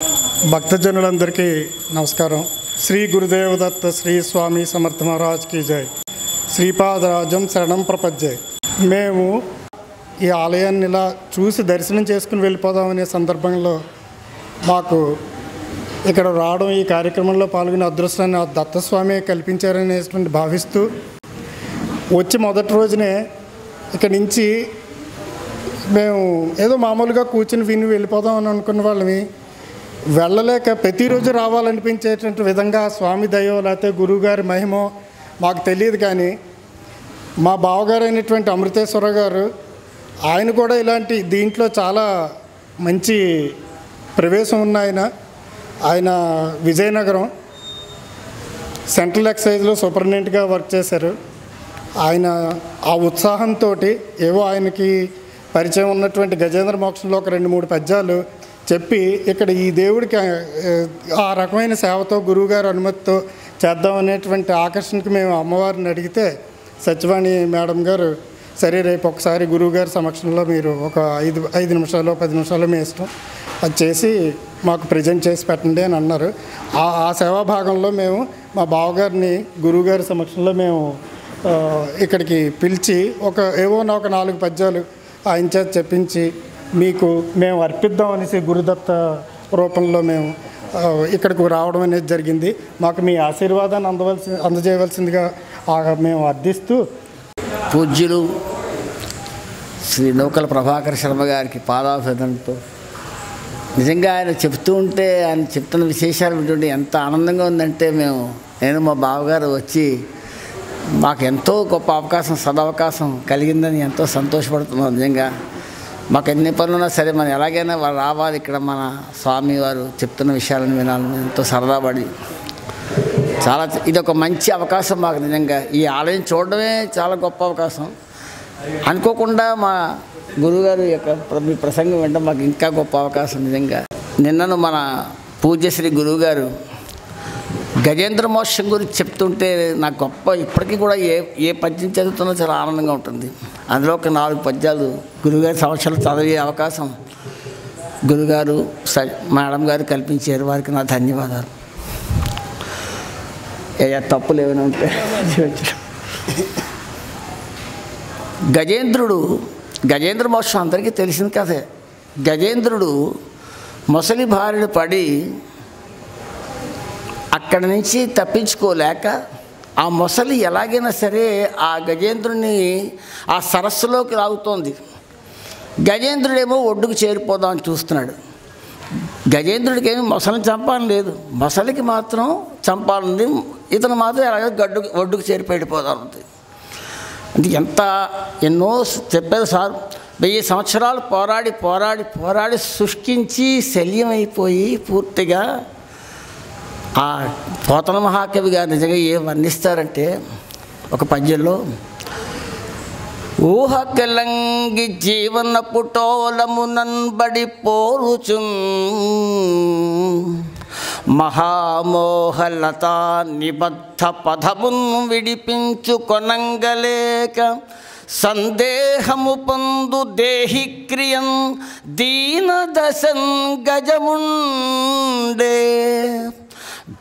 భక్తజనులందరికీ నమస్కారం. శ్రీ గురుదేవదత్త శ్రీ స్వామి సమర్థ మహారాజ్ కీ జై. శ్రీపాదరాజం శరణం ప్రపంచే. మేము ఈ ఆలయాన్ని ఇలా చూసి దర్శనం చేసుకుని వెళ్ళిపోదామనే సందర్భంలో మాకు ఇక్కడ రావడం, ఈ కార్యక్రమంలో పాల్గొనే అదృష్టాన్ని దత్తస్వామి కల్పించారనేటువంటి భావిస్తూ వచ్చి మొదటి రోజునే ఇక్కడి నుంచి మేము ఏదో మామూలుగా కూర్చుని విని వెళ్ళిపోదామని అనుకున్న వాళ్ళని వెళ్ళలేక ప్రతిరోజు రావాలనిపించేటువంటి విధంగా స్వామి దయో లేకపోతే గురువుగారి మహిమో మాకు తెలియదు. కానీ మా బావగారు అయినటువంటి అమృతేశ్వర గారు ఆయన కూడా ఇలాంటి దీంట్లో చాలా మంచి ప్రవేశం ఉన్న ఆయన విజయనగరం సెంట్రల్ ఎక్సైజ్లో సూపరింటెండెంట్గా వర్క్ చేశారు. ఆయన ఆ ఉత్సాహంతో ఏవో ఆయనకి పరిచయం ఉన్నటువంటి గజేంద్ర మోక్షంలో ఒక 2-3 పద్యాలు చెప్పి ఇక్కడ ఈ దేవుడికి ఆ రకమైన సేవతో గురువుగారు అనుమతితో చేద్దాం అనేటువంటి ఆకర్షణకి మేము అమ్మవారిని అడిగితే సత్యవాణి మేడం గారు సరే రేపు ఒకసారి గురువుగారి సమక్షంలో మీరు ఒక 5 నిమిషాలు 10 నిమిషాలు మీ ఇష్టం అది చేసి మాకు ప్రజెంట్ చేసి పెట్టండి అని అన్నారు. ఆ సేవా భాగంలో మేము మా బావగారిని గురువుగారి సమక్షంలో మేము ఇక్కడికి పిలిచి ఏవో 4 పద్యాలు ఆయన చేత చెప్పించి మీకు మేము అర్పిద్దాం అనేసి గురుదత్త రూపంలో మేము ఇక్కడికి రావడం అనేది జరిగింది. మాకు మీ ఆశీర్వాదాన్ని అందజేయవలసిందిగా మేము అర్థిస్తూ పూజ్యులు శ్రీ నూకల ప్రభాకర్ శర్మ గారికి పాదాభివందనతో నిజంగా ఆయన చెప్తూ ఉంటే ఆయన చెప్తున్న విశేషాలు వింటుంటే ఎంత ఆనందంగా ఉందంటే నేను మా బావగారు వచ్చి మాకు ఎంతో గొప్ప అవకాశం సదవకాశం కలిగిందని ఎంతో సంతోషపడుతున్నాం. నిజంగా మాకు ఎన్ని పనులున్నా సరే మనం ఎలాగైనా వాళ్ళు రావాలి, ఇక్కడ మన స్వామి వారు చెప్తున్న విషయాలను వినాలని ఎంతో సరదాపడి చాలా ఇది ఒక మంచి అవకాశం మాకు. నిజంగా ఈ ఆలయం చూడడమే చాలా గొప్ప అవకాశం. అనుకోకుండా మా గురువుగారు యొక్క మీ ప్రసంగం వినడం మాకు ఇంకా గొప్ప అవకాశం. నిజంగా నిన్నను మన పూజ్యశ్రీ గురువుగారు గజేంద్ర మోక్షం గురించి చెప్తుంటే నాకు గొప్ప ఇప్పటికీ కూడా ఏ పద్యం చదువుతున్నా చాలా ఆనందంగా ఉంటుంది. అందులో ఒక 4 పద్యాలు గురువుగారి సంవత్సరాలు చదివే అవకాశం గురుగారు మేడం గారు కల్పించారు. వారికి నా ధన్యవాదాలు. తప్పులు ఏమైనా ఉంటే గజేంద్ర మోక్షం అందరికీ తెలిసిన కథే. గజేంద్రుడు మొసలి బారిన పడి అక్కడి నుంచి తప్పించుకోలేక ఆ మొసలి ఎలాగైనా సరే ఆ గజేంద్రుని ఆ సరస్సులోకి లాగుతోంది. గజేంద్రుడేమో ఒడ్డుకు చేరిపోదామని చూస్తున్నాడు. గజేంద్రుడికి ఏమి మొసలిని చంపాలని లేదు, మొసలికి మాత్రం చంపాలని, ఇతను మాత్రం ఎలాగో ఒడ్డుకు చేరిపోయిపోదామంది. అంటే ఎన్నో చెప్పారు సార్. 1000 సంవత్సరాలు పోరాడి శుష్కించి శల్యమైపోయి పూర్తిగా ఆ పోతన మహాకవి గారు నిజంగా ఏం వర్ణిస్తారంటే ఒక పద్యంలో ఊహకెలంగి జీవన పుటోలమునన్బడి పోరుచున్ మహామోహలతా నిబద్ధ పదమున్ విడిపించు కొనంగలేక సందేహము పొందు దేహి క్రియం దీన దశన్ గజముండే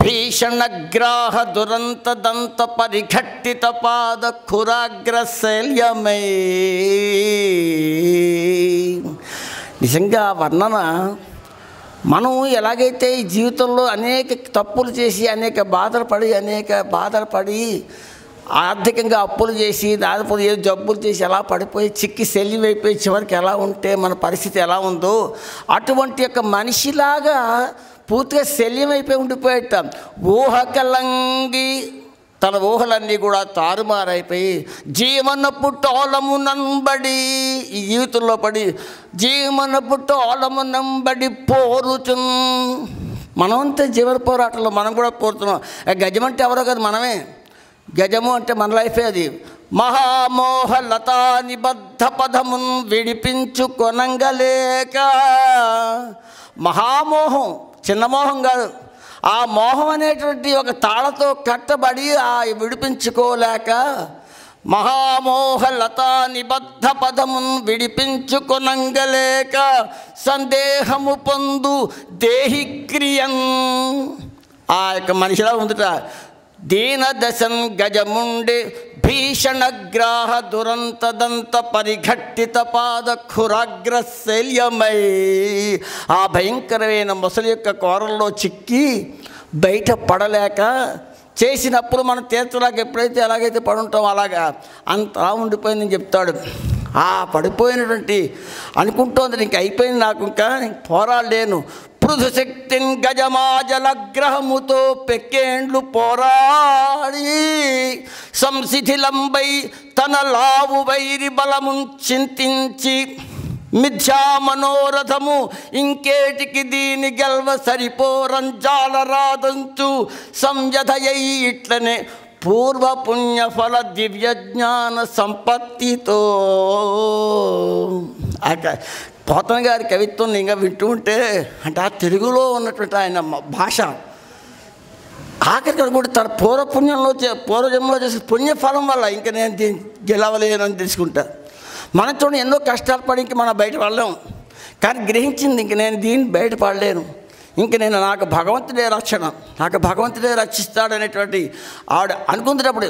భీషణగ్రాహ దురంత దంత పరిఘట్టిత పాద ఖురాగ్రశల్యమై. నిజంగా వర్ణన మనం ఎలాగైతే ఈ జీవితంలో అనేక తప్పులు చేసి అనేక బాధలు పడి ఆర్థికంగా అప్పులు చేసి దాదాపు ఏదో జబ్బులు చేసి ఎలా పడిపోయి చిక్కి శల్యమైపోయి చివరికి ఎలా ఉంటే మన పరిస్థితి ఎలా ఉందో అటువంటి యొక్క మనిషిలాగా పూర్తిగా శల్యమైపోయి ఉండిపోయేట. ఊహకలంగి తన ఊహలన్నీ కూడా తారుమారైపోయి జీవన పుట్టోలమునంబడి ఈ జీవితంలో పడి జీవన పుట్టోలమునంబడి పోరుచున్. మనం అంతే జీవన పోరాటంలో మనం కూడా పోరుతున్నాం. గజం అంటే ఎవరో కాదు, మనమే. గజము అంటే మన లైఫే. అది మహామోహ లతా నిబద్ధ పదమున్ విడిపించు కొనంగలేక. మహామోహం చిన్న మోహం కాదు, ఆ మోహం అనేటువంటి ఒక తాళతో కట్టబడి విడిపించుకోలేక మహామోహలతా నిబద్ధ పదమున్ విడిపించుకొనంగలేక సందేహము పొందు దేహిక్రియన్. ఆ యొక్క మనిషిలా ఉందిట. దీనదశన్ గజముండే భీషణగ్రాహ దురంతదంత పరిఘట్టిత పాద ఖురాగ్రశల్యమై. ఆ భయంకరమైన మొసలి యొక్క కోరల్లో చిక్కి బయట పడలేక చేసినప్పుడు మనం తీర్చలాగా ఎప్పుడైతే ఎలాగైతే పడుంటామో అలాగా అంతలా ఉండిపోయిందని చెప్తాడు. ఆ పడిపోయినటువంటి అనుకుంటోంది ఇంక అయిపోయింది, నాకు ఇంకా పోరాడలేను. పృథుశక్తిన్ గజమాజలగ్రహముతో పెక్కేండ్లు పోరాడి సంశిథిలంబై తన లావు వైరి బలమున్ చింతించి మిథ్యా మనోరథము ఇంకేటికి దీని గెల్వ సరిపోరంజాల రాదంచు సంయధయై ఇట్లనే పూర్వ పుణ్యఫల దివ్య జ్ఞాన సంపత్తితో. పోతన గారి కవిత్వం ఇంకా వింటూ ఉంటే అంటే ఆ తెలుగులో ఉన్నటువంటి ఆయన భాష ఆఖరికి కూడా తన పూర్వజన్మలో చేసే పుణ్యఫలం వల్ల ఇంకా నేను దీన్ని గెలవలేనని తెలుసుకుంటా. మనం చూడండి ఎన్నో కష్టాలు పడి ఇంక మనం బయటపడలేము, కానీ గ్రహించింది ఇంక నేను దీన్ని బయటపడలేను, ఇంక నేను నాకు భగవంతుడే రక్షణ, నాకు భగవంతుడే రక్షిస్తాడనేటువంటి ఆవిడ అనుకునేటప్పుడు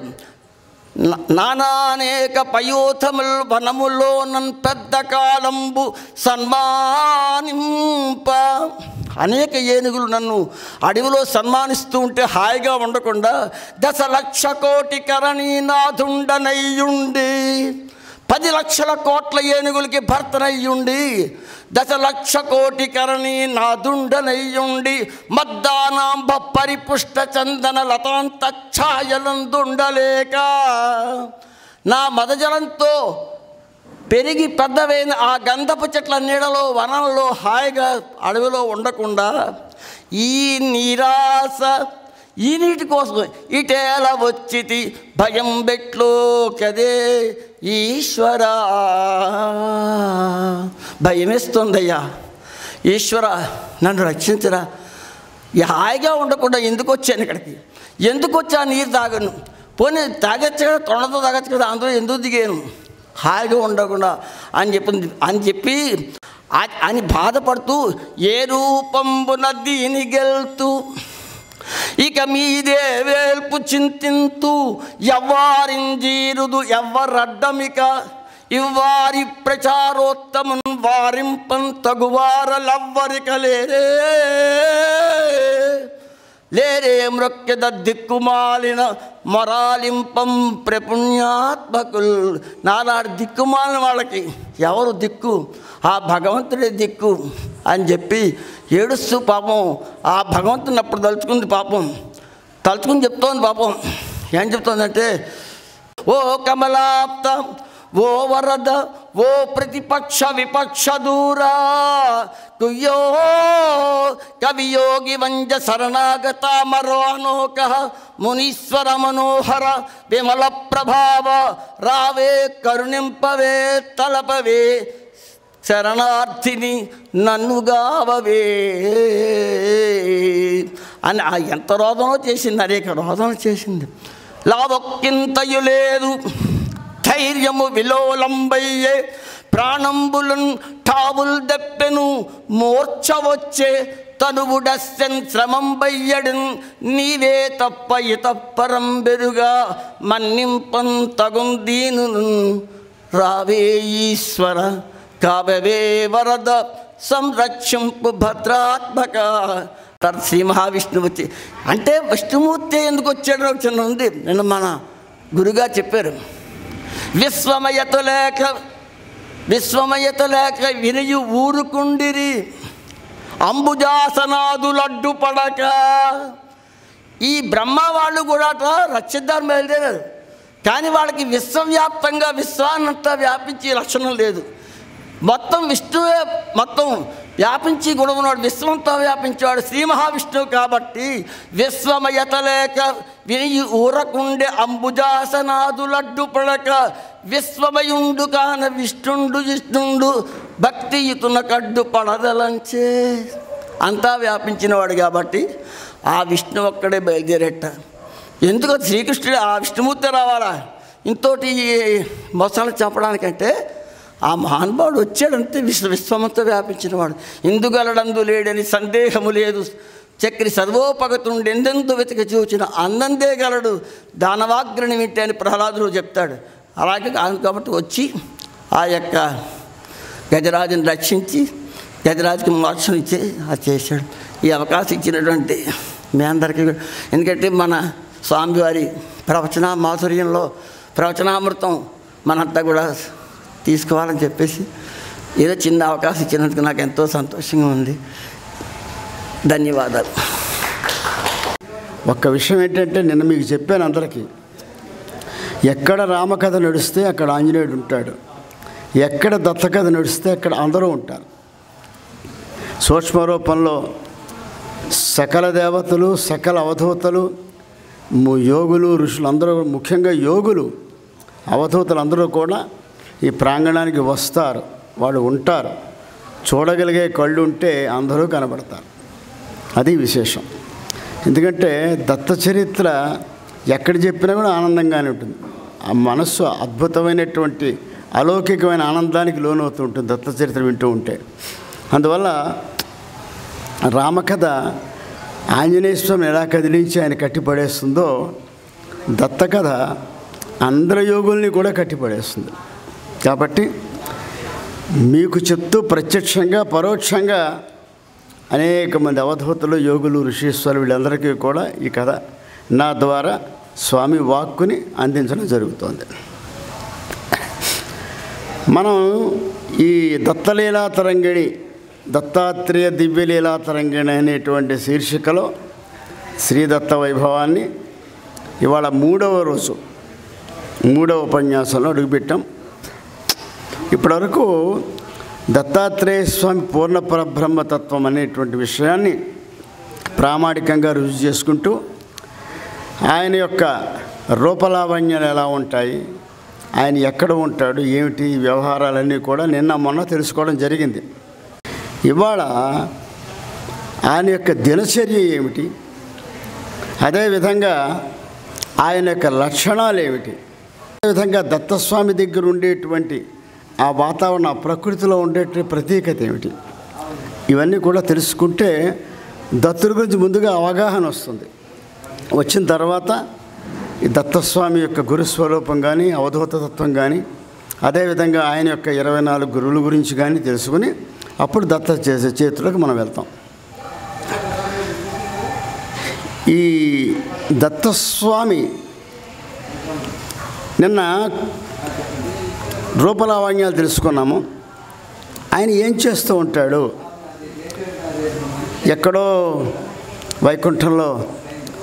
నానా అనేక పయోథముల్ వనములో నన్ను పెద్ద కాలంబు సన్మానింప. అనేక ఏనుగులు నన్ను అడవిలో సన్మానిస్తూ ఉంటే హాయిగా ఉండకుండా 10,00,000,000 కరణీనాథుండనయ్యుండి 10 లక్షల కోట్ల ఏనుగులకి భర్తనయ్యుండి 10,00,000,000 కరణీనాథుండనయ్యుండి మద్దానాంబ పరిపుష్ట చందన లతాంత ఛాయలందుండలేక నా మదజలంతో పెరిగి పెద్దవైన ఆ గంధపు చెట్ల నీడలో వనంలో హాయిగా అడవిలో ఉండకుండా ఈ నిరాశ ఈ నీటి కోసం ఇటేలా వచ్చితి భయం బెట్లో కదే ఈశ్వరా. భయమేస్తుందయ్యా ఈశ్వర, నన్ను రక్షించరా. హాయిగా ఉండకుండా ఎందుకు వచ్చాను ఇక్కడికి, ఎందుకు వచ్చా నీరు తాగను, పోనీ తాగచ్చు కదా, తొండతో తాగచ్చు కదా, అందులో ఎందుకు దిగాను, హాయిగా ఉండకుండా అని చెప్పి అని బాధపడుతూ ఏ రూపంబున దీని గెలుతూ ఇక మీదే వేల్పు చింతింతు ఎవ్వారింజీరుదు ఎవ్వరడ్డమిక ఇవ్వారి ప్రచారోత్తమున్ వారింపం తగువారలెవ్వరిక లేరే లేరే మృక్యద దిక్కుమాలిన మొరాలింపం ప్రపుణ్యాత్మకుల్. నాలాంటి దిక్కుమాలిన వాళ్ళకి ఎవరు దిక్కు, ఆ భగవంతుడే దిక్కు అని చెప్పి ఏడుస్తూ పాపం ఆ భగవంతుని అప్పుడు తలుచుకుని చెప్తోంది. పాపం ఏం చెప్తోందంటే, ఓ కమలాప్త, ఓ వరద, ఓ ప్రతిపక్ష విపక్ష దూరా కుయ్యో కవియోగి వంజ శరణాగత మరో అనోక మునీశ్వర మనోహర విమల ప్రభావ రావే కరుణింపవే తలపవే శరణార్థిని నన్నుగావవే అని ఎంత రోదనో చేసింది, అనేక రోదన చేసింది. లావొక్కింతయు లేదు ధైర్యము విలోలంబయ్యే ప్రాణంబులను ఠావుల్ దెప్పెను మూర్ఛ వచ్చే తనువుడస్సెన్ శ్రమంబయ్యడన్ నీవే తప్ప ఇతప్పరం బెరుగా మన్నింపం తగుందీను రావే ఈశ్వర కావవే వరద సంరక్షింపు భద్రాత్మక. శ్రీ మహావిష్ణువు వచ్చి అంటే విష్ణుమూర్తి ఎందుకు వచ్చాడో చిన్న ఉంది, నిన్న మన గురుగా చెప్పారు. విశ్వమయత లేక వినియు ఊరుకుండిరి అంబుజాసనాదులడ్డు పడక. ఈ బ్రహ్మ వాళ్ళు కూడా రక్షిద్దాన్ని బయలుదేరారు, కానీ వాళ్ళకి విశ్వవ్యాప్తంగా విశ్వాన్నంతా వ్యాపించే లక్షణం లేదు. మొత్తం విష్ణువే మొత్తం వ్యాపించి గుణమున్నాడు, విశ్వంతో వ్యాపించేవాడు శ్రీ మహావిష్ణువు. కాబట్టి విశ్వమయత లేక విని ఊరకుండే అంబుజాసనాదులడ్డు పడక విశ్వమయుండు కాన విష్ణుండు భక్తియుతున కడ్డు పడదలంచే. అంతా వ్యాపించినవాడు కాబట్టి ఆ విష్ణు ఒక్కడే బయలుదేరేట. ఎందుకు శ్రీకృష్ణుడు ఆ విష్ణుమూర్తి రావాలా, ఇంతోటి మొసలు చంపడానికంటే ఆ మహానుభావుడు వచ్చాడంతే విశ్వమంతా వ్యాపించినవాడు. ఇందుగలడందు లేడని సందేహము లేదు, చక్రి సర్వోపగతుండి ఎందెందు వెతికి చూచిన అందందే గలడు దానవాగ్రని వింటే అని ప్రహ్లాదుడు చెప్తాడు. అలాగే కాబట్టి వచ్చి ఆ యొక్క గజరాజుని రక్షించి గజరాజుకి మోక్షం ఇచ్చి అది చేశాడు. ఈ అవకాశం ఇచ్చినటువంటి మీ అందరికీ, ఎందుకంటే మన స్వామివారి ప్రవచన మాధుర్యంలో ప్రవచనామృతం మనంతా కూడా తీసుకోవాలని చెప్పేసి ఏదో చిన్న అవకాశం ఇచ్చినందుకు నాకు ఎంతో సంతోషంగా ఉంది. ధన్యవాదాలు. ఒక్క విషయం ఏంటంటే, నిన్న మీకు చెప్పాను అందరికీ, ఎక్కడ రామకథ నడిస్తే అక్కడ ఆంజనేయుడు ఉంటాడు, ఎక్కడ దత్తకథ నడిస్తే అక్కడ అందరూ ఉంటారు. సూక్ష్మ రూపంలో సకల దేవతలు, సకల అవధూతలు, యోగులు, ఋషులు అందరూ, ముఖ్యంగా యోగులు, అవధూతలు అందరూ కూడా ఈ ప్రాంగణానికి వస్తారు, వాళ్ళు ఉంటారు. చూడగలిగే కళ్ళు ఉంటే అందరూ కనబడతారు. అది విశేషం. ఎందుకంటే దత్త చరిత్ర ఎక్కడ చెప్పినా కూడా ఆనందంగానే ఉంటుంది. ఆ మనస్సు అద్భుతమైనటువంటి అలౌకికమైన ఆనందానికి లోనవుతూ ఉంటుంది దత్త చరిత్ర వింటూ ఉంటే. అందువల్ల రామకథ ఆంజనేయ స్వామి ఎలా కదిలించి ఆయన కట్టిపడేస్తుందో, దత్తకథ అందరి యోగుల్ని కూడా కట్టిపడేస్తుంది. కాబట్టి మీకు చెప్తూ ప్రత్యక్షంగా పరోక్షంగా అనేక మంది అవధూతలు, యోగులు, ఋషీశ్వరులు వీళ్ళందరికీ కూడా ఈ కథ నా ద్వారా స్వామి వాక్కుని అందించడం జరుగుతోంది. మనం ఈ దత్తలీలా తరంగిణి, దత్తాత్రేయ దివ్యలీలా తరంగిణి అనేటువంటి శీర్షికలో శ్రీదత్త వైభవాన్ని ఇవాళ 3వ రోజు 3వ ఉపన్యాసంలో అడుగుపెట్టాం. ఇప్పటివరకు దత్తాత్రేయ స్వామి పూర్ణ పరబ్రహ్మతత్వం అనేటువంటి విషయాన్ని ప్రామాణికంగా రుజువు చేసుకుంటూ, ఆయన యొక్క రూపలావణ్యాలు ఎలా ఉంటాయి, ఆయన ఎక్కడ ఉంటాడు, ఏమిటి వ్యవహారాలన్నీ కూడా నిన్న మొన్న తెలుసుకోవడం జరిగింది. ఇవాళ ఆయన యొక్క దినచర్య ఏమిటి, అదేవిధంగా ఆయన యొక్క లక్షణాలు ఏమిటి, అదేవిధంగా దత్తస్వామి దగ్గర ఉండేటువంటి ఆ వాతావరణ ప్రకృతిలో ఉండేటువంటి ప్రత్యేకత ఏమిటి, ఇవన్నీ కూడా తెలుసుకుంటే దత్తుడి గురించి ముందుగా అవగాహన వస్తుంది. వచ్చిన తర్వాత ఈ దత్తస్వామి యొక్క గురుస్వరూపం కానీ, అవధూతతత్వం కానీ, అదేవిధంగా ఆయన యొక్క 24 గురువుల గురించి కానీ తెలుసుకుని అప్పుడు దత్త చేసే చేతులకు మనం వెళ్తాం. ఈ దత్తస్వామి నిన్న రూపలావణ్యాలు తెలుసుకున్నాము. ఆయన ఏం చేస్తూ ఉంటాడు, ఎక్కడో వైకుంఠంలో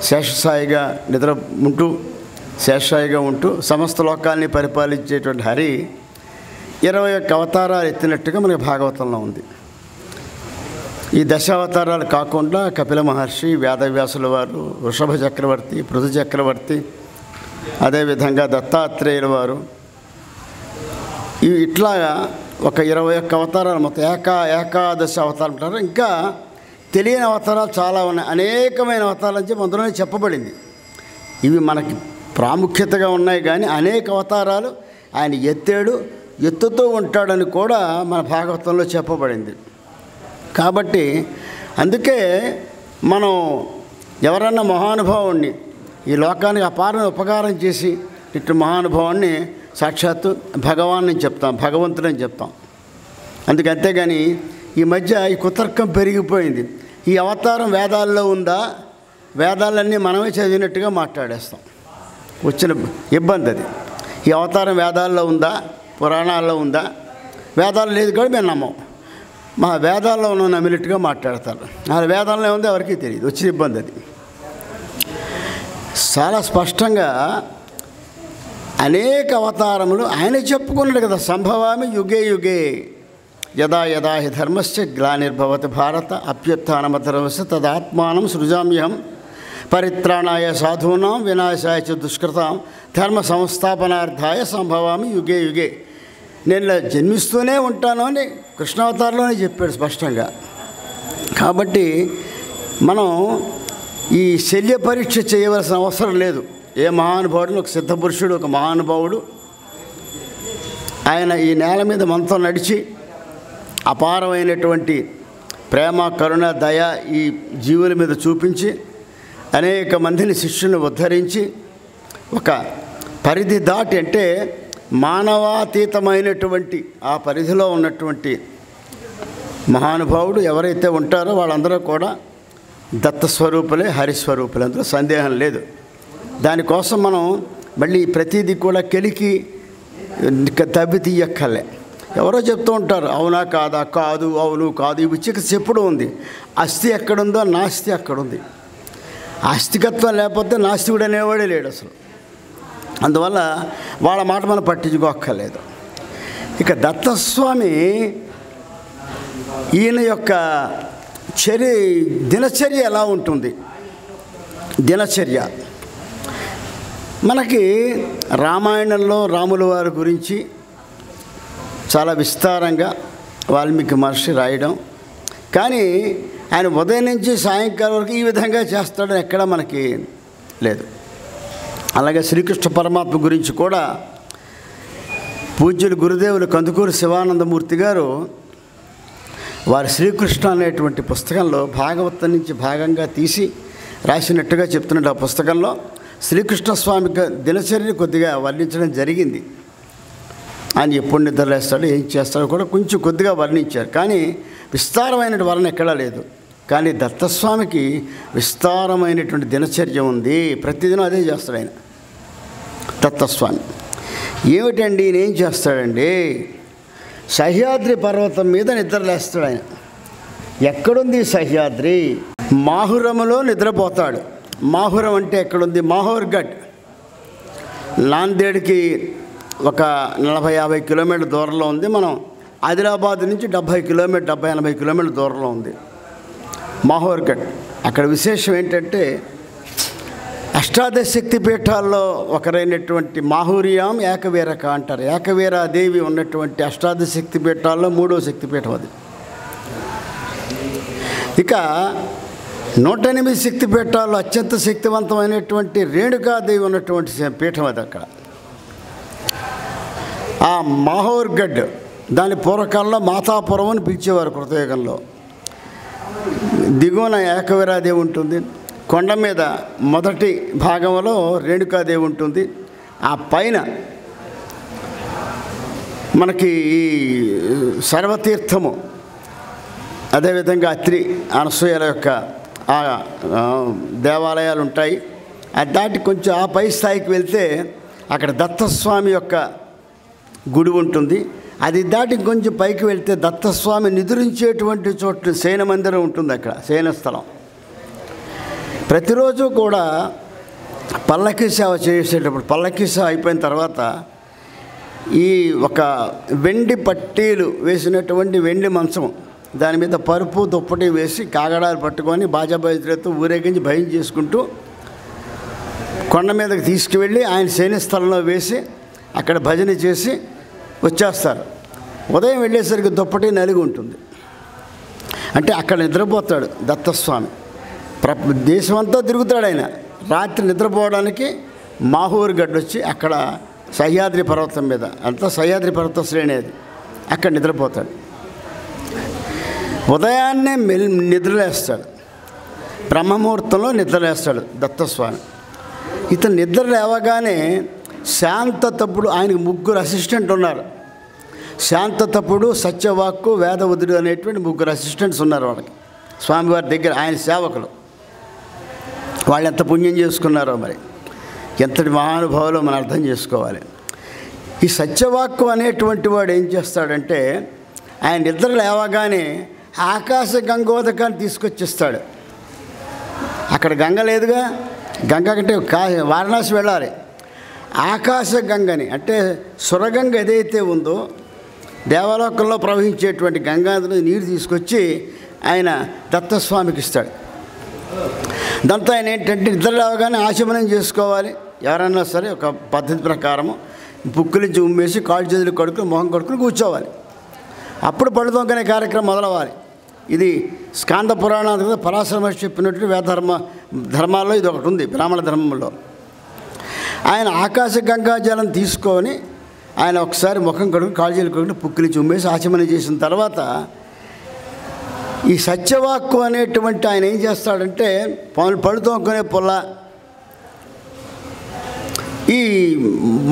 శేషసాయిగా నిద్ర ఉంటూ, శేషసాయిగా ఉంటూ సమస్త లోకాల్ని పరిపాలించేటువంటి హరి 21 అవతారాలు ఎత్తినట్టుగా మనకి భాగవతంలో ఉంది. ఈ దశావతారాలు కాకుండా కపిల మహర్షి, వేదవ్యాసుల వారు, వృషభ చక్రవర్తి, పృథు చక్రవర్తి, అదేవిధంగా దత్తాత్రేయుల వారు, ఇట్లాగా ఒక 21 అవతారాలు, మొత్తం ఏకాదశ అవతారాలు అంటారు. ఇంకా తెలియని అవతారాలు చాలా ఉన్నాయి, అనేకమైన అవతారాలు అని చెప్పి అందులోనే చెప్పబడింది. ఇవి మనకి ప్రాముఖ్యతగా ఉన్నాయి, కానీ అనేక అవతారాలు ఆయన ఎత్తుతూ ఉంటాడని కూడా మన భాగవతంలో చెప్పబడింది. కాబట్టి అందుకే మనం ఎవరన్నా మహానుభావుణ్ణి, ఈ లోకానికి అపారమైన ఉపకారం చేసి ఇటు మహానుభావాన్ని సాక్షాత్తు భగవాన్ అని చెప్తాం, భగవంతుడని చెప్తాం. అంతేగాని ఈ మధ్య ఈ కుతర్కం పెరిగిపోయింది. ఈ అవతారం వేదాల్లో ఉందా, వేదాలన్నీ మనమే చదివినట్టుగా మాట్లాడేస్తాం. వచ్చిన ఇబ్బంది అది. ఈ అవతారం వేదాల్లో ఉందా, పురాణాల్లో ఉందా, వేదాలు లేదు కూడా మేము నమ్మం. మా వేదాల్లో ఉన్న నమ్మినట్టుగా మాట్లాడతారు. ఆ వేదాల్లో ఉందో ఎవరికీ తెలియదు. వచ్చిన ఇబ్బంది అది. చాలా స్పష్టంగా అనేక అవతారములు ఆయన చెప్పుకున్నాడు కదా. సంభవామి యుగే యుగే యదా యదా హి ధర్మస్య గ్లానిర్భవతి భారత అభ్యుత్థానమధర్మస్య తదాత్మానం సృజామ్యహం పరిత్రాణాయ సాధూనాం వినాశాయ చ దుష్కృతాం ధర్మ సంస్థాపనార్థాయ సంభవామి యుగే యుగే. నేను ఇలా జన్మిస్తూనే ఉంటాను అని కృష్ణావతారంలోనే చెప్పాడు స్పష్టంగా. కాబట్టి మనం ఈ శల్య పరీక్ష చేయవలసిన అవసరం లేదు. ఏ మహానుభావుడు, ఒక సిద్ధపురుషుడు, ఒక మహానుభావుడు ఆయన ఈ నేల మీద మనతో నడిచి అపారమైనటువంటి ప్రేమ, కరుణ, దయ ఈ జీవుల మీద చూపించి అనేక మందిని శిష్యులను ఉద్ధరించి ఒక పరిధి దాటి, అంటే మానవాతీతమైనటువంటి ఆ పరిధిలో ఉన్నటువంటి మహానుభావుడు ఎవరైతే ఉంటారో వాళ్ళందరూ కూడా దత్తస్వరూపులే, హరిస్వరూపులే, అందులో సందేహం లేదు. దానికోసం మనం మళ్ళీ ప్రతిదీ కూడా కెలికి తవ్వి తీయక్కర్లే. ఎవరో చెప్తూ ఉంటారు అవునా కాదా, కాదు అవును కాదు, ఈ విచిక చెప్పుడు ఉంది. అస్థి ఎక్కడుందో నాస్తి అక్కడుంది. ఆస్తికత్వం లేకపోతే నాస్తికుడు అనేవాడే లేడు అసలు. అందువల్ల వాళ్ళ మాట మనం పట్టించుకోక్కర్లేదు. ఇక దత్తస్వామి ఈయన యొక్క దినచర్య ఎలా ఉంటుంది? దినచర్య మనకి రామాయణంలో రాముల వారి గురించి చాలా విస్తారంగా వాల్మీకి మహర్షి రాయడం, కానీ ఆయన ఉదయం నుంచి సాయంకాలం వరకు ఈ విధంగా చేస్తాడని ఎక్కడ మనకి లేదు. అలాగే శ్రీకృష్ణ పరమాత్మ గురించి కూడా పూజ్యులు గురుదేవులు కందుకూరు శివానందమూర్తి గారు వారి శ్రీకృష్ణ అనేటువంటి పుస్తకంలో భాగవతం నుంచి భాగంగా తీసి రాసినట్టుగా చెప్తున్నట్టు ఆ పుస్తకంలో శ్రీకృష్ణ స్వామి దినచర్యని కొద్దిగా వర్ణించడం జరిగింది. ఆయన ఎప్పుడు నిద్రలేస్తాడో, ఏం చేస్తాడో కూడా కొంచెం కొద్దిగా వర్ణించారు, కానీ విస్తారమైన వర్ణన ఎక్కడా లేదు. కానీ దత్తస్వామికి విస్తారమైనటువంటి దినచర్య ఉంది. ప్రతిదినం అదే చేస్తాడు ఆయన. దత్తస్వామి ఏమిటండి, ఈయన ఏం చేస్తాడండి? సహ్యాద్రి పర్వతం మీద నిద్రలేస్తాడు ఆయన. ఎక్కడుంది సహ్యాద్రి? మాహురములో నిద్రపోతాడు. మాహురం అంటే ఎక్కడుంది? మాహోర్గఢ్ నాందేడ్కి ఒక 40-50 కిలోమీటర్ల దూరంలో ఉంది. మనం ఆదిలాబాద్ నుంచి 70-80 కిలోమీటర్ల దూరంలో ఉంది మాహోర్గఢ్. అక్కడ విశేషం ఏంటంటే అష్టాదశ శక్తి పీఠాల్లో ఒకరైనటువంటి మాహూరియాం ఏకవీరక అంటారు. ఏకవీరాదేవి ఉన్నటువంటి అష్టాదశ శక్తి పీఠాల్లో 3వ శక్తిపీఠం అది. ఇక 108 శక్తి పీఠాల్లో అత్యంత శక్తివంతమైనటువంటి రేణుకాదేవి ఉన్నటువంటి పీఠం అది. అక్కడ ఆ మాహోర్గఢ్ దాని పూర్వకాలంలో మాతాపురం అని పిలిచేవారు కృతయుగంలో. దిగువన ఏకవీరాదేవి ఉంటుంది, కొండ మీద మొదటి భాగంలో రేణుకాదేవి ఉంటుంది, ఆ పైన మనకి ఈ సర్వతీర్థము, అదేవిధంగా అత్రి అనసూయల యొక్క ఆ దేవాలయాలు ఉంటాయి. అది దాటి కొంచెం ఆ పై స్థాయికి వెళ్తే అక్కడ దత్తస్వామి యొక్క గుడి ఉంటుంది. అది దాటి కొంచెం పైకి వెళ్తే దత్తస్వామి నిద్రించేటువంటి చోటు శయన మందిరం ఉంటుంది. అక్కడ శయన స్థలం. ప్రతిరోజు కూడా పల్లకీ సేవ చేసేటప్పుడు, పల్లకీ సేవ అయిపోయిన తర్వాత ఈ ఒక వెండి పట్టీలు వేసినటువంటి వెండి మంచం, దాని మీద పరుపు దుప్పటి వేసి కాగడాలు పట్టుకొని బాజాబాజీలతో ఊరేగించి భయం చేసుకుంటూ కొండ మీదకి తీసుకువెళ్ళి ఆయన శయన స్థలంలో వేసి అక్కడ భజన చేసి వచ్చేస్తారు. ఉదయం వెళ్ళేసరికి దుప్పటి నలిగి ఉంటుంది. అంటే అక్కడ నిద్రపోతాడు దత్తస్వామి. దేశమంతా తిరుగుతాడు ఆయన. రాత్రి నిద్రపోవడానికి మాహూర్గఢ్ వచ్చి అక్కడ సహ్యాద్రి పర్వతం మీద, అంతా సహ్యాద్రి పర్వత శ్రేణి అది, అక్కడ నిద్రపోతాడు. ఉదయాన్నే నిద్రలేస్తాడు. బ్రహ్మముహూర్తంలో నిద్రలేస్తాడు దత్తస్వామి. ఇతను నిద్ర లేవగానే శాంతతప్పుడు, ఆయనకు 3 అసిస్టెంట్ ఉన్నారు. శాంతతప్పుడు, సత్యవాక్కు, వేదవదుడు అనేటువంటి 3 అసిస్టెంట్స్ ఉన్నారు వాళ్ళకి స్వామివారి దగ్గర, ఆయన సేవకులు. వాళ్ళు ఎంత పుణ్యం చేసుకున్నారో మరి, ఎంతటి మహానుభావులో మనం అర్థం చేసుకోవాలి. ఈ సత్యవాక్కు అనేటువంటి వాడు ఏం చేస్తాడంటే, ఆయన నిద్ర లేవగానే ఆకాశ గంగోదకాన్ని తీసుకొచ్చిస్తాడు. అక్కడ గంగ లేదుగా, గంగ కంటే వారణాసి వెళ్ళాలి. ఆకాశ గంగని, అంటే సురగంగ ఏదైతే ఉందో దేవలోకంలో ప్రవహించేటువంటి గంగానదిలో నీరు తీసుకొచ్చి ఆయన దత్తస్వామికి ఇస్తాడు. దాంతో ఆయన ఏంటంటే నిద్ర లేవగానే ఆచమనం చేసుకోవాలి. ఎవరైనా సరే ఒక పద్ధతి ప్రకారము బుక్కు నుంచి ఉమ్మేసి కాళ్ళు చేతులు కడుక్కుని మొహం కడుక్కుని కూర్చోవాలి. అప్పుడు పడుతోంకనే కార్యక్రమం మొదలవ్వాలి. ఇది స్కాంద పురాణాలు పరాశర మహర్షి చెప్పినట్టు ధర్మాల్లో ఇది ఒకటి ఉంది, బ్రాహ్మణ ధర్మంలో. ఆయన ఆకాశ గంగా జలం తీసుకొని ఆయన ఒకసారి ముఖం కడుగుని కాళ్ళజీలు కడుగుని పుక్కిలి చుమ్మేసి ఆచమనం చేసిన తర్వాత ఈ సత్యవాక్కు అనేటువంటి ఆయన ఏం చేస్తాడంటే పళ్ళు తోముకునే పుల్ల, ఈ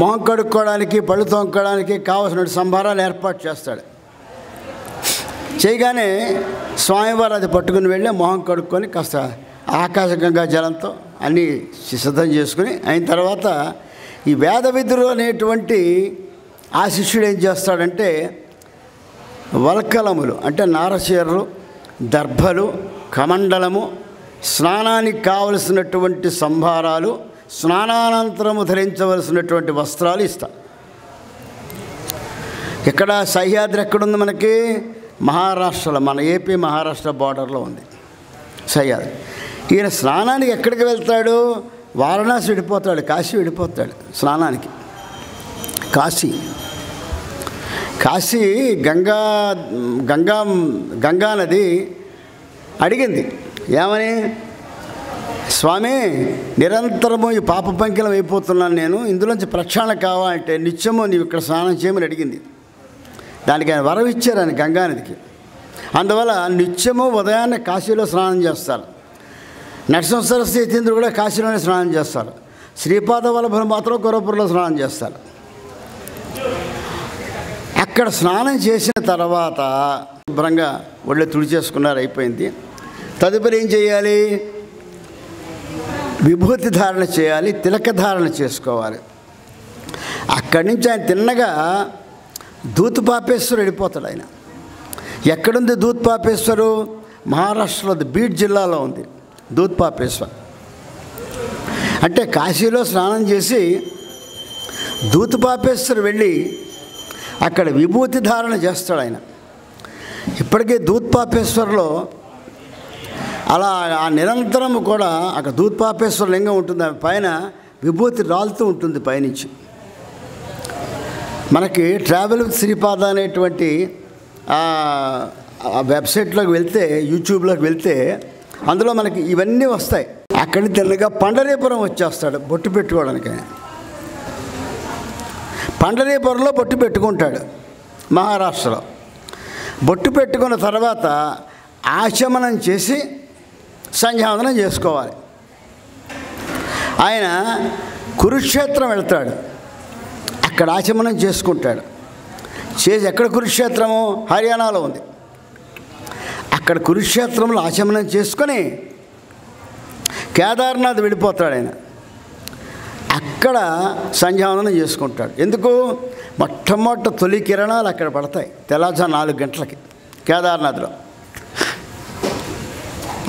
మొహం కడుక్కోవడానికి పళ్ళు తోముకోవడానికి కావలసిన సంభారాలు ఏర్పాటు చేస్తాడు. చేయగానే స్వామివారు అది పట్టుకుని వెళ్ళి మొహం కడుక్కొని కాస్త ఆకాశగంగా జలంతో అన్నీ సిద్ధం చేసుకుని అయిన తర్వాత ఈ వేద విధులు అనేటువంటి ఆ శిష్యుడు ఏం చేస్తాడంటే వల్కలములు అంటే నారచీరలు, దర్భలు, కమండలము, స్నానానికి కావలసినటువంటి సంభారాలు, స్నానానంతరము ధరించవలసినటువంటి వస్త్రాలు ఇస్తారు. ఇక్కడ సహ్యాద్రి ఎక్కడుంది మనకి? మహారాష్ట్రలో, మన ఏపీ మహారాష్ట్ర బార్డర్లో ఉంది సహ్యాద్రి. ఈయన స్నానానికి ఎక్కడికి వెళ్తాడు? వారణాసి వెళ్ళిపోతాడు, కాశీ వెళ్ళిపోతాడు స్నానానికి. కాశీ గంగా నది అడిగింది ఏమని, స్వామి నిరంతరము ఈ పాప పంకిలం అయిపోతున్నాను నేను, ఇందులోంచి ప్రక్షాళన కావాలంటే నిత్యము నీవు ఇక్కడ స్నానం చేయమని అడిగింది. దానికి ఆయన వరం ఇచ్చారు ఆయన గంగానదికి. అందువల్ల నిత్యము ఉదయాన్నే కాశీలో స్నానం చేస్తారు. నరసింహ సరస్వతి యతీంద్రుడు కూడా కాశీలోనే స్నానం చేస్తారు. శ్రీపాద వల్లభులు మాత్రం గురపురంలో స్నానం చేస్తారు. అక్కడ స్నానం చేసిన తర్వాత శుభ్రంగా ఒళ్ళు తుడిచేసుకున్నారు, అయిపోయింది. తదుపరి ఏం చేయాలి? విభూతి ధారణ చేయాలి, తిలక ధారణ చేసుకోవాలి. అక్కడి నుంచి ఆయన తిన్నగా దూత్పాపేశ్వరు వెళ్ళిపోతాడు. ఆయన ఎక్కడుంది దూత్పాపేశ్వరు? మహారాష్ట్రలో బీడ్ జిల్లాలో ఉంది దూత్పాపేశ్వర్. అంటే కాశీలో స్నానం చేసి దూత్పాపేశ్వర్ వెళ్ళి అక్కడ విభూతి ధారణ చేస్తాడు ఆయన. ఇప్పటికే దూత్పాపేశ్వర్లో అలా ఆ నిరంతరం కూడా అక్కడ దూత్పాపేశ్వర లింగం ఉంటుంది, పైన విభూతి రాలుతూ ఉంటుంది పైనుంచి. మనకి ట్రావెల్ విత్ శ్రీపాద అనేటువంటి ఆ వెబ్సైట్లోకి వెళ్తే, యూట్యూబ్లోకి వెళ్తే అందులో మనకి ఇవన్నీ వస్తాయి. అక్కడి తెల్లగా పండరీపురం వచ్చేస్తాడు బొట్టు పెట్టుకోవడానికి. ఆయన పండరీపురంలో బొట్టు పెట్టుకుంటాడు మహారాష్ట్రలో. బొట్టు పెట్టుకున్న తర్వాత ఆచమనం చేసి సంధ్యావందనం చేసుకోవాలి. ఆయన కురుక్షేత్రం వెళ్తాడు, అక్కడ ఆచమనం చేసుకుంటాడు. చేసి ఎక్కడ కురుక్షేత్రము? హర్యానాలో ఉంది. అక్కడ కురుక్షేత్రంలో ఆచమనం చేసుకొని కేదార్నాథ్ వెళ్ళిపోతాడు ఆయన. అక్కడ సంధ్యావందనం చేసుకుంటాడు. ఎందుకు? మొట్టమొదటి తొలి కిరణాలు అక్కడ పడతాయి తెల్లవారుజాము 4 గంటలకి కేదార్నాథ్లో.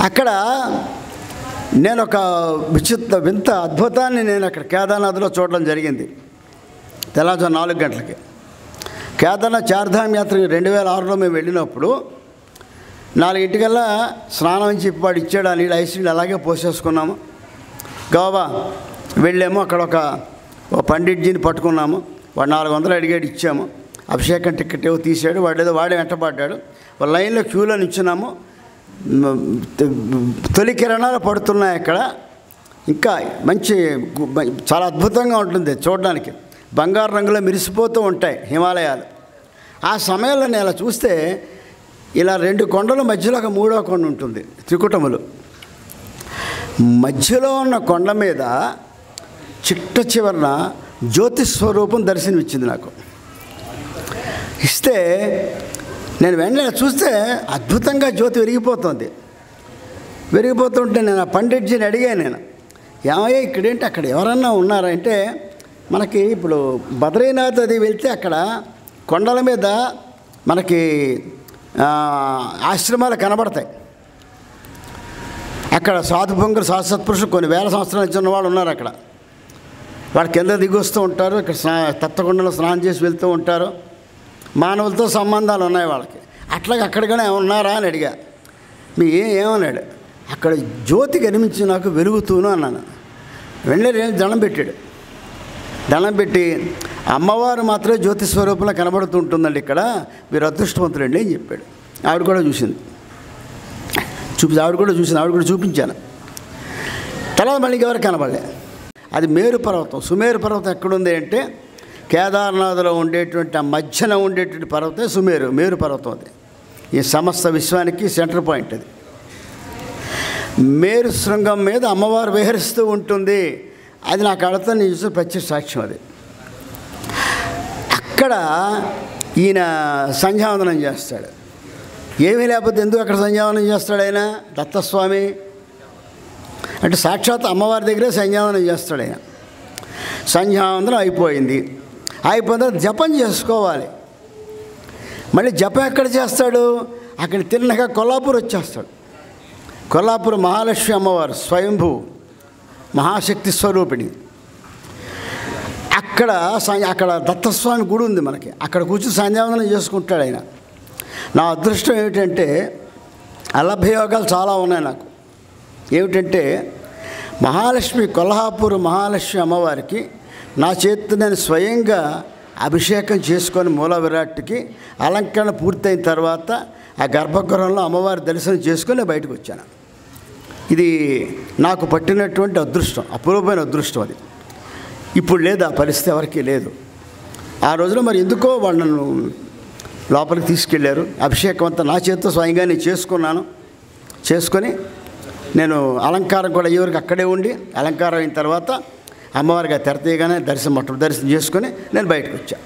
అక్కడ నేను ఒక వింత అద్భుతాన్ని నేను అక్కడ కేదార్నాథ్లో చూడడం జరిగింది. తెల్లవారుజాము 4 గంటలకి కేదార్నాథ్ చార్ధామ్ యాత్రకి 2006లో మేము వెళ్ళినప్పుడు 4 స్నానం చెప్పి వాడు ఇచ్చాడు. ఆ నీళ్ళు ఐస్ నీళ్ళు అలాగే పోసేసుకున్నాము. గోవా వెళ్ళాము, అక్కడ ఒక పండిట్జీని పట్టుకున్నాము. వాడు 400 అడిగాడు, ఇచ్చాము. అభిషేకం టికెట్ ఏవో తీసాడు, వాడే వెంటబడ్డాడు. లైన్లో క్యూలో నిల్చున్నాము. తొలి కిరణాలు పడుతున్నాయి అక్కడ. ఇంకా మంచి చాలా అద్భుతంగా ఉంటుంది చూడడానికి. బంగారు రంగులో మెరిసిపోతూ ఉంటాయి హిమాలయాలు. ఆ సమయంలో నేను అలా చూస్తే ఇలా 2 కొండల మధ్యలో ఒక 3వ కొండ ఉంటుంది, త్రికుటములు. మధ్యలో ఉన్న కొండ మీద చిట్ట చివరన జ్యోతి స్వరూపం దర్శనమిచ్చింది నాకు. ఇస్తే నేను వెంటనే చూస్తే అద్భుతంగా జ్యోతి వెరిగిపోతుంటే నేను ఆ పండిట్జీని అడిగాను. నేను ఏమయ్యా ఇక్కడేంటి, అక్కడ ఎవరన్నా ఉన్నారా అంటే, మనకి ఇప్పుడు బద్రీనాథ్ అది వెళ్తే అక్కడ కొండల మీద మనకి ఆశ్రమాలు కనబడతాయి. అక్కడ సాధుపంగులు సత్పురుషులు కొన్ని వేల సంవత్సరాల నుంచి ఉన్నవాళ్ళు ఉన్నారు. అక్కడ వాడు కింద దిగి వస్తూ ఉంటారు, ఇక్కడ తప్తకుండలో స్నానం చేసి వెళ్తూ ఉంటారు. మానవులతో సంబంధాలు ఉన్నాయి వాళ్ళకి. అట్లాగే అక్కడికనే ఉన్నారా అని అడిగా. మీ ఏమన్నాడు? అక్కడ జ్యోతి కనిపించి నాకు వెలుగుతూను అన్నాను. వెంటనే దండం పెట్టాడు. దండం పెట్టి అమ్మవారు మాత్రమే జ్యోతి స్వరూపంలో కనబడుతుంటుందండి ఇక్కడ, మీరు అదృష్టవంతులండి అని చెప్పాడు. ఆవిడ కూడా చూసింది. ఆవిడ కూడా చూపించాను. తర్వాత మళ్ళీ ఎవరికి కనబడలే. అది మేరు పర్వతం. సుమేరు పర్వతం ఎక్కడుంది అంటే కేదార్నాథ్లో ఉండేటువంటి ఆ మధ్యన ఉండేటువంటి పర్వతం సుమేరు, మేరు పర్వతం. అది ఈ సమస్త విశ్వానికి సెంటర్ పాయింట్. అది మేరు శృంగం మీద అమ్మవారు విహరిస్తూ ఉంటుంది. అది నా కళతో నేను చూసిన ప్రత్యక్ష సాక్ష్యం. అది అక్కడ ఈయన సంధ్యావందనం చేస్తాడు. ఏమీ లేకపోతే ఎందుకు అక్కడ సంధ్యావందనం చేస్తాడు ఆయన? దత్తస్వామి అంటే సాక్షాత్ అమ్మవారి దగ్గరే సంధ్యావందనం చేస్తాడు ఆయన. సంధ్యావందనం అయిపోయింది. అయిపోయిన తర్వాత జపం చేసుకోవాలి. మళ్ళీ జపం ఎక్కడ చేస్తాడు? అక్కడ తిన్నగా కొల్లాపూర్ వచ్చేస్తాడు. కొల్లాపూర్ మహాలక్ష్మి అమ్మవారు స్వయంభూ మహాశక్తి స్వరూపిణి. అక్కడ దత్తస్వామి గుడి ఉంది మనకి. అక్కడ కూర్చొని సంధ్యావందనం చేసుకుంటాడు ఆయన. నా అదృష్టం ఏమిటంటే అలభయోగాలు చాలా ఉన్నాయి నాకు. ఏమిటంటే మహాలక్ష్మి కొల్హాపూర్ మహాలక్ష్మి అమ్మవారికి నా చేతితో నేను స్వయంగా అభిషేకం చేసుకొని మూల విరాట్కి అలంకరణ పూర్తయిన తర్వాత ఆ గర్భగృహంలో అమ్మవారి దర్శనం చేసుకొని బయటకు వచ్చాను. ఇది నాకు పట్టినటువంటి అదృష్టం, అపూర్వమైన అదృష్టం. అది ఇప్పుడు లేదు, ఆ పరిస్థితి ఎవరికీ లేదు. ఆ రోజున మరి ఎందుకో వాళ్ళు నన్ను లోపలికి తీసుకెళ్ళారు. అభిషేకం అంతా నా చేతితో స్వయంగా నేను చేసుకొని నేను అలంకారం కూడా అయ్యేవరకు అక్కడే ఉండి అలంకారం అయిన తర్వాత అమ్మవారిగా తెరతీయగానే దర్శనం చేసుకొని నేను బయటకు వచ్చాను.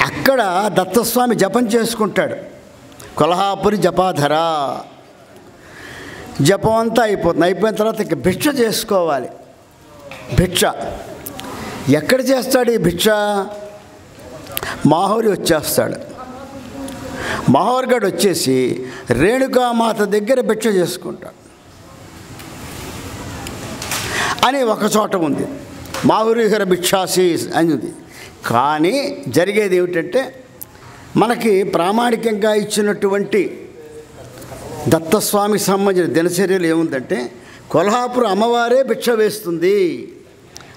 అక్కడ దత్తస్వామి జపం చేసుకుంటాడు. కొల్హాపురి జపాధర జపం అంతా అయిపోతుంది. అయిపోయిన తర్వాత ఇక భిక్ష చేసుకోవాలి. భిక్ష ఎక్కడ చేస్తాడు ఈ భిక్ష? మాహూరి వచ్చేస్తాడు. మాహూర్గడ్ వచ్చేసి రేణుకామాత దగ్గర భిక్ష చేసుకుంటాడు అని ఒక చోట ఉంది. మాహురిహర భిక్షాసి అని ఉంది. కానీ జరిగేది ఏమిటంటే మనకి ప్రామాణికంగా ఇచ్చినటువంటి దత్తస్వామికి సంబంధించిన దినచర్యలు ఏముందంటే కొల్హాపురం అమ్మవారే భిక్ష వేస్తుంది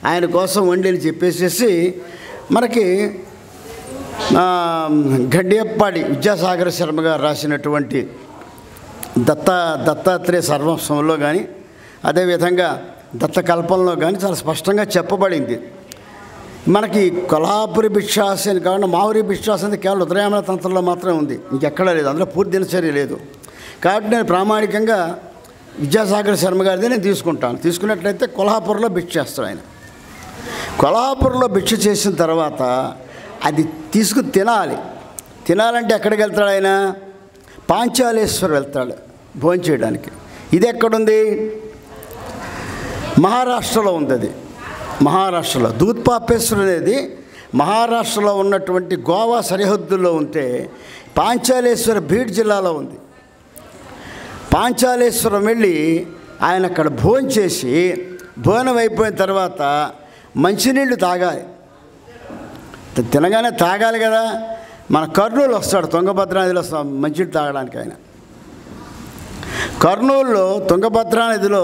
ఆయన కోసం వండి అని చెప్పేసి మనకి గడ్డియప్పాడి విద్యాసాగర శర్మ గారు రాసినటువంటి దత్తాత్రేయ సర్వస్వంలో కానీ అదేవిధంగా దత్తకల్పంలో కానీ చాలా స్పష్టంగా చెప్పబడింది. మనకి కొల్హాపురి భిక్షాసి అని కాకుండా మాహురి భిక్షాసి అనేది కేవలం ఉదయామల తంత్రంలో మాత్రమే ఉంది, ఇంకెక్కడా లేదు. అందులో పూర్తి దినచర్య లేదు. కాబట్టి నేను ప్రామాణికంగా విద్యాసాగర శర్మ గారిదే నేను తీసుకుంటాను. తీసుకున్నట్లయితే కొల్హాపూర్లో భిక్ష చేస్తాడు ఆయన. కొల్హాపూర్లో భిక్ష చేసిన తర్వాత అది తీసుకుని తినాలంటే ఎక్కడికి వెళ్తాడు ఆయన? పాంచాలేశ్వరం వెళ్తాడు భోజనం చేయడానికి. ఇది ఎక్కడుంది? మహారాష్ట్రలో ఉంది. అది మహారాష్ట్రలో దూద్పాపేశ్వరం అనేది మహారాష్ట్రలో ఉన్నటువంటి గోవా సరిహద్దుల్లో ఉంటే పాంచాలేశ్వర బీడ్ జిల్లాలో ఉంది. పాంచాలేశ్వరం వెళ్ళి ఆయన అక్కడ భోజనం చేసి భోజనం అయిపోయిన తర్వాత మంచినీళ్ళు తాగాలి. తినగానే తాగాలి కదా. మన కర్నూలు వస్తాడు, తుంగభద్రా నదిలో మంచినీళ్ళు తాగడానికి ఆయన. కర్నూలులో తుంగభద్రా నదిలో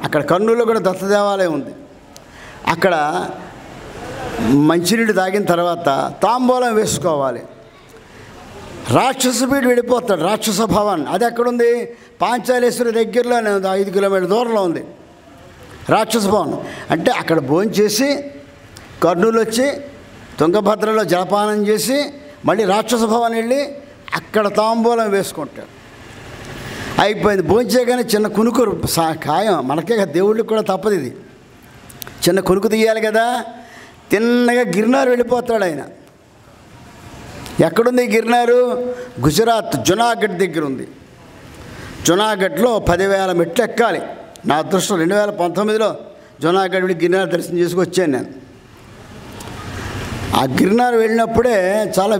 అక్కడ కర్నూలులో కూడా దత్త దేవాలయం ఉంది. అక్కడ మంచినీళ్ళు తాగిన తర్వాత తాంబూలం వేసుకోవాలి. రాక్షస బీడు వెళ్ళిపోతాడు, రాక్షస భవన్. అది ఎక్కడుంది? పాంచాలేశ్వరి దగ్గరలోనే ఉంది, 5 కిలోమీటర్ల దూరంలో ఉంది రాక్షస భవన్. అంటే అక్కడ భోజనం చేసి కర్నూలు వచ్చి తుంగభద్రలో జలపానం చేసి మళ్ళీ రాక్షస భవన్ వెళ్ళి అక్కడ తాంబూలం వేసుకుంటాడు. అయిపోయింది. భోజనం చేయగానే చిన్న కునుకు ఖాయం, మనకే దేవుళ్ళకి కూడా తప్పదు. ఇది చిన్న కునుకు తీయాలి కదా. తిన్నగా గిర్నార్ వెళ్ళిపోతాడు ఆయన. ఎక్కడుంది గిర్నారు? గుజరాత్ జునాగఢ్ దగ్గర ఉంది. జునాగఢ్లో 10,000 మెట్లు ఎక్కాలి. నా అదృష్టం 2019లో జునాగఢ్ వెళ్ళి గిర్నార్ దర్శనం చేసుకు వచ్చాను నేను. ఆ గిర్నార్ వెళ్ళినప్పుడే చాలా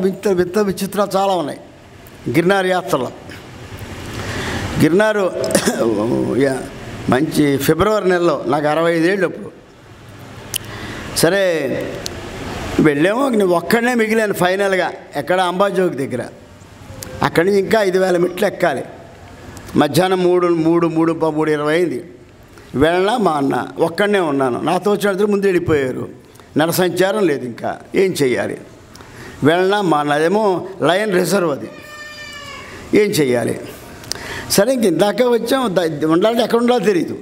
విచిత్రాలు చాలా ఉన్నాయి గిర్నార్ యాత్రలో. గిర్నారు మంచి ఫిబ్రవరి నెలలో, నాకు 65 ఏళ్ళు అప్పుడు. సరే వెళ్ళాము. నేను ఒక్కడనే మిగిలాను ఫైనల్గా. ఎక్కడ? అంబాజోగ్ దగ్గర. అక్కడి నుంచి ఇంకా 5,000 మెట్లు ఎక్కాలి. మధ్యాహ్నం 3:20 అయింది. వెళ్ళినా మా అన్న ఒక్కడనే ఉన్నాను. నాతో వచ్చిన ముందు వెళ్ళిపోయారు. నరసంచారం లేదు. ఇంకా ఏం చెయ్యాలి? వెళ్ళినా మా అన్న, అదేమో లయన్ రిజర్వ్, అది ఏం చెయ్యాలి? సరే ఇంక ఇందాక వచ్చాం. ఉండాలంటే ఎక్కడ ఉండాలో తెలియదు.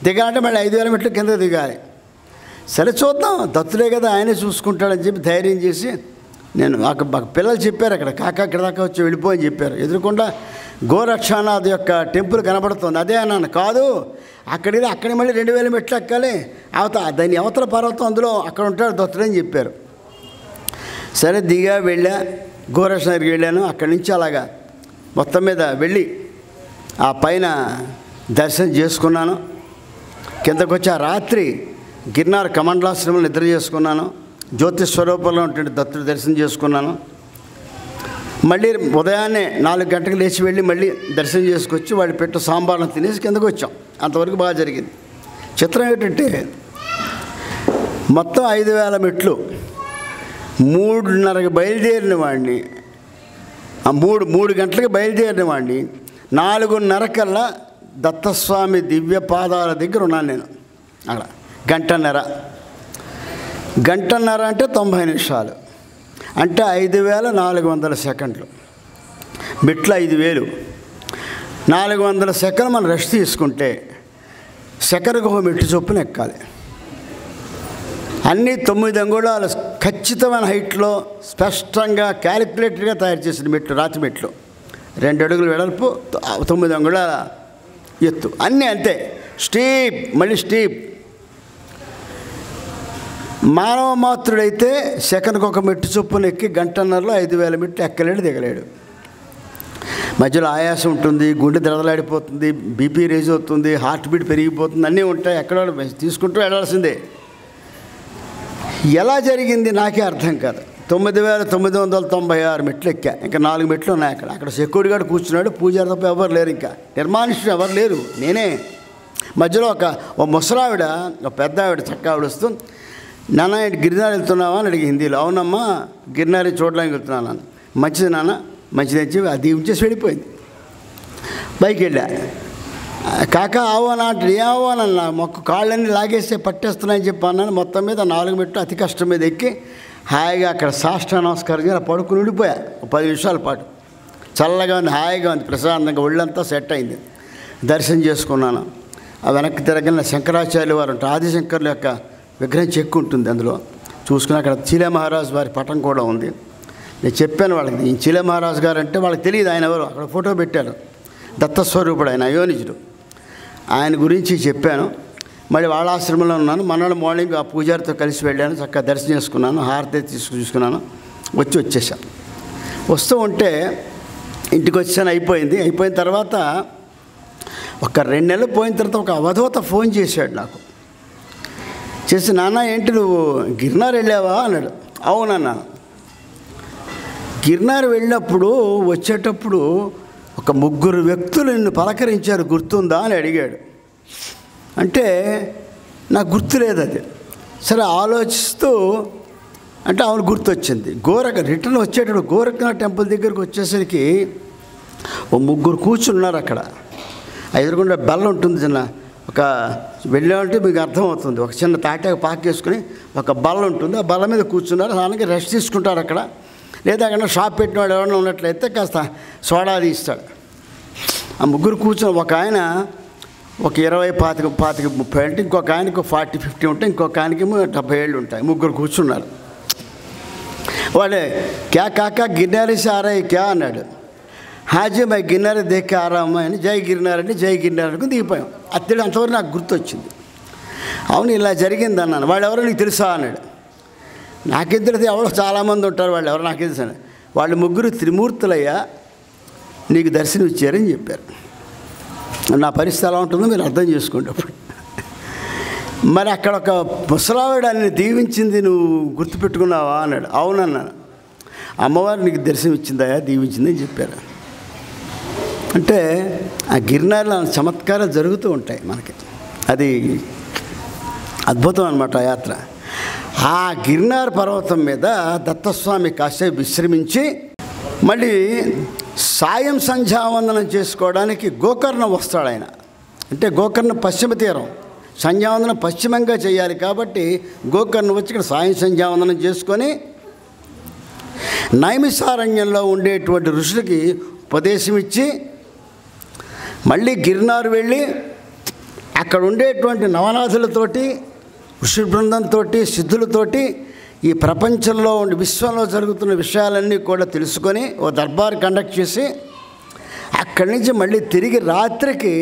దిగాలంటే మళ్ళీ 5,000 మెట్లు కింద దిగాలి. సరే చూద్దాం, దత్తుడే కదా ఆయనే చూసుకుంటాడని చెప్పి ధైర్యం చేసి నేను మాకు పిల్లలు చెప్పారు అక్కడ, కాకా ఇక్కడ దాకా వచ్చి వెళ్ళిపోని చెప్పారు. ఎదురుకుండా గోరక్షనాథ్ యొక్క టెంపుల్ కనబడుతుంది. అదే అన్నాను, కాదు అక్కడికి మళ్ళీ 2000 మెట్లు ఎక్కాలి, దాని అవతల పర్వతం అందులో అక్కడ ఉంటాడు దత్తుడని చెప్పారు. సరే దిగా వెళ్ళా, గోరక్షనాథ్కి వెళ్ళాను. అక్కడి నుంచి అలాగా మొత్తం మీద వెళ్ళి ఆ పైన దర్శనం చేసుకున్నాను. కిందకు వచ్చి ఆ రాత్రి గిర్నార్ కమండలాశ్రమంలో నిద్ర చేసుకున్నాను. జ్యోతి స్వరూపంలో ఉంటే దత్తుడు దర్శనం చేసుకున్నాను. మళ్ళీ ఉదయాన్నే 4 గంటలకు లేచి వెళ్ళి మళ్ళీ దర్శనం చేసుకొచ్చి వాళ్ళు పెట్టు సాంబార్ను తినేసి కిందకు వచ్చాం. అంతవరకు బాగా జరిగింది. చిత్రం ఏంటంటే మొత్తం 5000 మెట్లు 3:30కి బయలుదేరిన వాడిని, 3 గంటలకు బయలుదేరిన వాడిని 4:30 కల్లా దత్తస్వామి దివ్య పాదాల దగ్గర ఉన్నాను నేను. అక్కడ గంటన్నర అంటే 90 నిమిషాలు, అంటే 5400 సెకండ్లు. మెట్లు 5000, 400 సెకండ్లు మనం రెస్ట్ తీసుకుంటే సెకండ్కి ఒక మెట్టు చొప్పున ఎక్కాలి. అన్నీ 9 అంగుళాలు ఖచ్చితమైన హైట్లో స్పష్టంగా క్యాలిక్యులేటెడ్గా తయారు చేసిన మెట్లు, రాతి మెట్లు. 2 అడుగులు వెడల్పు, 9 అంగుళాల ఎత్తు, అన్నీ అంతే. స్టీప్, మళ్ళీ స్టీప్. మానవ మాతృడైతే సెకండ్కి ఒక మెట్టు చొప్పున ఎక్కి గంటన్నరలో 5000 మెట్లు ఎక్కలేడు, దిగలేడు. మధ్యలో ఆయాసం ఉంటుంది, గుండె దరదలాడిపోతుంది, బీపీ రేజ్ అవుతుంది, హార్ట్ బీట్ పెరిగిపోతుంది, అన్నీ ఉంటాయి. ఎక్కడ తీసుకుంటూ వెళ్ళాల్సిందే. ఎలా జరిగింది నాకే అర్థం కాదు. 9996 మెట్లు ఎక్కా. ఇంకా 4 మెట్లు ఉన్నాయి అక్కడ సెక్యూరిటీ గార్డు కూర్చున్నాడు. పూజారి తప్ప ఎవరు లేరు, ఇంకా నిర్మానుష్యుడు ఎవరు లేరు, నేనే. మధ్యలో ఒక ముసలావిడ, ఒక పెద్ద ఆవిడ, చక్క ఆవిడ వస్తూ, నాన్న గిరినార్ వెళ్తున్నావా అని అడిగి హిందీలో. అవునమ్మా గిరినారి చూడడానికి వెళ్తున్నాను. మంచిది నాన్న, మంచిదని చెప్పి అది ఉంచేసి వెళ్ళిపోయింది. బైక్ వెళ్ళా, కాకా ఆవోనా అంటే ఏ ఆవోనన్నా, మొక్క కాళ్ళన్నీ లాగేస్తే పట్టేస్తున్నాయని చెప్పి అన్నాను. మొత్తం మీద 4 మెట్లు అతి కష్టం మీద ఎక్కి హాయిగా అక్కడ సాష్ట నమస్కారం చేసి పడుకుని ఉండిపోయా 10 నిమిషాల పాటు. చల్లగా ఉంది, హాయిగా ఉంది, ప్రశాంతంగా ఒళ్ళంతా సెట్ అయింది. దర్శనం చేసుకున్నాను. ఆ వెనక్కి తిరగలిన శంకరాచార్యులు వారు ఉంటారు, ఆదిశంకర్ల యొక్క విగ్రహం చెక్కు ఉంటుంది అందులో. చూసుకుని అక్కడ చీలే మహారాజ్ వారి పటం కూడా ఉంది. నేను చెప్పాను వాళ్ళకి, ఈ చీలే మహారాజ్ గారు అంటే వాళ్ళకి తెలియదు ఆయన ఎవరు. అక్కడ ఫోటో పెట్టారు, దత్తస్వరూపుడు ఆయన, అయోనిజుడు. ఆయన గురించి చెప్పాను. మళ్ళీ వాళ్ళ ఆశ్రమంలో ఉన్నాను. మన్నాడు మార్నింగ్ ఆ పూజారితో కలిసి వెళ్ళాను. చక్కగా దర్శనం చేసుకున్నాను, హారతి చూసుకున్నాను, వచ్చేసాను. వస్తూ ఉంటే ఇంటికి వచ్చాను. అయిపోయిన తర్వాత ఒక 2 నెలలు పోయిన తర్వాత ఒక అవధూత ఫోన్ చేశాడు నాకు. చేసి, నాన్న ఏంటి నువ్వు గిర్నార్ వెళ్ళావా అన్నాడు. అవునన్నా. గిర్నార్ వెళ్ళినప్పుడు వచ్చేటప్పుడు ఒక 3 వ్యక్తులు నిన్ను పలకరించారు, గుర్తుందా అని అడిగాడు. అంటే నాకు గుర్తులేదు అది. సరే ఆలోచిస్తూ అంటే అవును గుర్తొచ్చింది. రిటర్న్ వచ్చేటప్పుడు గోరఖనాథ్ టెంపుల్ దగ్గరికి వచ్చేసరికి ఓ 3 కూర్చున్నారు అక్కడ. ఎదురుకుండా బల్ల ఉంటుంది చిన్న, ఒక వెళ్ళామంటే మీకు అర్థమవుతుంది. ఒక చిన్న తాటాకు పాకేసుకుని ఒక బల్ల ఉంటుంది, ఆ బల్ల మీద కూర్చున్నారు. దానికి రెస్ట్ తీసుకుంటారు అక్కడ. లేదా అక్కడ షాప్ పెట్టినవాడు ఎవరైనా ఉన్నట్లయితే కాస్త సోడా తీస్తాడు. ఆ 3 కూర్చొని ఒక ఆయన ఒక 20, 25, 30 అంటే, ఇంకొక ఆయనకి 40, 50 ఉంటాయి, ఇంకొక ఆయనకేమో 70 ఏళ్ళు ఉంటాయి. 3 కూర్చున్నారు. వాడే క్యా కాకా గిర్నారీ సే ఆ రహే క్యా అన్నాడు. హాజీ మై గిర్నారీ దేఖే ఆ రహా అని, జై గిర్నార్ అంటే జై గిర్నార్ అనుకుని దిగిపోయాం. అత్తడి అంతవరకు నాకు గుర్తొచ్చింది. అవును ఇలా జరిగింది అన్నాను. వాళ్ళు ఎవరో నీకు తెలుసా అన్నాడు. నాకేం తెలియదు, ఎవరో చాలామంది ఉంటారు, వాళ్ళు ఎవరో నాకు తెలుసు. వాళ్ళు 3 త్రిమూర్తులయ్యా నీకు దర్శనం ఇచ్చారని చెప్పారు. నా పరిస్థితి ఎలా ఉంటుందో మీరు అర్థం చేసుకోండి. అప్పుడు మరి అక్కడ ఒక ముసలావిడాన్ని దీవించింది, నువ్వు గుర్తుపెట్టుకున్నావా అన్నాడు. అవునన్నాను. అమ్మవారు నీకు దర్శనం ఇచ్చిందయా, దీవించిందని చెప్పారు. అంటే ఆ గిర్నార్లో చమత్కారాలు జరుగుతూ ఉంటాయి మనకి. అది అద్భుతం అన్నమాట ఆ యాత్ర. ఆ గిర్నార్ పర్వతం మీద దత్తస్వామి కాసేపు విశ్రమించి మళ్ళీ సాయం సంధ్యావందనం చేసుకోవడానికి గోకర్ణ వస్తాడు ఆయన. అంటే గోకర్ణ పశ్చిమ తీరం, సంధ్యావందనం పశ్చిమంగా చేయాలి కాబట్టి గోకర్ణ వచ్చి ఇక్కడ సాయం సంధ్యావందనం చేసుకొని నైమిసారణ్యంలో ఉండేటువంటి ఋషులకి ఉపదేశం ఇచ్చి మళ్ళీ గిర్నార్ వెళ్ళి అక్కడ ఉండేటువంటి నవనాథులతోటి ఋషి బృందంతో సిద్ధులతోటి ఈ ప్రపంచంలో ఉండి విశ్వంలో జరుగుతున్న విషయాలన్నీ కూడా తెలుసుకొని ఓ దర్బార్ కండక్ట్ చేసి అక్కడి నుంచి మళ్ళీ తిరిగి రాత్రికి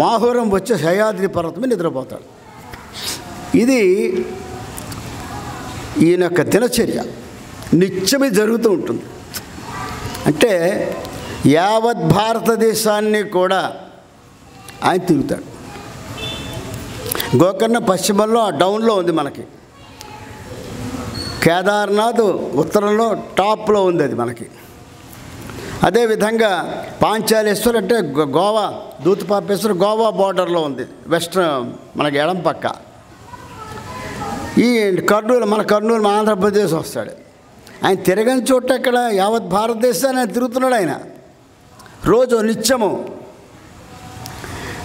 మాహూరం వచ్చే సహ్యాద్రి పర్వతం మీద నిద్రపోతాడు. ఇది ఈయన యొక్క దినచర్య నిత్యమే జరుగుతూ ఉంటుంది. అంటే యావత్ భారతదేశాన్ని కూడా ఆయన తిరుగుతాడు. గోకర్ణ పశ్చిమంలో ఆ డౌన్లో ఉంది మనకి, కేదార్నాథ్ ఉత్తరంలో టాప్లో ఉంది అది మనకి. అదేవిధంగా పాంచాలేశ్వర్ అంటే గోవా దూతపాపేశ్వర్ గోవా బార్డర్లో ఉంది, వెస్ట్రన్ మనకి ఎడం పక్క. ఈ కర్నూలు మన ఆంధ్రప్రదేశ్ వస్తాడు. ఆయన తిరగని చోట ఇక్కడ యావత్ భారతదేశాన్ని ఆయన తిరుగుతున్నాడు. ఆయన రోజు నిత్యము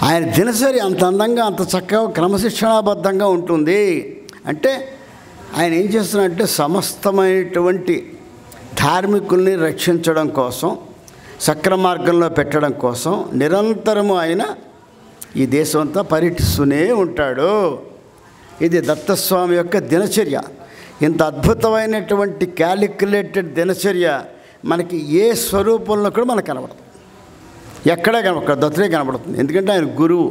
ఆయన దినసరి అంత అందంగా అంత చక్కగా క్రమశిక్షణాబద్ధంగా ఉంటుంది. అంటే ఆయన ఏం చేస్తున్నాడంటే సమస్తమైనటువంటి ధార్మికుల్ని రక్షించడం కోసం, సక్రమార్గంలో పెట్టడం కోసం నిరంతరము ఆయన ఈ దేశం అంతా పర్యటిస్తూనే ఉంటాడు. ఇది దత్తస్వామి యొక్క దినచర్య. ఇంత అద్భుతమైనటువంటి క్యాలిక్యులేటెడ్ దినచర్య మనకి ఏ స్వరూపంలో కూడా మనకు కనబడదు, ఎక్కడే కనబడదు, దత్తుడే కనబడుతుంది. ఎందుకంటే ఆయన గురువు,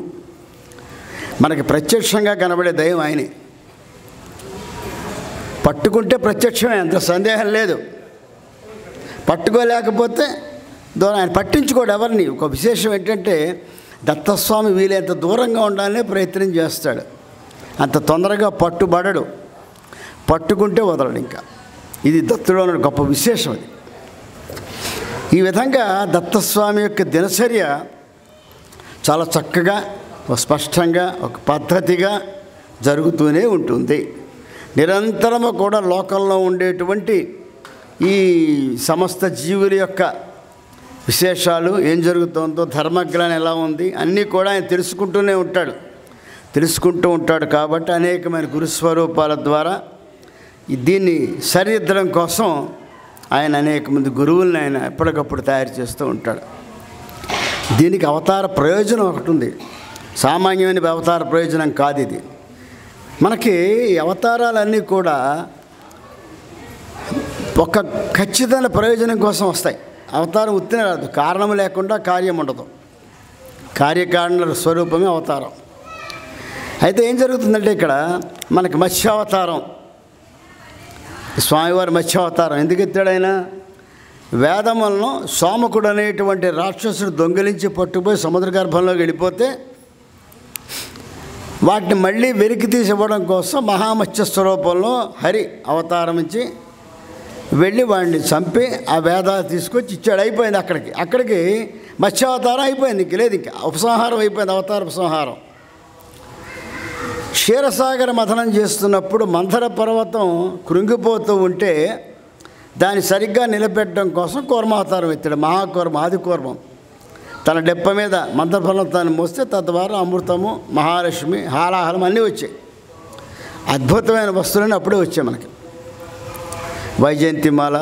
మనకి ప్రత్యక్షంగా కనబడే దైవం ఆయనే. పట్టుకుంటే ప్రత్యక్షమే, అంత సందేహం లేదు. పట్టుకోలేకపోతే దూరం, ఆయన పట్టించుకోడు ఎవరిని. ఒక విశేషం ఏంటంటే దత్తస్వామి వీలైనంత దూరంగా ఉండాలనే ప్రయత్నం చేస్తాడు, అంత తొందరగా పట్టుబడడు. పట్టుకుంటే వదలడు. ఇంకా ఇది దత్తుడు అనే గొప్ప విశేషం అది. ఈ విధంగా దత్తస్వామి యొక్క దినచర్య చాలా చక్కగా, ఒక స్పష్టంగా, ఒక పద్ధతిగా జరుగుతూనే ఉంటుంది. నిరంతరము కూడా లోకంలో ఉండేటువంటి ఈ సమస్త జీవుల యొక్క విశేషాలు, ఏం జరుగుతుందో, ధర్మజ్ఞానం ఎలా ఉంది, అన్నీ కూడా ఆయన తెలుసుకుంటూ ఉంటాడు. కాబట్టి అనేకమైన గురుస్వరూపాల ద్వారా దీన్ని సరిదిద్దడం కోసం ఆయన అనేక మంది గురువులను ఆయన ఎప్పటికప్పుడు తయారు చేస్తూ ఉంటాడు. దీనికి అవతార ప్రయోజనం ఒకటి ఉంది, సామాన్యమైన అవతార ప్రయోజనం కాదు ఇది. మనకి అవతారాలన్నీ కూడా ఒక ఖచ్చితమైన ప్రయోజనం కోసం వస్తాయి. అవతారం ఉత్తిన రాదు, కారణం లేకుండా కార్యం ఉండదు. కార్యకారణ స్వరూపమే అవతారం. అయితే ఏం జరుగుతుందంటే ఇక్కడ మనకి మత్స్యావతారం, స్వామివారి మత్స్యావతారం ఎందుకు ఎత్తాడు ఆయన? వేదములను సోమకుడు అనేటువంటి రాక్షసుడు దొంగిలించి పట్టుకుపోయి సముద్ర గర్భంలోకి వెళ్ళిపోతే వాటిని మళ్ళీ వెలికి తీసివ్వడం కోసం మహామత్స్య స్వరూపంలో హరి అవతారం ఇచ్చి వెళ్ళి వాడిని చంపి ఆ వేదాలు తీసుకొచ్చి ఇచ్చాడు. అయిపోయింది అక్కడికి మత్స్యావతారం అయిపోయింది. ఇంక లేదు, ఇంకా ఉపసంహారం అయిపోయింది, అవతార ఉపసంహారం. క్షీరసాగర మథనం చేస్తున్నప్పుడు మంథర పర్వతం కృంగిపోతూ ఉంటే దాన్ని సరిగ్గా నిలబెట్టడం కోసం కూర్మావతారం ఎత్తాడు. మహాకూర్మ, ఆదికూర్మం తన డెప్ప మీద మంథర పర్వతాన్ని మోస్తే తద్వారా అమృతము, మహాలక్ష్మి, హాలాహలం అన్నీ వచ్చాయి. అద్భుతమైన వస్తువులన్నీ అప్పుడే వచ్చాయి మనకి. వైజయంతిమాల,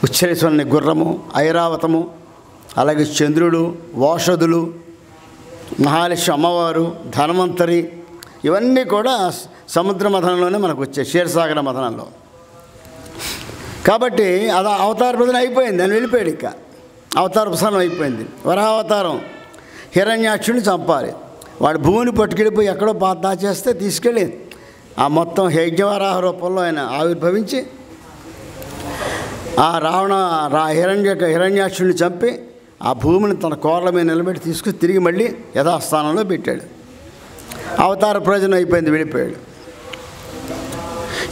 ఉచ్చరేశ్వరుని గుర్రము, ఐరావతము, అలాగే చంద్రుడు, ఓషధులు, మహాలక్ష్మి అమ్మవారు, ధన్వంతరి, ఇవన్నీ కూడా సముద్ర మథనంలోనే మనకు వచ్చాయి, క్షీరసాగర మథనంలో. కాబట్టి అది అవతార ప్రజలు అయిపోయింది, అని వెళ్ళిపోయాడు. ఇక అవతార ప్రసారం అయిపోయింది. వరావతారం హిరణ్యాక్షుడిని చంపాలి. వాడు భూమిని పట్టుకెళ్ళిపోయి ఎక్కడో దాచేస్తే తీసుకెళ్ళి ఆ మొత్తం యజ్ఞవరాహ రూపంలో ఆయన ఆవిర్భవించి ఆ హిరణ్యాక్షుడిని చంపి ఆ భూమిని తన కోరల మీద నిలబెట్టి తీసుకుని తిరిగి మళ్ళీ యథాస్థానంలో పెట్టాడు. అవతార ప్రయోజనం అయిపోయింది, వెళ్ళిపోయాడు.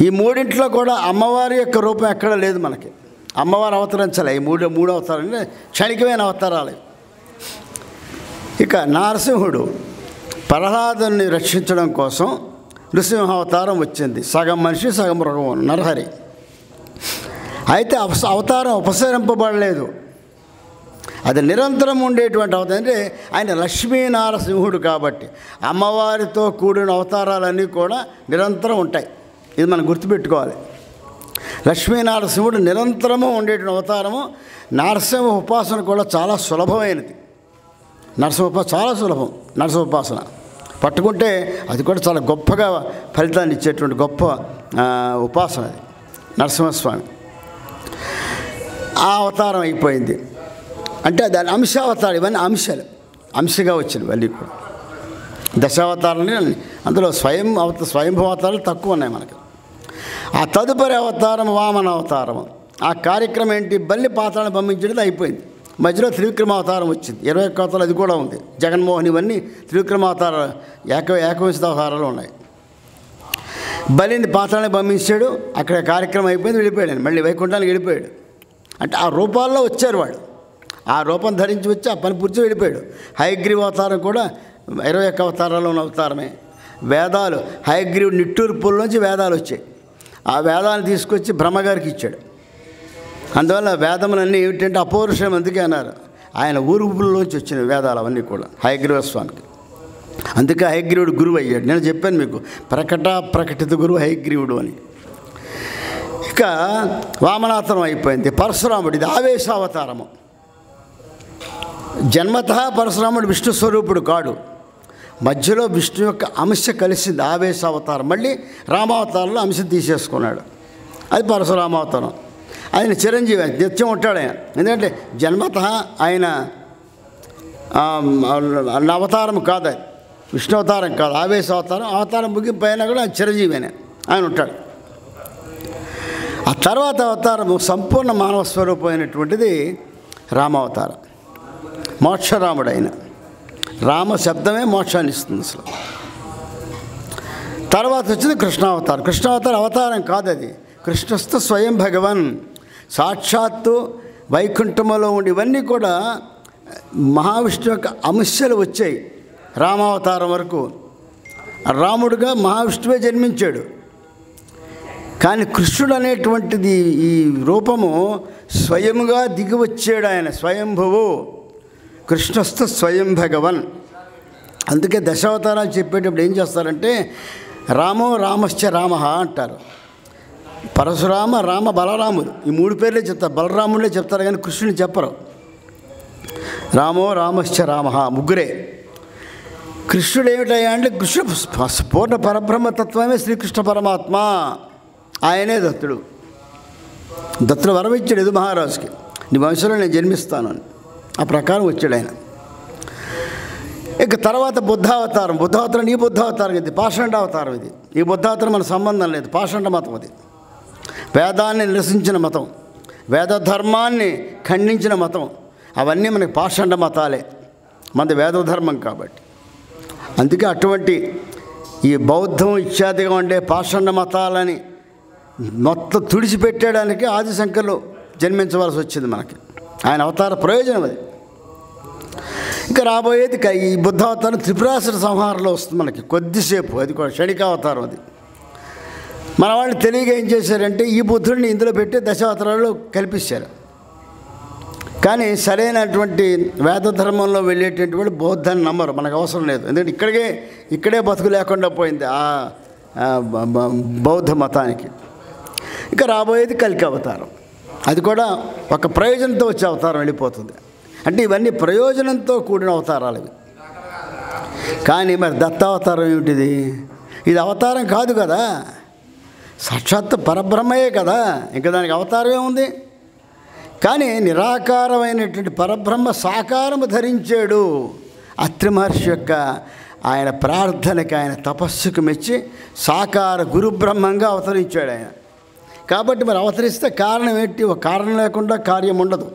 ఈ మూడింట్లో కూడా అమ్మవారి యొక్క రూపం ఎక్కడ లేదు మనకి. అమ్మవారు అవతరించాలి. ఈ మూడు అవతారాలు అంటే క్షణికమైన అవతారాలు. ఇక నారసింహుడు ప్రహ్లాదుని రక్షించడం కోసం నృసింహ అవతారం వచ్చింది. సగం మనిషి సగం మృగం, నరహరి. అయితే అవతారం ఉపసరింపబడలేదు, అది నిరంతరం ఉండేటువంటి అవతారం. అంటే ఆయన లక్ష్మీనారసింహుడు కాబట్టి అమ్మవారితో కూడిన అవతారాలన్నీ కూడా నిరంతరం ఉంటాయి. ఇది మనం గుర్తుపెట్టుకోవాలి. లక్ష్మీనారసింహుడు నిరంతరము ఉండేటువంటి అవతారము. నరసింహ ఉపాసన కూడా చాలా సులభమైనది. నరసింహ ఉపాసన చాలా సులభం. నరసింహ ఉపాసన పట్టుకుంటే అది కూడా చాలా గొప్పగా ఫలితాన్ని ఇచ్చేటువంటి గొప్ప ఉపాసన అది నరసింహస్వామి. ఆ అవతారం అయిపోయింది. అంటే దాని అంశావతారం, ఇవన్నీ అంశగా వచ్చినవి అన్నీ కూడా. దశావతారాలని అందులో స్వయంభూ అవతారాలు తక్కువ ఉన్నాయి మనకి. ఆ తదుపరి అవతారం వామన అవతారం. ఆ కార్యక్రమం ఏంటి? బల్లి పాతాలను పంపించడం అయిపోయింది. మధ్యలో త్రివిక్రమావతారం వచ్చింది. 21 అవతారాలు అది కూడా ఉంది. జగన్మోహన్ ఇవన్నీ త్రివిక్రమావతారాలు ఏకవింశ అవతారాలు ఉన్నాయి. బలిని పాతాలను పంపించాడు. అక్కడ కార్యక్రమం అయిపోయింది, వెళ్ళిపోయాడు. మళ్ళీ వైకుంఠానికి వెళ్ళిపోయాడు. అంటే ఆ రూపాల్లో వచ్చారు వాళ్ళు. ఆ రూపం ధరించి వచ్చి ఆ పని పూర్తి వెళ్ళిపోయాడు. హయగ్రీవ అవతారం కూడా 21 అవతారాల్లో ఉన్న అవతారమే. వేదాలు హయగ్రీవుడు నిట్టూర్పుల్లోంచి వేదాలు వచ్చాయి. ఆ వేదాలను తీసుకొచ్చి బ్రహ్మగారికి ఇచ్చాడు. అందువల్ల వేదములన్నీ ఏమిటంటే అపౌరుషం, అందుకే అన్నారు. ఆయన ఊరుపుల్లోంచి వచ్చిన వేదాలు అవన్నీ కూడా హయగ్రీవ స్వామికి. అందుకే హయగ్రీవుడు గురువు అయ్యాడు. నేను చెప్పాను మీకు, ప్రకటిత గురువు హయగ్రీవుడు అని. ఇక వామనావతారం అయిపోయింది. పరశురాముడు, ఇది ఆవేశావతారము. జన్మతః పరశురాముడు విష్ణు స్వరూపుడు కాడు. మధ్యలో విష్ణు యొక్క అంశ కలిసింది, ఆవేశావతారం. మళ్ళీ రామావతారంలో అంశం తీసేసుకున్నాడు, అది పరశురామావతారం. ఆయన చిరంజీవి, నిత్యం ఉంటాడు ఆయన. ఎందుకంటే జన్మతః ఆయన అవతారం కాదు, అది విష్ణు అవతారం కాదు, ఆవేశావతారం. అవతారం ముగింపు అయినా కూడా ఆయన చిరంజీవి ఆయన ఉంటాడు. ఆ తర్వాత అవతారము సంపూర్ణ మానవ స్వరూపమైనటువంటిది రామావతారం. మోక్షరాముడు ఆయన. రామ శబ్దమే మోక్షాన్ని ఇస్తుంది అసలు. తర్వాత వచ్చింది కృష్ణావతారం. కృష్ణావతారం అవతారం కాదు, అది కృష్ణస్థ స్వయం భగవన్. సాక్షాత్తు వైకుంఠములో ఉండి ఇవన్నీ కూడా మహావిష్ణు యొక్క అంశాలు వచ్చాయి. రామావతారం వరకు రాముడుగా మహావిష్ణువే జన్మించాడు. కానీ కృష్ణుడు అనేటువంటిది ఈ రూపము స్వయముగా దిగి వచ్చాడు. ఆయన స్వయంభువు, కృష్ణస్థ స్వయం భగవన్. అందుకే దశావతారాలు చెప్పేటప్పుడు ఏం చేస్తారంటే రామో రామశ్చ రామ అంటారు. పరశురామ, రామ, బలరాముడు, ఈ 3 పేర్లే చెప్తారు. బలరాముడే చెప్తారు కానీ కృష్ణుని చెప్పరు. రామో రామశ్చ రామ, ముగ్గురే. కృష్ణుడు ఏమిటయ్యా అంటే కృష్ణుడు పూర్ణ పరబ్రహ్మతత్వమే శ్రీకృష్ణ పరమాత్మ. ఆయనే దత్తుడు. దత్తుడు వరం ఇచ్చాడు యదు మహారాజుకి, నీ వంశంలో నేను జన్మిస్తాను అని. ఆ ప్రకారం వచ్చాడు ఆయన. ఇక తర్వాత బుద్ధావతారం. బుద్ధావతారం ఈ బుద్ధావతారం ఇది పాషండ అవతారం. ఇది ఈ బుద్ధావతారం మన సంబంధం లేదు, పాషండ మతం. అది వేదాన్ని నిరసించిన మతం, వేద ధర్మాన్ని ఖండించిన మతం. అవన్నీ మనకి పాషండ మతాలే, మనది వేద ధర్మం కాబట్టి. అందుకే అటువంటి ఈ బౌద్ధం ఇత్యాదిగా ఉండే పాషండ మతాలని మొత్తం తుడిచిపెట్టడానికి ఆదిశంకర్లు జన్మించవలసి వచ్చింది మనకి. ఆయన అవతార ప్రయోజనం అది. ఇంకా రాబోయేది ఈ బుద్ధావతారం త్రిపురాసుర సంహారంలో వస్తుంది మనకి కొద్దిసేపు. అది కూడా క్షణికావతారం. అది మన వాళ్ళు తెలియగా ఏం చేశారంటే ఈ బుద్ధుడిని ఇందులో పెట్టి దశావతారాలు కల్పించారు. కానీ సరైనటువంటి వేద ధర్మంలో వెళ్ళేటువంటి వాళ్ళు బౌద్ధాన్ని నమ్మరు, మనకు అవసరం లేదు. ఎందుకంటే ఇక్కడే బతుకు లేకుండా పోయింది ఆ బౌద్ధ మతానికి. ఇక రాబోయేది కలికి అవతారం. అది కూడా ఒక ప్రయోజనంతో వచ్చే అవతారం వెళ్ళిపోతుంది. అంటే ఇవన్నీ ప్రయోజనంతో కూడిన అవతారాలు ఇవి. కానీ మరి దత్తావతారం ఏమిటిది? ఇది అవతారం కాదు కదా, సాక్షాత్తు పరబ్రహ్మయే కదా, ఇంకా దానికి అవతారమే ఉంది. కానీ నిరాకారమైనటువంటి పరబ్రహ్మ సాకారము ధరించాడు. అత్రి మహర్షి యొక్క ఆయన ప్రార్థనకి, ఆయన తపస్సుకు మెచ్చి సాకార గురుబ్రహ్మంగా అవతరించాడు ఆయన. కాబట్టి మరి అవతరిస్తే కారణం ఏంటి? ఒక కారణం లేకుండా కార్యం ఉండదు.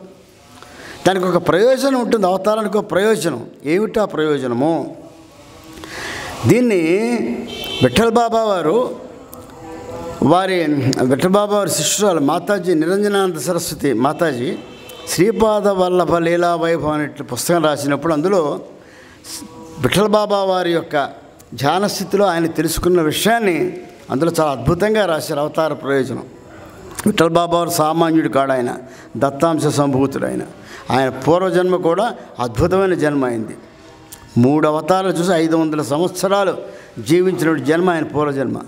దానికి ఒక ప్రయోజనం ఉంటుంది. అవతారానికి ఒక ప్రయోజనం. ఏమిటా ప్రయోజనము? దీన్ని విఠల్ బాబా వారు విఠల్ బాబా వారి శిష్యురాలు మాతాజీ నిరంజనానంద సరస్వతి మాతాజీ శ్రీపాద వల్లభ లీలా వైభవం అనే పుస్తకం రాసినప్పుడు అందులో విఠల్ బాబా వారి యొక్క ధ్యానస్థితిలో ఆయన తెలుసుకున్న విషయాన్ని అందులో చాలా అద్భుతంగా రాశారు. అవతార ప్రయోజనం. విఠల్ బాబా వారు సామాన్యుడు కాడు, ఆయన దత్తాంశ సంభూతుడు. ఆయన పూర్వజన్మ కూడా అద్భుతమైన జన్మ అయింది. 3 అవతారాలు చూసి 500 సంవత్సరాలు జీవించిన జన్మ ఆయన పూర్వజన్మ.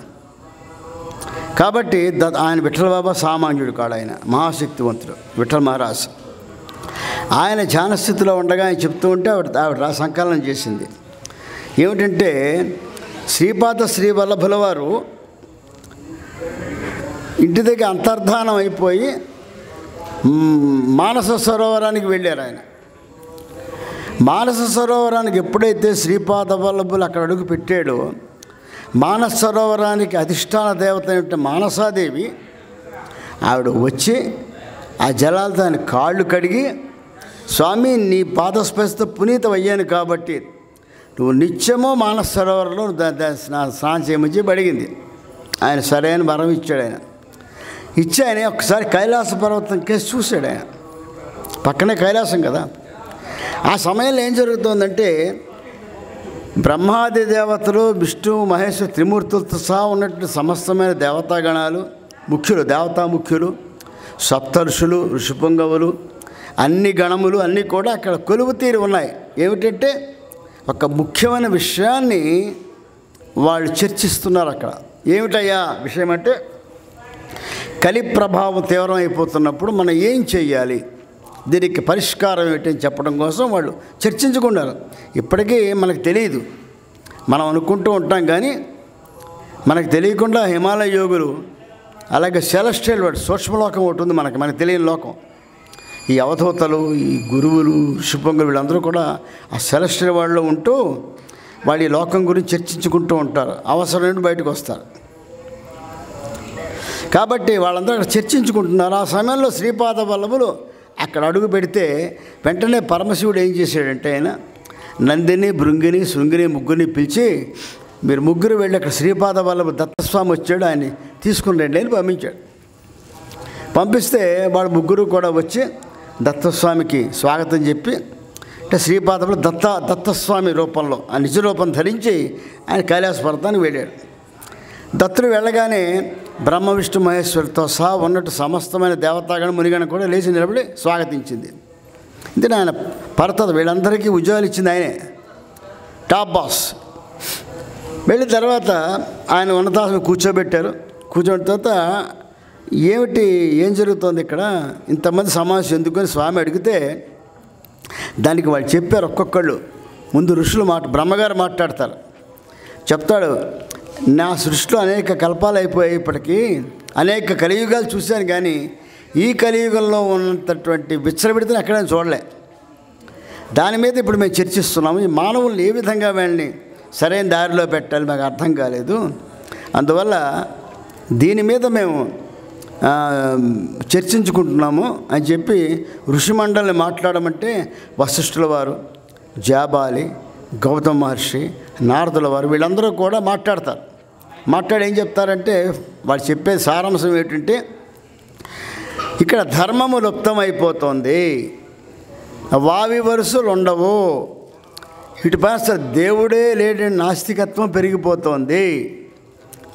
కాబట్టి ఆయన విఠల్ బాబా సామాన్యుడు కాడు, ఆయన మహాశక్తివంతుడు విఠల్ మహారాజ్. ఆయన ధ్యానస్థితిలో ఉండగా ఆయన చెప్తూ ఉంటే ఆవిడ సంకలనం చేసింది. ఏమిటంటే శ్రీపాద శ్రీవల్లభుల వారు ఇంటి దగ్గర అంతర్ధానం అయిపోయి మానస సరోవరానికి వెళ్ళారు. ఆయన మానస సరోవరానికి ఎప్పుడైతే శ్రీపాద వల్లభులు అక్కడ అడుగు పెట్టాడో, మానస సరోవరానికి అధిష్టాన దేవత అయిన మానసాదేవి ఆవిడ వచ్చి ఆ జలాలతో ఆయన కాళ్ళు కడిగి, స్వామి నీ పాదస్పర్శతో పునీతం అయ్యాను కాబట్టి నువ్వు నిత్యమో మానస సరోవరంలో స్నానం చేయమని చెప్పి అడిగింది. ఆయన సరైన వరం ఇచ్చాడు. ఆయన ఇచ్చి ఆయన ఒకసారి కైలాస పర్వతం కేసి చూశాడు. ఆయన పక్కనే కైలాసం కదా. ఆ సమయంలో ఏం జరుగుతుందంటే బ్రహ్మాది దేవతలు, విష్ణు మహేశ్వర త్రిమూర్తులతో సహా ఉన్నటువంటి సమస్తమైన దేవతాగణాలు, ముఖ్యులు, దేవతాముఖ్యులు, సప్తఋషులు, ఋషిపుంగవులు, అన్ని గణములు అన్నీ కూడా అక్కడ కొలువు తీరి ఉన్నాయి. ఏమిటంటే ఒక ముఖ్యమైన విషయాన్ని వాళ్ళు చర్చిస్తున్నారు అక్కడ. ఏమిటయ్యా విషయం అంటే, కలి ప్రభావం తీవ్రం అయిపోతున్నప్పుడు మనం ఏం చేయాలి, దీనికి పరిష్కారం ఏమిటని చెప్పడం కోసం వాళ్ళు చర్చించుకున్నారు. ఇప్పటికీ మనకు తెలియదు, మనం అనుకుంటూ ఉంటాం కానీ మనకు తెలియకుండా హిమాలయ యోగులు, అలాగే సెలెస్టియల్ వరల్డ్, సూక్ష్మలోకం ఒకటి ఉంది మనకు తెలియని లోకం. ఈ అవధూతలు, ఈ గురువులు, ఋషిపుంగులు వీళ్ళందరూ కూడా ఆ సెలెస్టియల్ వరల్డ్లో ఉంటూ వాళ్ళు ఈ లోకం గురించి చర్చించుకుంటూ ఉంటారు. అవసరం నుండి బయటకు వస్తారు. కాబట్టి వాళ్ళందరూ అక్కడ చర్చించుకుంటున్నారు. ఆ సమయంలో శ్రీపాద వల్లభులు అక్కడ అడుగు పెడితే వెంటనే పరమశివుడు ఏం చేశాడంటే, ఆయన నందిని, భృంగిని, శృంగిని ముగ్గురిని పిలిచి, మీరు ముగ్గురు వెళ్ళి అక్కడ శ్రీపాద వల్లభ దత్తస్వామి వచ్చాడు, ఆయన్ని తీసుకుని రండి అని పంపించాడు. పంపిస్తే వాళ్ళు ముగ్గురు కూడా వచ్చి దత్తస్వామికి స్వాగతం చెప్పి, అంటే శ్రీపాదంలో దత్తస్వామి రూపంలో ఆ నిజ రూపం ధరించి ఆయన కైలాస పర్వతానికి వెళ్ళాడు. దత్తుడు వెళ్ళగానే బ్రహ్మ విష్ణు మహేశ్వరితో సహా ఉన్నట్టు సమస్తమైన దేవతాగణ మునిగణ కూడా లేచి నిలబడి స్వాగతించింది. ఇంతే ఆయన పర్వత వీళ్ళందరికీ ఉద్యోగాలు ఇచ్చింది ఆయనే, టాప్ బాస్. వెళ్ళిన తర్వాత ఆయన ఉన్నతాసనం కూర్చోబెట్టారు. కూర్చోబెట్టిన తర్వాత ఏం జరుగుతోంది ఇక్కడ, ఇంతమంది సమావేశం ఎందుకని స్వామి అడిగితే దానికి వాళ్ళు చెప్పారు. ఒక్కొక్కళ్ళు ముందు ఋషులు బ్రహ్మగారు మాట్లాడతారు. చెప్తాడు, నా సృష్టిలో అనేక కల్పాలు అయిపోయాయి, ఇప్పటికీ అనేక కలియుగాలు చూశాను, కానీ ఈ కలియుగంలో ఉన్నటువంటి విచ్చలబిడితే ఎక్కడైనా చూడలే. దాని మీద ఇప్పుడు మేము చర్చిస్తున్నాము. ఈ మానవుల్ని ఏ విధంగా వీళ్ళని సరైన దారిలో పెట్టాలి మాకు అర్థం కాలేదు. అందువల్ల దీని మీద మేము చర్చించుకుంటున్నాము అని చెప్పి ఋషిమండలిని మాట్లాడమంటే వశిష్ఠుల వారు, జాబాలి, గౌతమ మహర్షి, నారదుల వారు వీళ్ళందరూ కూడా మాట్లాడతారు. మాట్లాడి ఏం చెప్తారంటే, వాళ్ళు చెప్పే సారాంశం ఏంటంటే, ఇక్కడ ధర్మము లుప్తమైపోతుంది, వావి వరుసలు ఉండవు, ఇటు పైన దేవుడే లేని నాస్తికత్వం పెరిగిపోతుంది,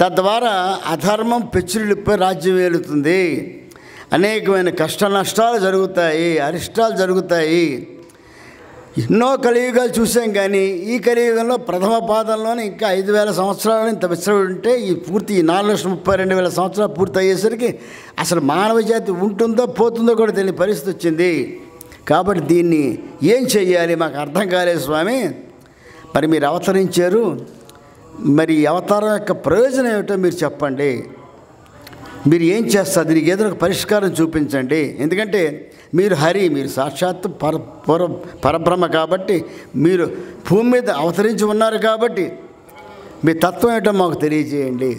తద్వారా అధర్మం పెచ్చులిపై రాజ్యం ఏలుతుంది, అనేకమైన కష్ట నష్టాలు జరుగుతాయి, అరిష్టాలు జరుగుతాయి. ఎన్నో కలియుగాలు చూసాం, కానీ ఈ కలియుగంలో ప్రథమ పాదంలోనే ఇంకా 5,000 సంవత్సరాలు ఇంత విశ్రమి ఉంటే ఈ పూర్తి 4,32,000 సంవత్సరాలు పూర్తి అయ్యేసరికి అసలు మానవ జాతి ఉంటుందో పోతుందో కూడా తెలియని పరిస్థితి వచ్చింది. కాబట్టి దీన్ని ఏం చెయ్యాలి మాకు అర్థం కాలేదు స్వామి. మరి మీరు అవతరించారు, మరి ఈ అవతారం యొక్క ప్రయోజనం ఏమిటో మీరు చెప్పండి, మీరు ఏం చేస్తారు, దీనికి ఏదో ఒక పరిష్కారం చూపించండి. ఎందుకంటే మీరు హరి, మీరు సాక్షాత్తు పరబ్రహ్మ కాబట్టి, మీరు భూమి మీద అవతరించి ఉన్నారు కాబట్టి మీ తత్వం ఏంటో మాకు తెలియజేయండి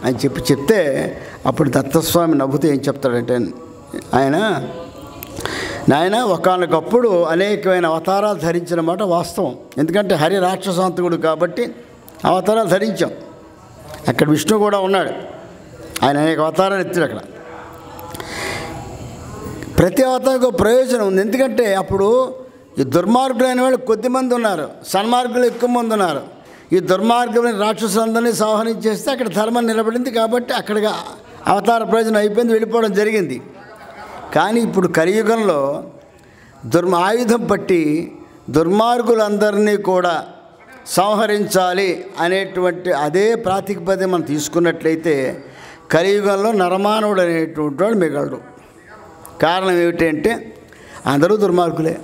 అని చెప్తే అప్పుడు దత్తస్వామి నవ్వుతూ ఏం చెప్తాడంటే, నాయన ఒకానొకప్పుడు అనేకమైన అవతారాలు ధరించిన మాట వాస్తవం. ఎందుకంటే హరి రాక్షసాంతకుడు కాబట్టి అవతారాలు ధరించాం. అక్కడ విష్ణు కూడా ఉన్నాడు, ఆయన అనేక అవతారాలు ఎత్తాడు. అక్కడ ప్రతి అవతారానికి ఒక ప్రయోజనం ఉంది. ఎందుకంటే అప్పుడు ఈ దుర్మార్గులైన వాళ్ళు కొద్దిమంది ఉన్నారు, సన్మార్గులు ఎక్కువ మంది ఉన్నారు. ఈ దుర్మార్గమైన రాక్షసులందరినీ సంహరించేస్తే అక్కడ ధర్మం నిలబడింది. కాబట్టి అక్కడికి అవతార ప్రయోజనం అయిపోయింది, వెళ్ళిపోవడం జరిగింది. కానీ ఇప్పుడు కలియుగంలో ఆయుధం పట్టి దుర్మార్గులందరినీ కూడా సంహరించాలి అనేటువంటి అదే ప్రాతిపదిక మనం తీసుకున్నట్లయితే కలియుగంలో నరమానవుడు అనేటువంటి వాడు మిగలడు. కారణం ఏమిటంటే అందరూ దుర్మార్గులే,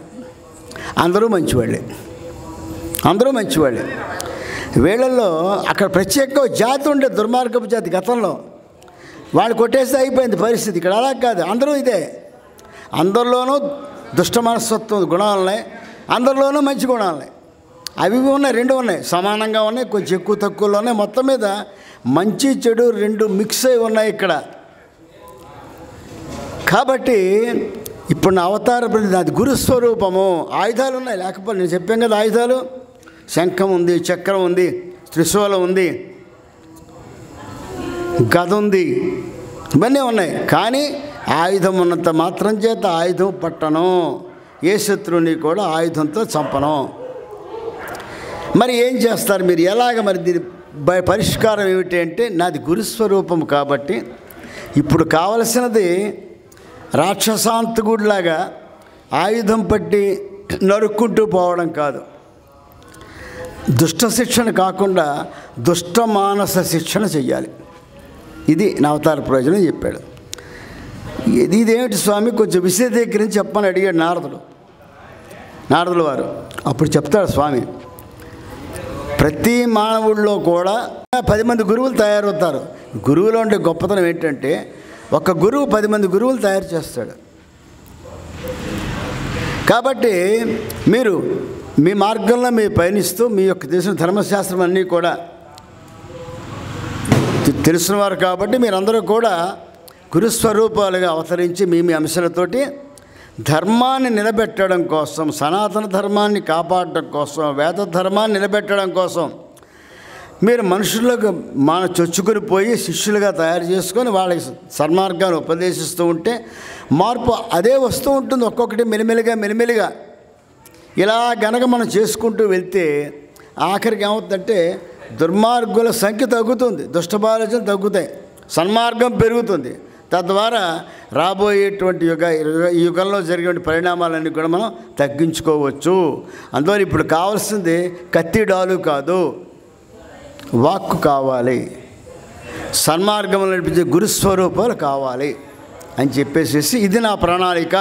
అందరూ మంచివాళ్ళే. వీళ్ళల్లో అక్కడ ప్రత్యేకంగా జాతి ఉండే దుర్మార్గపు జాతి గతంలో వాళ్ళు కొట్టేస్తే అయిపోయింది పరిస్థితి. ఇక్కడ అలా కాదు, అందరూ ఇదే. అందరిలోనూ దుష్ట మనస్తత్వం గుణాలు ఉన్నాయి, అందరిలోనూ మంచి గుణాలు ఉన్నాయి. అవి ఉన్నాయి, రెండు ఉన్నాయి, సమానంగా ఉన్నాయి, కొంచెం ఎక్కువ తక్కువలో ఉన్నాయి. మొత్తం మీద మంచి చెడు రెండు మిక్స్ అయి ఉన్నాయి ఇక్కడ. కాబట్టి ఇప్పుడు నా అవతార అది గురుస్వరూపము. ఆయుధాలు ఉన్నాయి, లేకపోతే నేను చెప్పాను కదా ఆయుధాలు. శంఖం ఉంది, చక్రం ఉంది, త్రిశూలం ఉంది, గద ఉంది, ఇవన్నీ ఉన్నాయి. కానీ ఆయుధం ఉన్నంత మాత్రం చేత ఆయుధం పట్టను, ఏ శత్రువుని కూడా ఆయుధంతో చంపను. మరి ఏం చేస్తారు మీరు? ఎలాగ మరి దీని పరిష్కారం ఏమిటి అంటే, నాది గురుస్వరూపం కాబట్టి ఇప్పుడు కావలసినది రాక్షసాంతకుడిలాగా ఆయుధం పట్టి నరుక్కుంటూ పోవడం కాదు. దుష్ట శిక్షణ కాకుండా దుష్ట మానస శిక్షణ చెయ్యాలి. ఇది నా అవతార ప్రయోజనం చెప్పాడు. ఇదేమిటి స్వామి, కొంచెం విశదీకరించి చెప్పని అడిగాడు నారదుల వారు. అప్పుడు చెప్తాడు స్వామి, ప్రతి మానవుల్లో కూడా 10 మంది గురువులు తయారవుతారు. గురువులో ఉండే గొప్పతనం ఏంటంటే, ఒక గురువు 10 మంది గురువులు తయారు చేస్తాడు. కాబట్టి మీరు మీ మార్గంలో మీరు పయనిస్తూ మీ యొక్క తెలిసిన ధర్మశాస్త్రం అన్నీ కూడా తెలిసిన వారు కాబట్టి మీరందరూ కూడా గురుస్వరూపాలుగా అవతరించి మీ అంశాలతోటి ధర్మాన్ని నిలబెట్టడం కోసం, సనాతన ధర్మాన్ని కాపాడడం కోసం, వేద ధర్మాన్ని నిలబెట్టడం కోసం మీరు మనుషులకు చొచ్చుకొని పోయి శిష్యులుగా తయారు చేసుకొని వాళ్ళకి సన్మార్గాన్ని ఉపదేశిస్తూ ఉంటే మార్పు అదే వస్తూ ఉంటుంది. ఒక్కొక్కటి మెలిమెలిగా ఇలా గనక మనం చేసుకుంటూ వెళ్తే ఆఖరికి ఏమవుతుందంటే దుర్మార్గుల సంఖ్య తగ్గుతుంది, దుష్టబాలోచన తగ్గుతాయి, సన్మార్గం పెరుగుతుంది. తద్వారా రాబోయేటువంటి ఈ యుగంలో జరిగే పరిణామాలన్నీ కూడా మనం తగ్గించుకోవచ్చు. అందువల్ల ఇప్పుడు కావాల్సింది కత్తి డాలు కాదు, వాక్కు కావాలి, సన్మార్గంలో నడిపించే గురుస్వరూపాలు కావాలి అని చెప్పేసి ఇది నా ప్రణాళిక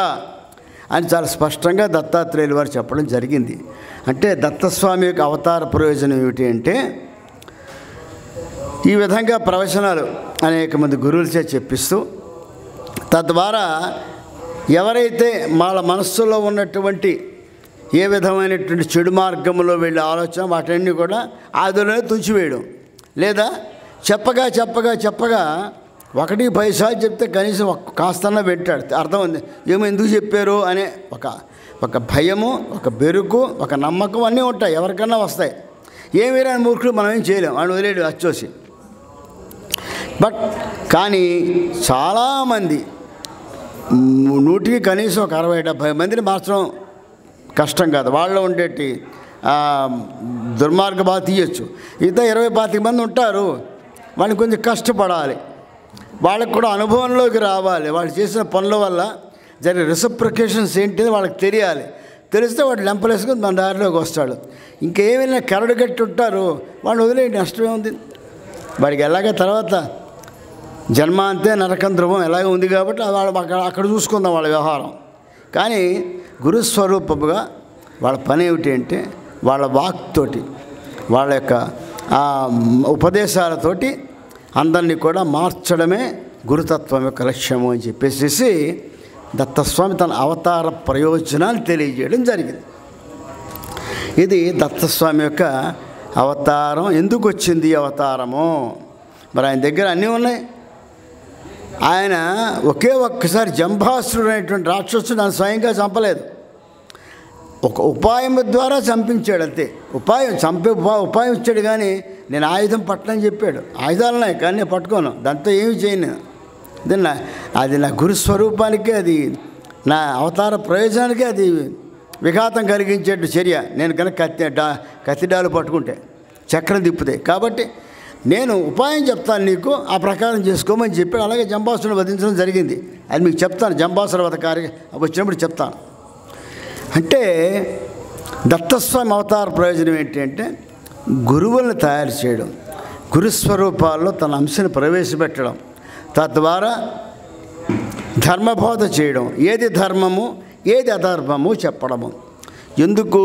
అని చాలా స్పష్టంగా దత్తాత్రేయులు వారు చెప్పడం జరిగింది. అంటే దత్తస్వామి యొక్క అవతార ప్రయోజనం ఏమిటి అంటే, ఈ విధంగా ప్రవచనాలు అనేక మంది గురువులచే చెప్పిస్తూ తద్వారా ఎవరైతే వాళ్ళ మనస్సులో ఉన్నటువంటి ఏ విధమైనటువంటి చెడు మార్గంలో వెళ్ళే ఆలోచన వాటన్ని కూడా ఆదిలోనే తుంచివేయడం, లేదా చెప్పగా 1-10 సార్లు చెప్తే కనీసం కాస్తన్నా వింటాడు, అర్థం ఉంది ఏమో ఎందుకు చెప్పారు అనే ఒక భయము, ఒక బెరుకు, ఒక నమ్మకం అన్నీ ఉంటాయి, ఎవరికన్నా వస్తాయి. ఏమీ రాని మూర్ఖులు మనం ఏం చేయలేం, వాడు వదిలేడు అచ్చోసి. కానీ చాలామంది 100కి కనీసం ఒక 60-70 మందిని మార్చడం కష్టం కాదు. వాళ్ళలో ఉండేటి దుర్మార్గ బాధ తీయచ్చు. ఇంకా 20-25 మంది ఉంటారు, వాళ్ళని కొంచెం కష్టపడాలి, వాళ్ళకు కూడా అనుభవంలోకి రావాలి. వాళ్ళు చేసిన పనుల వల్ల జరిగే రెసిప్రికేషన్స్ ఏంటిది వాళ్ళకి తెలియాలి. తెలిస్తే వాడు లెంపలేసుకొని మన దారిలోకి వస్తాడు. ఇంకేమైనా కరడు కట్టి ఉంటారు, వాళ్ళు వదిలేయండి, నష్టమే ఉంది. వాడికి ఎలాగ తర్వాత జన్మ అంతే, నరకం ధ్రువం ఎలాగ ఉంది కాబట్టి వాళ్ళు అక్కడ చూసుకుందాం వాళ్ళ వ్యవహారం. కానీ గురుస్వరూపముగా వాళ్ళ పని ఏమిటి అంటే, వాళ్ళ వాక్తోటి, వాళ్ళ యొక్క ఉపదేశాలతోటి అందరినీ కూడా మార్చడమే గురుతత్వం యొక్క లక్ష్యము అని చెప్పేసి దత్తస్వామి తన అవతార ప్రయోజనాలు తెలియజేయడం జరిగింది. ఇది దత్తస్వామి యొక్క అవతారం. ఎందుకు వచ్చింది అవతారము? మరి ఆయన దగ్గర అన్నీ ఉన్నాయి. ఆయన ఒక్కసారి జంభాసురుడు అనేటువంటి రాక్షసుడు నన్ను స్వయంగా చంపలేదు, ఒక ఉపాయం ద్వారా చంపించాడు అంతే. ఉపాయం ఇచ్చాడు, కానీ నేను ఆయుధం పట్టనని చెప్పాడు. ఆయుధాలు ఉన్నాయి కానీ నేను పట్టుకోను, దాంతో ఏమి చేయను. అది నా గురుస్వరూపానికి, అది నా అవతార ప్రయోజనానికి అది విఘాతం కలిగించేట్టు చర్య. నేను కనుక కత్తిడాలు పట్టుకుంటే చక్రం తిప్పుతాయి. కాబట్టి నేను ఉపాయం చెప్తాను నీకు, ఆ ప్రకారం చేసుకోమని చెప్పాడు. అలాగే జంబాసురుని వధించడం జరిగింది. అది మీకు చెప్తాను, జంబాసుర వధ కార్యం వచ్చినప్పుడు చెప్తాను. అంటే దత్తస్వామి అవతార ప్రయోజనం ఏంటి అంటే, గురువులను తయారు చేయడం, గురుస్వరూపాల్లో తన అంశాన్ని ప్రవేశపెట్టడం, తద్వారా ధర్మబోధ చేయడం, ఏది ధర్మము ఏది అధర్మము చెప్పడము. ఎందుకు?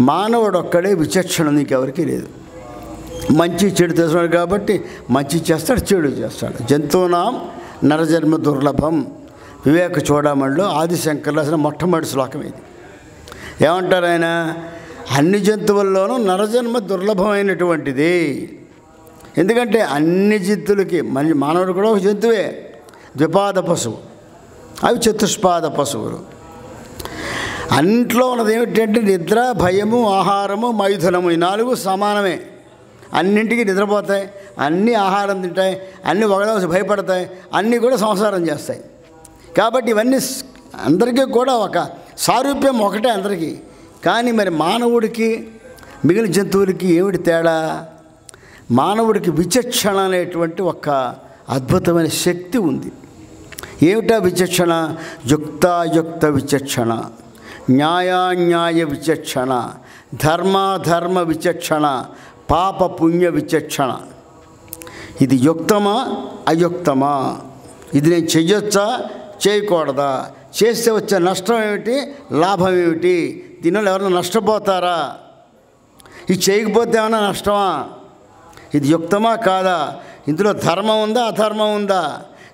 మానవుడు ఒక్కడే విచక్షణ నీకెవరికి లేదు. మంచి చెడు తెలుసున్నాడు కాబట్టి మంచి చేస్తాడు, చెడు చేస్తాడు. జంతువునాం నరజన్మ దుర్లభం. వివేక చూడమణిలో ఆదిశంకర్లు రాసిన మొట్టమొదటి శ్లోకం ఇది. ఏమంటారు ఆయన? అన్ని జంతువుల్లోనూ నరజన్మ దుర్లభమైనటువంటిది. ఎందుకంటే అన్ని జంతువులకి మానవుడు కూడా ఒక జంతువే, ద్విపాద పశువు, అవి చతుష్పాద పశువులు. అన్నింట్లో ఉన్నది ఏమిటంటే నిద్ర, భయము, ఆహారము, మైథునము, ఈ 4 సమానమే. అన్నింటికి నిద్రపోతాయి, అన్నీ ఆహారం తింటాయి, అన్నీ ఒకదానికి భయపడతాయి, అన్నీ కూడా సంసారం చేస్తాయి. కాబట్టి ఇవన్నీ అందరికీ కూడా ఒక సారూప్యం ఒకటే అందరికీ. కానీ మరి మానవుడికి మిగిలిన జంతువులకి ఏమిటి తేడా? మానవుడికి విచక్షణ అనేటువంటి ఒక అద్భుతమైన శక్తి ఉంది. ఏమిటా విచక్షణ? యుక్తాయుక్త విచక్షణ, న్యాయాన్యాయ విచక్షణ, ధర్మాధర్మ విచక్షణ, పాప పుణ్య విచక్షణ. ఇది యుక్తమా అయుక్తమా? ఇది నేను చెయ్యొచ్చా చేయకూడదా? చేస్తే వచ్చే నష్టం ఏమిటి, లాభం ఏమిటి? దీనివల్ల ఎవరైనా నష్టపోతారా? ఇది చేయకపోతే ఏమైనా నష్టమా? ఇది యుక్తమా కాదా? ఇందులో ధర్మం ఉందా అధర్మం ఉందా?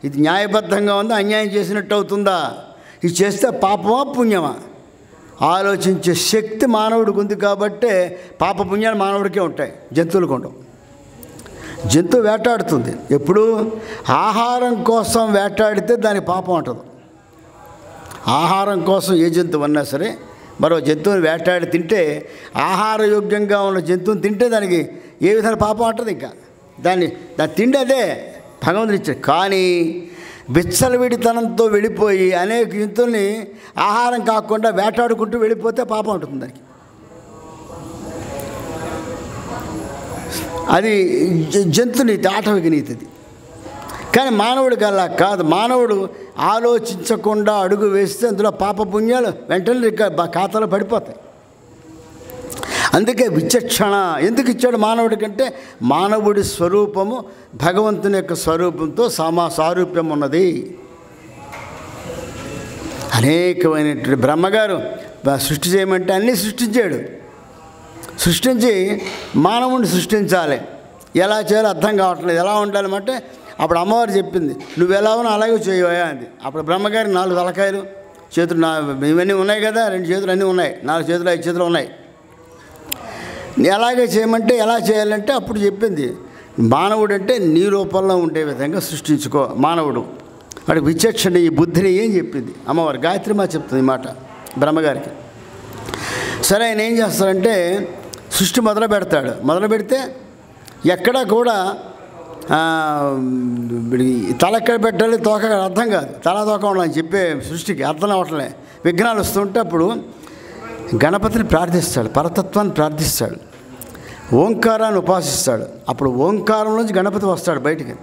ఇది న్యాయబద్ధంగా ఉందా అన్యాయం చేసినట్టు అవుతుందా? ఇది చేస్తే పాపమా పుణ్యమా? ఆలోచించే శక్తి మానవుడికి ఉంది కాబట్టే పాప పుణ్యాలు మానవుడికే ఉంటాయి, జంతువులకు ఉండవు. జంతువు వేటాడుతుంది, ఎప్పుడు ఆహారం కోసం వేటాడితే దానికి పాపం ఉంటుంది. ఆహారం కోసం ఏ జంతువు అన్నా సరే మరో జంతువుని వేటాడి తింటే, ఆహారయోగ్యంగా ఉన్న జంతువుని తింటే దానికి ఏ విధంగా పాపం అంటుంది. ఇంకా దాని తిండి అదే భగవంతుడు ఇచ్చాడు. కానీ విచ్చలవిడితనంతో వెళ్ళిపోయి అనేక జంతువుల్ని ఆహారం కాకుండా వేటాడుకుంటూ వెళ్ళిపోతే పాపం ఉంటుంది దానికి. అది జంతునీతి, ఆటవిక నీతిది. కానీ మానవుడికి అలా కాదు. మానవుడు ఆలోచించకుండా అడుగు వేస్తే అందులో పాప పుణ్యాలు వెంటనే ఖాతాలో పడిపోతాయి. అందుకే విచక్షణ ఎందుకు ఇచ్చాడు మానవుడికంటే, మానవుడి స్వరూపము భగవంతుని యొక్క స్వరూపంతో సారూప్యం ఉన్నది. అనేకమైనటువంటి బ్రహ్మగారు సృష్టి చేయమంటే అన్నీ సృష్టించాడు. సృష్టించి మానవుడిని సృష్టించాలి. ఎలా చేయాలో అర్థం కావట్లేదు. ఎలా ఉండాలంటే అప్పుడు అమ్మవారు చెప్పింది, నువ్వు ఎలా ఉన్నా అలాగే చేయవా అంది. అప్పుడు బ్రహ్మగారి 4 తలకాయలు, చేతులు ఇవన్నీ ఉన్నాయి కదా, 2 చేతులు అన్నీ ఉన్నాయి, 4 చేతులు 5 చేతులు ఉన్నాయి. ఎలాగే చేయమంటే ఎలా చేయాలంటే అప్పుడు చెప్పింది, మానవుడు అంటే నీ రూపంలో ఉండే విధంగా సృష్టించుకో. మానవుడు వాడికి విచక్షణ, ఈ బుద్ధిని ఏం చెప్పింది అమ్మవారు. గాయత్రి మా చెప్తుంది ఈ మాట బ్రహ్మగారికి. సరే, ఆయన ఏం చేస్తాడంటే సృష్టి మొదలు పెడతాడు. మొదలు పెడితే ఎక్కడా కూడా తల ఎక్కడ పెట్టాలి, తోక అర్థం కాదు. తల తోక ఉండాలని చెప్పే సృష్టికి అర్థం అవ్వట్లే. విఘ్నాలు వస్తుంటే అప్పుడు గణపతిని ప్రార్థిస్తాడు, పరతత్వాన్ని ప్రార్థిస్తాడు, ఓంకారాన్ని ఉపాసిస్తాడు. అప్పుడు ఓంకారం నుంచి గణపతి వస్తాడు బయటికి.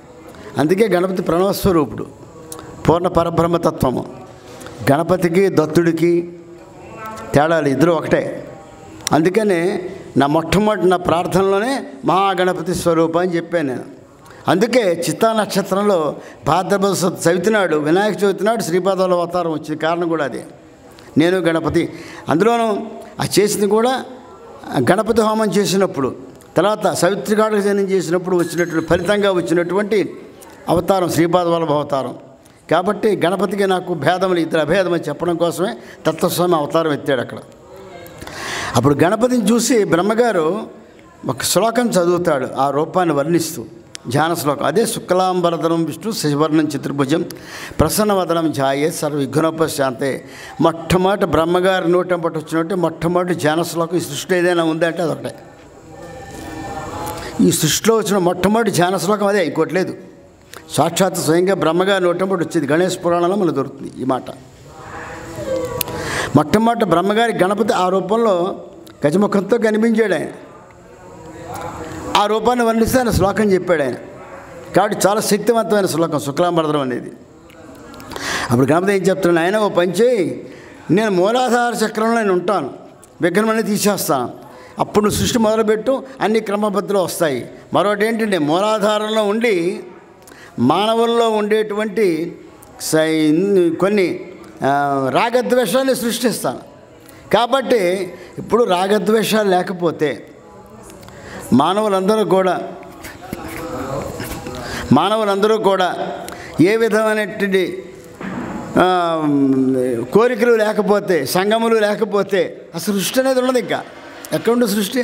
అందుకే గణపతి ప్రణవస్వరూపుడు, పూర్ణ పరబ్రహ్మతత్వము. గణపతికి దత్తుడికి తేడాలు ఇద్దరు ఒకటే. అందుకనే నా మొట్టమొదటి నా ప్రార్థనలోనే మహాగణపతి స్వరూపం అని చెప్పాను నేను. అందుకే చిత్తా నక్షత్రంలో భాద్రపద చవితి నాడు, వినాయక చవితి నాడు శ్రీపాదాల అవతారం వచ్చింది. కారణం కూడా అదే. నేను గణపతి, అందులోనూ ఆ చేసింది కూడా గణపతి హోమం చేసినప్పుడు, తర్వాత సవిత్రికాడుకు జనం చేసినప్పుడు వచ్చినటువంటి ఫలితంగా వచ్చినటువంటి అవతారం శ్రీపాద వల్లభ అవతారం. కాబట్టి గణపతికి నాకు భేదములు, ఇద్దరు అభేదం అని చెప్పడం కోసమే తత్వస్వామి అవతారం ఎత్తాడు అక్కడ. అప్పుడు గణపతిని చూసి బ్రహ్మగారు ఒక శ్లోకం చదువుతాడు, ఆ రూపాన్ని వర్ణిస్తూ, ధ్యాన శ్లోకం. అదే శుక్లాంబరధరం విష్ణు శశివర్ణం చతుర్భుజం ప్రసన్నవదనం ఛాయే సర్వ విఘ్నోపశాంతే. మొట్టమొదటి బ్రహ్మగారి నోటంపటి వచ్చినట్టు మొట్టమొదటి ధ్యాన శ్లోకం ఈ సృష్టిలో ఏదైనా ఉందంటే అదొకటే. ఈ సృష్టిలో వచ్చిన మొట్టమొదటి ధ్యాన శ్లోకం అదే, ఇంకోటి లేదు. సాక్షాత్ స్వయంగా బ్రహ్మగారి నోటంపటి వచ్చింది. గణేష్ పురాణంలో మనకు దొరుకుతుంది ఈ మాట. మొట్టమొదటి బ్రహ్మగారి గణపతి ఆ రూపంలో గజముఖంతో కనిపించాడు ఆయన. ఆ రూపాన్ని వర్ణిస్తే ఆయన శ్లోకం చెప్పాడు ఆయన. కాబట్టి చాలా శక్తివంతమైన శ్లోకం శుక్లాంబరధరం అనేది. అప్పుడు గణపతి ఏం చెప్తున్నాను, ఆయన ఓ పని చేయి, నేను మూలాధార చక్రంలో నేను ఉంటాను, విగ్రహం అనేది తీసేస్తాను, అప్పుడు నువ్వు సృష్టి మొదలుపెట్టు, అన్ని క్రమబద్ధలో వస్తాయి. మరొకటి ఏంటంటే మూలాధారంలో ఉండి మానవుల్లో ఉండేటువంటి కొన్ని రాగద్వేషాన్ని సృష్టిస్తాను. కాబట్టి ఇప్పుడు రాగద్వేషాలు లేకపోతే మానవులందరూ కూడా ఏ విధమైనటువంటి కోరికలు లేకపోతే, సంగములు లేకపోతే అసలు సృష్టి అనేది ఉండదు. ఇంకా ఎక్కడుండే సృష్టి?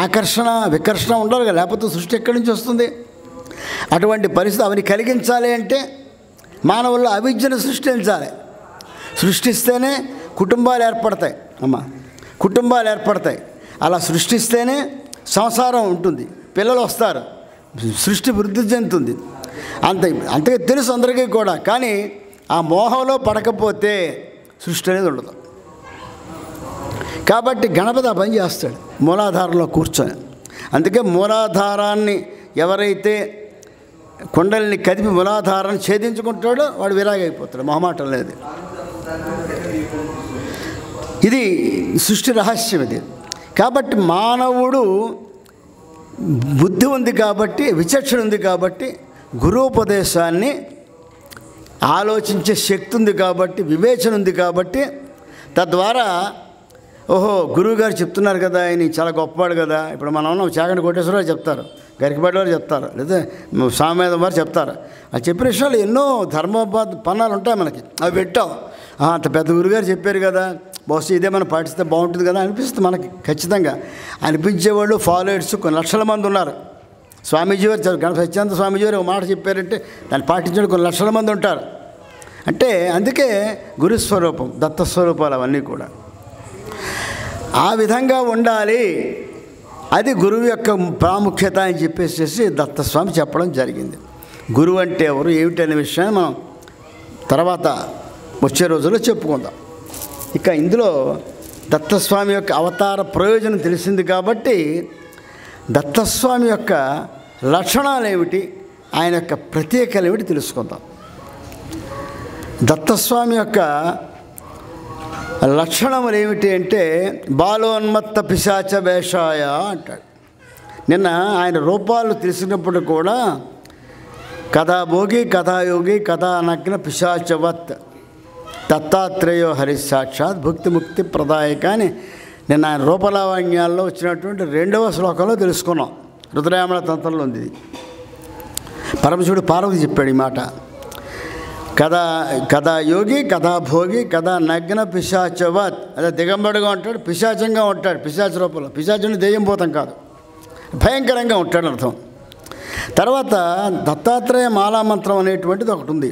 ఆకర్షణ వికర్షణ ఉండాలి కదా, లేకపోతే సృష్టి ఎక్కడి నుంచి వస్తుంది? అటువంటి పరిస్థితి అవన్నీ కలిగించాలి అంటే మానవుల్లో అవిద్యను సృష్టించాలి. సృష్టిస్తేనే కుటుంబాలు ఏర్పడతాయి. కుటుంబాలు ఏర్పడతాయి. అలా సృష్టిస్తేనే సంసారం ఉంటుంది, పిల్లలు వస్తారు, సృష్టి వృద్ధి చెందుతుంది. అంతగా తెలుసు అందరికీ కూడా. కానీ ఆ మోహంలో పడకపోతే సృష్టి అనేది ఉండదు. కాబట్టి గణపతి ఆ పని చేస్తాడు మూలాధారంలో కూర్చొని. అందుకే మూలాధారాన్ని ఎవరైతే కుండలిని కదిపి మూలాధారాన్ని ఛేదించుకుంటాడో వాడు విరాగైపోతాడు, మొహమాటం లేదు. ఇది సృష్టి రహస్యం ఇది. కాబట్టి మానవుడు బుద్ధి ఉంది కాబట్టి, విచక్షణ ఉంది కాబట్టి, గురూపదేశాన్ని ఆలోచించే శక్తి ఉంది కాబట్టి, వివేచన ఉంది కాబట్టి, తద్వారా ఓహో గురువుగారు చెప్తున్నారు కదా, ఆయన చాలా గొప్పవాడు కదా. ఇప్పుడు మనం ఉన్నాం, చాగంటి కోటేశ్వరరావు చెప్తారు, గరికపాటి వారు చెప్తారు, లేదా సామవేదం వారు చెప్తారు. అది చెప్పిన విషయాలు ఎన్నో ధర్మోపాధ పన్నాలు ఉంటాయి మనకి. అవి పెట్టాం, అంత పెద్ద గురుగారు చెప్పారు కదా, బహుశా ఇదే మనం పాటిస్తే బాగుంటుంది కదా అనిపిస్తుంది మనకి. ఖచ్చితంగా అనిపించేవాళ్ళు ఫాలోవర్స్ కొన్ని లక్షల మంది ఉన్నారు. స్వామీజీ వారు గణపతి సత్యానంద స్వామీజీ వారు ఒక మాట చెప్పారంటే దాన్ని పాటించే కొన్ని లక్షల మంది ఉంటారు. అంటే అందుకే గురుస్వరూపం, దత్తస్వరూపాలు అవన్నీ కూడా ఆ విధంగా ఉండాలి. అది గురువు యొక్క ప్రాముఖ్యత అని చెప్పేసి దత్తస్వామి చెప్పడం జరిగింది. గురువు అంటే ఎవరు ఏమిటి అనే విషయాన్ని మనం తర్వాత వచ్చే రోజుల్లో చెప్పుకుందాం. ఇక ఇందులో దత్తస్వామి యొక్క అవతార ప్రయోజనం తెలిసింది కాబట్టి దత్తస్వామి యొక్క లక్షణాలు ఏమిటి, ఆయన యొక్క ప్రత్యేకలు ఏమిటి తెలుసుకుందాం. దత్తస్వామి యొక్క లక్షణములు ఏమిటి అంటే బాలోన్మత్త పిశాచ వేషాయ అంటాడు. నిన్న ఆయన రూపాలు తెలిసినప్పుడు కూడా కథాభోగి, కథాయోగి, కథానగ్న పిశాచవత్ దత్తాత్రేయో హరిసాక్షాత్ భుక్తి ముక్తి ప్రదాయక అని నిన్న ఆయన రూపలావణ్యాల్లో వచ్చినటువంటి 2వ శ్లోకంలో తెలుసుకున్నాం. రుద్రయామల తంత్రంలో ఉంది ఇది. పరమశివుడు పార్వతి చెప్పాడు ఈ మాట. కథాయోగి, కథాభోగి, కథానగ్న పిశాచవత్. అదే దిగంబడుగా ఉంటాడు, పిశాచంగా ఉంటాడు, పిశాచ రూపంలో. పిశాచుని దెయ్యం పోతాం కాదు, భయంకరంగా ఉంటాడు అర్థం. తర్వాత దత్తాత్రేయ మాలామంత్రం అనేటువంటిది ఒకటి ఉంది.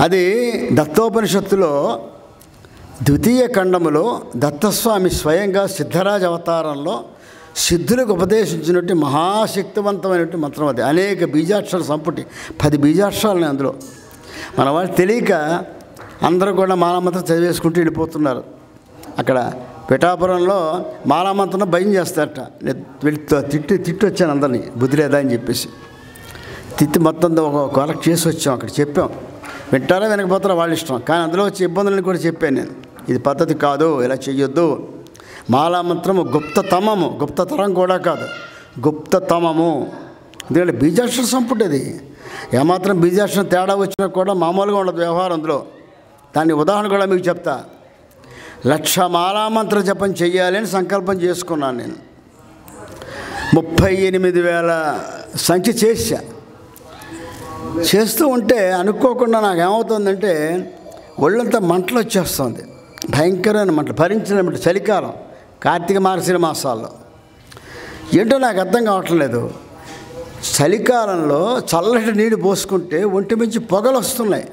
అది దత్తోపనిషత్తులో 2వ ఖండములో దత్తస్వామి స్వయంగా సిద్ధరాజ అవతారంలో సిద్ధులకు ఉపదేశించినట్టు మహాశక్తివంతమైనటువంటి మంత్రం. అది అనేక బీజాక్షరాల సంపుటి, 10 బీజాక్షరాలని అందులో. మన వాళ్ళు తెలియక అందరూ కూడా మాలామంత్రం చదివేసుకుంటూ వెళ్ళిపోతున్నారు. అక్కడ పిఠాపురంలో మాలామంత్రం భయం చేస్తారట. తిట్టి వచ్చాను అందరినీ, బుద్ధి లేదా అని చెప్పేసి తిట్టి మొత్తం ఒక కలెక్ట్ చేసి వచ్చాం. అక్కడ చెప్పాం, వింటారా వెనకపోతారా వాళ్ళ ఇష్టం. కానీ అందులో వచ్చే ఇబ్బందులను కూడా చెప్పాను నేను. ఇది పద్ధతి కాదు, ఇలా చెయ్యొద్దు. మాలామంత్రము గుప్తతమము, గుప్తతరం కూడా కాదు, గుప్తతమము. ఎందుకంటే బీజాక్షర సంపుటది. ఏమాత్రం బీజాక్షరం తేడా వచ్చినా కూడా మామూలుగా ఉండదు వ్యవహారం అందులో. దాని ఉదాహరణ కూడా మీకు చెప్తా. 1,00,000 మాలామంత్ర జపం చెయ్యాలి అని సంకల్పం చేసుకున్నాను నేను. 38,000 సంఖ్య చేస్తూ ఉంటే అనుకోకుండా నాకు ఏమవుతుందంటే ఒళ్ళంతా మంటలు వచ్చేస్తుంది, భయంకరమైన మంటలు, భరించిన మంటలు. చలికాలం, కార్తీక మార్గశిర మాసాల్లో. ఏంటో నాకు అర్థం కావట్లేదు. చలికాలంలో చల్లటి నీళ్ళు పోసుకుంటే ఒంటి మించి పొగలు వస్తున్నాయి.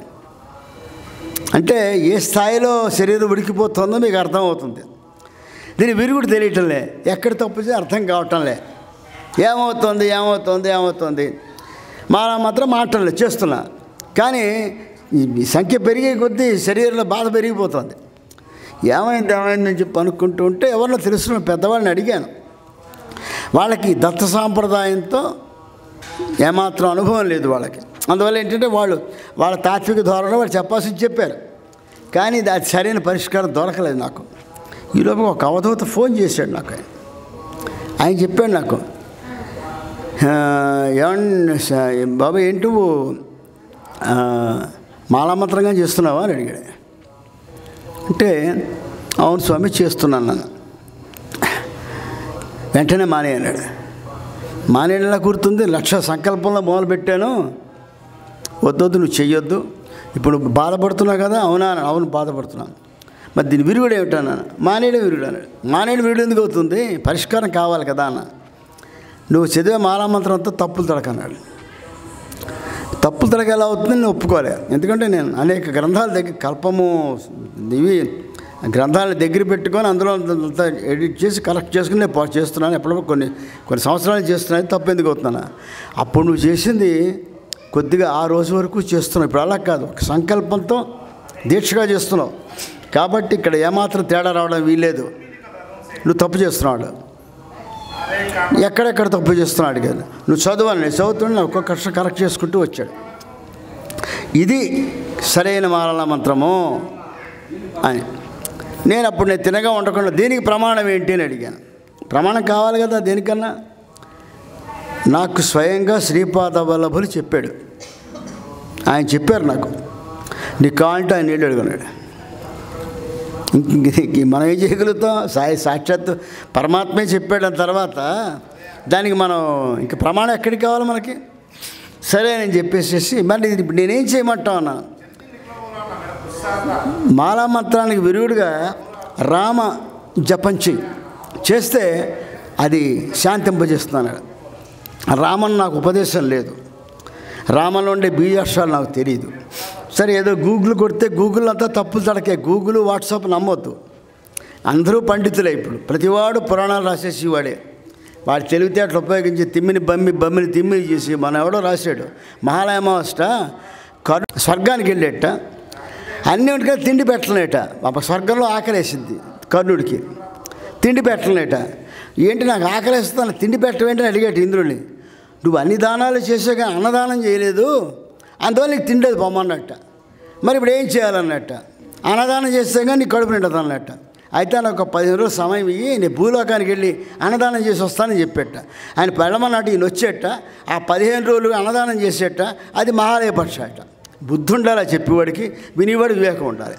అంటే ఏ స్థాయిలో శరీరం ఉడికిపోతుందో మీకు అర్థమవుతుంది. దీని విరుగుడు తెలియటంలే, ఎక్కడ తప్పితే అర్థం కావటంలే. ఏమవుతుంది మాత్రం మాటలే చేస్తున్నా. కానీ ఈ సంఖ్య పెరిగే కొద్దీ శరీరంలో బాధ పెరిగిపోతుంది. ఏమైందని చెప్పి అనుకుంటూ ఉంటే ఎవరినో తెలుసుకున్న పెద్దవాళ్ళని అడిగాను. వాళ్ళకి దత్త సాంప్రదాయంతో ఏమాత్రం అనుభవం లేదు వాళ్ళకి. అందువల్ల ఏంటంటే వాళ్ళ తాత్విక ధోరణిలో వాళ్ళు చెప్పాల్సింది చెప్పారు. కానీ అది సరైన పరిష్కారం దొరకలేదు నాకు. ఈలోపు ఒక అవధూత ఫోన్ చేశాడు నాకు. ఆయన చెప్పాడు నాకు, ఏమన్నా బాబు ఏంటి నువ్వు మాలామంత్రంగా చేస్తున్నావా అని అడిగాడు. అంటే అవును స్వామి చేస్తున్నాను నన్ను. వెంటనే మానే అన్నాడు. మానేలా కూర్తుంది, 1,00,000 సంకల్పంలో మొదలుపెట్టాను, వద్దొద్దు నువ్వు చెయ్యొద్దు, ఇప్పుడు బాధపడుతున్నావు కదా. అవునా? అవును బాధపడుతున్నాను. మరి దీని విరుగుడు ఏమిటన్నాను. మానేయడం విరుగుడు అన్నాడు. మానేయడం విరుగుడు ఎందుకు అవుతుంది? పరిష్కారం కావాలి కదా అన్న. నువ్వు చదివే మాలామంత్రంతో తప్పులు తడకన్నాడు. తప్పులు తడక ఎలా అవుతుంది? నేను ఒప్పుకోలే. ఎందుకంటే నేను అనేక గ్రంథాల దగ్గర కల్పము ఇవి గ్రంథాలను దగ్గర పెట్టుకొని అందులో అంతా ఎడిట్ చేసి కరెక్ట్ చేసుకుని నేను చేస్తున్నాను. ఎప్పుడప్పుడు కొన్ని సంవత్సరాలు చేస్తున్నాను. తప్పు ఎందుకు అవుతున్నాను? అప్పుడు నువ్వు చేసింది కొద్దిగా ఆ రోజు వరకు చేస్తున్నావు. ఇప్పుడు అలా కాదు, ఒక సంకల్పంతో దీక్షగా చేస్తున్నావు. కాబట్టి ఇక్కడ ఏమాత్రం తేడా రావడం వీల్లేదు. నువ్వు తప్పు చేస్తున్నాడు. ఎక్కడెక్కడ తప్పు చేస్తున్నాడు కదా. నువ్వు చదవాలి. నేను చదువుతుండే ఒక్కొక్క కష్టం కరెక్ట్ చేసుకుంటూ వచ్చాడు. ఇది సరైన మాలల మంత్రము అని. నేను తినగా ఉండకుండా దీనికి ప్రమాణం ఏంటి అని అడిగాను. ప్రమాణం కావాలి కదా దేనికన్నా. నాకు స్వయంగా శ్రీపాద వల్లభులు చెప్పాడు. ఆయన చెప్పారు నాకు, నీకు కావాలంటే ఆయన నీళ్ళు అడుగున్నాడు. మనం ఏం చేయగలుగుతాం? సాక్షాత్తు పరమాత్మే చెప్పాడు. దాని తర్వాత దానికి మనం ఇంక ప్రమాణం ఎక్కడికి కావాలి మనకి? సరే నేను చెప్పేసేసి మరి ఇప్పుడు నేనేం చేయమంటావు అన్నా. మాలామంత్రానికి విరుగుడుగా రామ జపం చేస్తే అది శాంతింపజేస్తున్నాను. రామన్ నాకు ఉపదేశం లేదు, రామలో ఉండే బీజాక్షరాలు నాకు తెలియదు. సరే ఏదో గూగుల్ కొడితే గూగుల్ అంతా తప్పులు తడకే. గూగుల్ వాట్సాప్ నమ్మొద్దు. అందరూ పండితులే. ఇప్పుడు ప్రతివాడు పురాణాలు రాసేసి వాడే వాడు తెలివితేటలు ఉపయోగించి బమ్మిని తిమ్మిని చేసి మన ఎవడో రాశాడు. మహాలయమావష్ట స్వర్గానికి వెళ్ళేట అన్నింటికీ తిండి పెట్టలేట. స్వర్గంలో ఆకలేసింది కర్ణుడికి, తిండి పెట్టలేట. ఏంటి నాకు ఆకలేస్తాను, తిండి పెట్టవేంటని అడిగాడు ఇంద్రుడిని. నువ్వు అన్ని దానాలు చేసాక అన్నదానం చేయలేదు, అందువల్ల నీకు తిండేది పొమ్మన్నట్ట. మరి ఇప్పుడు ఏం చేయాలన్నట్ట. అన్నదానం చేస్తే కానీ నీకు కడుపు నిండదు అన్నట్ట. అయితే నాకు 15 రోజులు సమయం ఇయ్యి, నేను భూలోకానికి వెళ్ళి అన్నదానం చేసి వస్తానని చెప్పేట. ఆయన పెళ్ళమన్నట్టు ఈయన వచ్చేట. ఆ 15 రోజులు అన్నదానం చేసేట. అది మహాలయ పక్ష అట. బుద్ధి ఉండాలి చెప్పేవాడికి, వినేవాడు వివేకం ఉండాలి.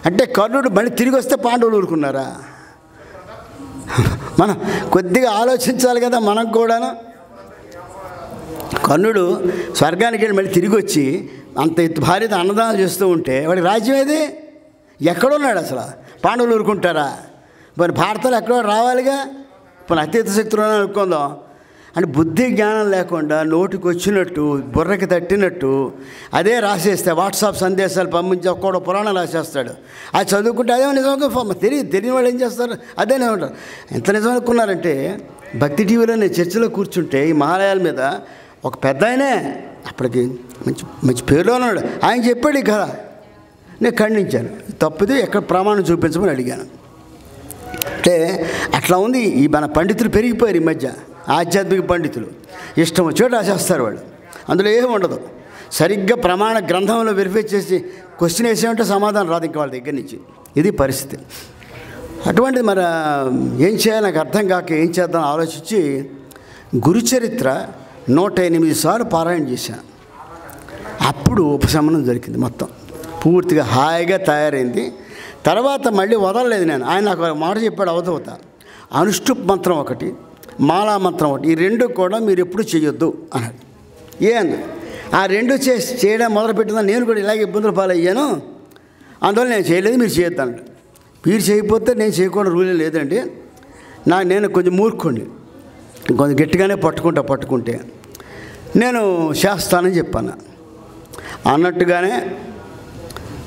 అంటే కర్ణుడు మళ్ళీ తిరిగి వస్తే పాండవులు ఊరుకున్నారా? మనం కొద్దిగా ఆలోచించాలి కదా మనం కూడాను. కర్ణుడు స్వర్గానికి వెళ్ళి మళ్ళీ తిరిగి వచ్చి అంత భార్యతో అన్నదానం చేస్తూ ఉంటే వాడి రాజ్యం ఏది? ఎక్కడున్నాడు అసలు? పాండవులు ఊరుకుంటారా? మరి భారతలో ఎక్కడో రావాలిగా. ఇప్పుడు అతీత శక్తులు అనుకుందాం. అంటే బుద్ధి జ్ఞానం లేకుండా నోటికి వచ్చినట్టు బుర్రకి తట్టినట్టు అదే రాసేస్తే వాట్సాప్ సందేశాలు పంపించి ఒక్కడో పురాణం రాసేస్తాడు. అది చదువుకుంటే అదే నిజంగా తెలియని వాళ్ళు ఏం చేస్తారు? అదే నిజమంటారు. ఎంత నిజం అనుకున్నారంటే భక్తి టీవీలో నేను చర్చలో కూర్చుంటే ఈ మహాలయాల మీద ఒక పెద్ద ఆయనే అప్పటికి మంచి పేరులో ఉన్నాడు. ఆయన చెప్పాడు ఈ కథ. నేను ఖండించాను. తప్పితే ఎక్కడ ప్రమాణం చూపించమని అడిగాను. అంటే అట్లా ఉంది. ఈ మన పండితులు పెరిగిపోయారు ఈ మధ్య. ఆధ్యాత్మిక పండితులు ఇష్టం వచ్చేటట్టు రాసేస్తారు వాళ్ళు. అందులో ఏమి ఉండదు. సరిగ్గా ప్రమాణ గ్రంథంలో వెరిఫై చేసి క్వశ్చన్ వేసేమంటే సమాధానం రాదు ఇంకా వాళ్ళ దగ్గర నుంచి. ఇది పరిస్థితి. అటువంటిది మరి ఏం చేయాలి నాకు అర్థం కాక ఏం చేద్దాం ఆలోచించి గురుచరిత్ర 108 సార్లు పారాయణ చేశాను. అప్పుడు ఉపశమనం దొరికింది. మొత్తం పూర్తిగా హాయిగా తయారైంది. తర్వాత మళ్ళీ వదలలేదు నేను. ఆయన నాకు మాట చెప్పాడు అవధూత, అనుష్ఠుప్ మంత్రం ఒకటి, మాలా మంత్రం ఒకటి, ఈ రెండు కూడా మీరు ఎప్పుడు చేయొద్దు అన్నాడు. అన్న ఆ రెండు చేయడం మొదలుపెట్టిందని నేను కూడా ఇలాగే ఇబ్బందులు పాలయ్యాను, అందువల్ల నేను చేయలేదు, మీరు చేయొద్దు అన్నాడు. మీరు చేయకపోతే నేను చేయకుండా రూలే లేదండి. నేను కొంచెం మూర్ఖుండి, కొంచెం గట్టిగానే పట్టుకుంటే నేను చేస్తానని చెప్పాను. అన్నట్టుగానే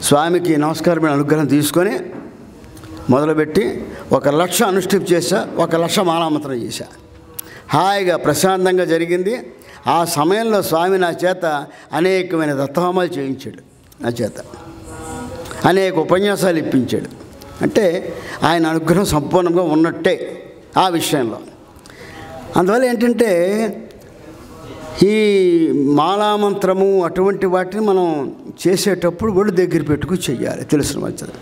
స్వామికి నమస్కారమైన అనుగ్రహం తీసుకొని మొదలుపెట్టి 1,00,000 అనుష్ఠిప్ చేశా, 1,00,000 మాలామంత్రం చేశా. హాయిగా ప్రశాంతంగా జరిగింది. ఆ సమయంలో స్వామి నా చేత అనేకమైన దత్తహోమాలు చేయించాడు, నా చేత అనేక ఉపన్యాసాలు ఇప్పించాడు. అంటే ఆయన అనుగ్రహం సంపూర్ణంగా ఉన్నట్టే ఆ విషయంలో. అందువల్ల ఏంటంటే ఈ మాలామంత్రము అటువంటి వాటిని మనం చేసేటప్పుడు ఒళ్ళు దగ్గర పెట్టుకుని చెయ్యాలి. తెలిసిన మంచిది.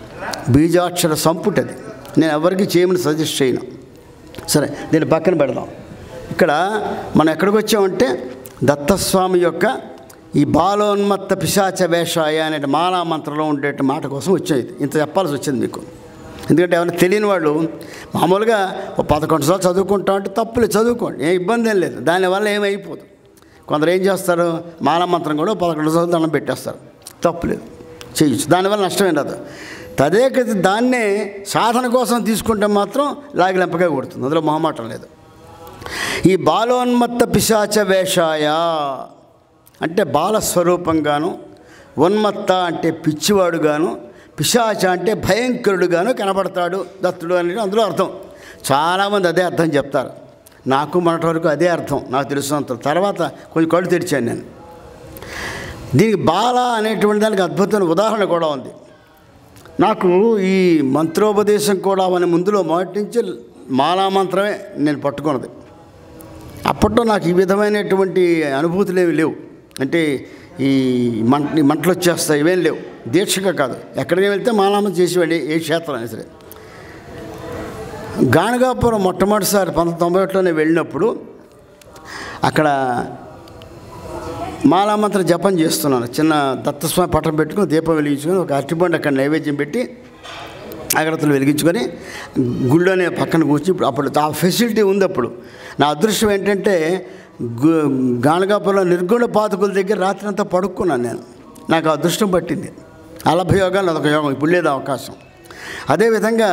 బీజాక్షర సంపుటది. నేను ఎవరికి చేయమని సజెస్ట్ చేయను. సరే దీన్ని పక్కన పెడదాం. ఇక్కడ మనం ఎక్కడికి వచ్చామంటే దత్తస్వామి యొక్క ఈ బాలోన్మత్త పిశాచ వేషాయ అనే మాలామంత్రంలో ఉండే మాట కోసం వచ్చేది. ఇంత చెప్పాల్సి వచ్చింది మీకు. ఎందుకంటే ఎవరైనా తెలియని వాళ్ళు మామూలుగా 11 సార్లు చదువుకుంటా అంటే తప్పులేదు, చదువుకోండి, ఏ ఇబ్బంది ఏం లేదు, దానివల్ల ఏమైపోదు. కొందరు ఏం చేస్తారు, మాలమంత్రం కూడా 11 సార్లు దండం పెట్టేస్తారు, తప్పులేదు, చేయొచ్చు, దానివల్ల నష్టమేం రాదు. తదేకతి దాన్నే సాధన కోసం తీసుకుంటే మాత్రం లాగిలంపగా కొడుతుంది, అందులో మొహమాటం లేదు. ఈ బాలోన్మత్త పిశాచ వేషాయ అంటే బాలస్వరూపంగాను, ఉన్మత్త అంటే పిచ్చివాడుగాను, పిశాచ అంటే భయంకరుడుగాను కనబడతాడు దత్తుడు అనేది అందులో అర్థం. చాలామంది అదే అర్థం చెప్తారు, నాకు మొన్నటి వరకు అదే అర్థం నాకు తెలిసినంత. తర్వాత కొంచెం కళ్ళు తెరిచాను నేను. దీనికి బాల అనేటువంటి దానికి అద్భుతమైన ఉదాహరణ కూడా ఉంది. నాకు ఈ మంత్రోపదేశం కూడా మన ముందులో మొదటి నుంచి మాలామంత్రమే నేను పట్టుకున్నది. అప్పట్లో నాకు ఈ విధమైనటువంటి అనుభూతులు ఏమి లేవు. అంటే ఈ మంటలు వచ్చేస్తాయి ఇవేం లేవు, దీక్షగా కాదు, ఎక్కడికి వెళ్తే మాలామంత్రం చేసేవాడి, ఏ క్షేత్రం అయినా సరే. గాణగాపురం మొట్టమొదటిసారి 1991లోనే వెళ్ళినప్పుడు అక్కడ మాలామంత్ర జపం చేస్తున్నాను. చిన్న దత్తస్వామి పట్టం పెట్టుకుని దీపం వెలిగించుకొని ఒక అరటిపండు అక్కడ నైవేద్యం పెట్టి అగరత్తులు వెలిగించుకొని గుళ్ళోనే పక్కన కూర్చుని అప్పుడు ఆ ఫెసిలిటీ ఉంది. అప్పుడు నా అదృష్టం ఏంటంటే గాణగాపురంలో నిర్గుణ పాతకుల దగ్గర రాత్రి అంతా పడుకున్నాను నేను. నాకు అదృష్టం పట్టింది. అలభయోగాలు అదొక యోగం, ఇప్పుడు లేదు అవకాశం. అదేవిధంగా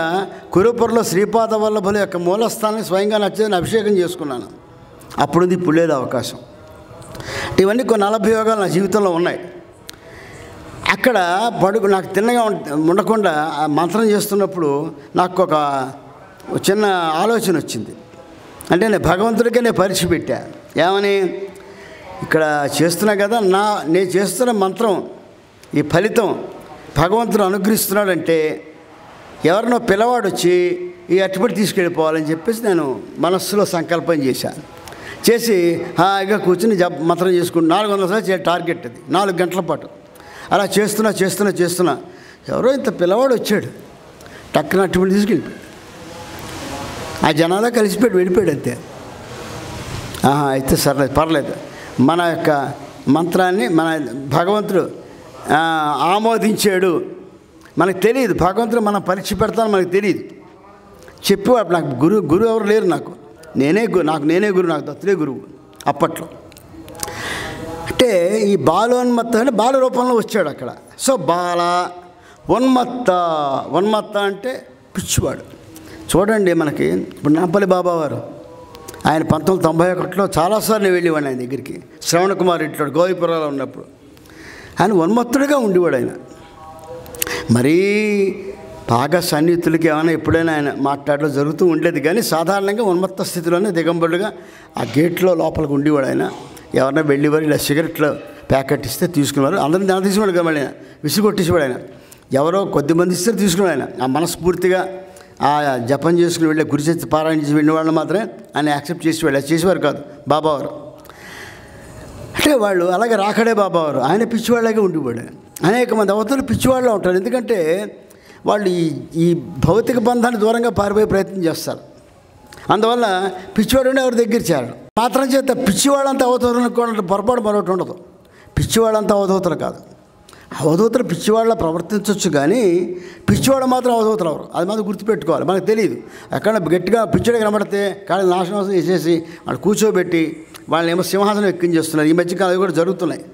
కురుపురలో శ్రీపాద వల్లభుల యొక్క మూలస్థానాన్ని స్వయంగా నచ్చేదని అభిషేకం చేసుకున్నాను. అప్పుడు ఇప్పుడు లేదు అవకాశం. ఇవన్నీ కొన్ని అలభయోగాలు నా జీవితంలో ఉన్నాయి. అక్కడ నాకు తిన్నగా ఉండకుండా మంత్రం చేస్తున్నప్పుడు నాకు ఒక చిన్న ఆలోచన వచ్చింది. అంటే నేను భగవంతుడికే నేను పరీక్ష పెట్టా. ఏమని, ఇక్కడ చేస్తున్నా కదా, నేను చేస్తున్న మంత్రం ఈ ఫలితం భగవంతుడు అనుగ్రహిస్తున్నాడంటే ఎవరినో పిల్లవాడు వచ్చి ఈ అట్టుబడి తీసుకెళ్ళిపోవాలని చెప్పేసి నేను మనస్సులో సంకల్పం చేశాను. చేసి హాయిగా కూర్చుని మంత్రం చేసుకుంటూ 400 సార్లు టార్గెట్ అది 4 గంటల పాటు అలా చేస్తున్నా ఎవరో ఇంత పిల్లవాడు వచ్చాడు, టక్కున అట్టుబడి తీసుకెళ్ళిపోయాడు. ఆ జనాల్లో కలిసిపోయాడు, వెళ్ళిపోయాడు అంతే. అయితే సరే పర్లేదు, మన యొక్క మంత్రాన్ని మన భగవంతుడు ఆమోదించాడు. మనకు తెలియదు, భగవంతుడు మనం పరీక్ష పెడతాను మనకు తెలియదు. చెప్పేవాడు నాకు గురువు ఎవరు లేరు, నాకు నేనే గురువు, నాకు దత్తుడే గురువు అప్పట్లో. అంటే ఈ బాలోన్మత్త అంటే బాల రూపంలో వచ్చాడు అక్కడ. సో బాల ఉన్మత్త అంటే పిచ్చివాడు. చూడండి, మనకి ఇప్పుడు నాంపల్లి బాబా వారు ఆయన 1991లో చాలాసార్లు వెళ్ళేవాడు ఆయన దగ్గరికి. శ్రవణ కుమార్ ఇంట్లో గోవిపురాలో ఉన్నప్పుడు ఆయన ఉన్మత్తుడిగా ఉండేవాడు. ఆయన మరీ బాగా సన్నిహితులకి ఏమైనా ఎప్పుడైనా ఆయన మాట్లాడడం జరుగుతూ ఉండేది, కానీ సాధారణంగా ఉన్మత్త స్థితిలోనే దిగంబరుడుగా ఆ గేట్లో లోపలికి ఉండేవాడు. ఆయన ఎవరైనా వెళ్ళేవారు, ఇలా సిగరెట్లు ప్యాకెట్ ఇస్తే తీసుకునేవారు. అందరినీ దాన్ని తీసుకున్నాడు కదా, మళ్ళీ విసిగొట్టేసేవాడు ఆయన. ఎవరో కొద్దిమంది ఇస్తే తీసుకున్నాడు ఆయన. ఆ మనస్ఫూర్తిగా ఆ జపం చేసుకుని వెళ్ళే గురిచేతి పారాయణ చేసి వెళ్ళిన వాళ్ళు మాత్రమే ఆయన యాక్సెప్ట్ చేసేవారు కాదు బాబావారు. అంటే వాళ్ళు అలాగే రాకడే బాబావారు ఆయన పిచ్చివాళ్ళగా ఉండేవాడు. అనేక మంది అవతలు పిచ్చివాళ్ళలో ఉంటారు. ఎందుకంటే వాళ్ళు ఈ భౌతిక బంధాన్ని దూరంగా పారిపోయే ప్రయత్నం చేస్తారు. అందువల్ల పిచ్చివాడు ఎవరి దగ్గర చేరడు. మాత్రం చేత పిచ్చివాళ్ళంతా అవధూతలు కూడా పొరపాటు మరొకటి ఉండదు. పిచ్చివాళ్ళంతా అవధూతలు కాదు. అవధూతలు పిచ్చివాళ్ళ ప్రవర్తించవచ్చు, కానీ పిచ్చివాళ్ళు మాత్రం అవధూతలు ఎవరు అది మాత్రం గుర్తుపెట్టుకోవాలి. మనకు తెలియదు. ఎక్కడ గట్టిగా పిచ్చివాడు కనబడితే కాళ్ళ నాశనం చేసేసి వాళ్ళు కూర్చోబెట్టి వాళ్ళని ఏమో సింహాసనం ఎక్కించేస్తున్నారు. ఈ మధ్యకాలం కూడా జరుగుతున్నాయి,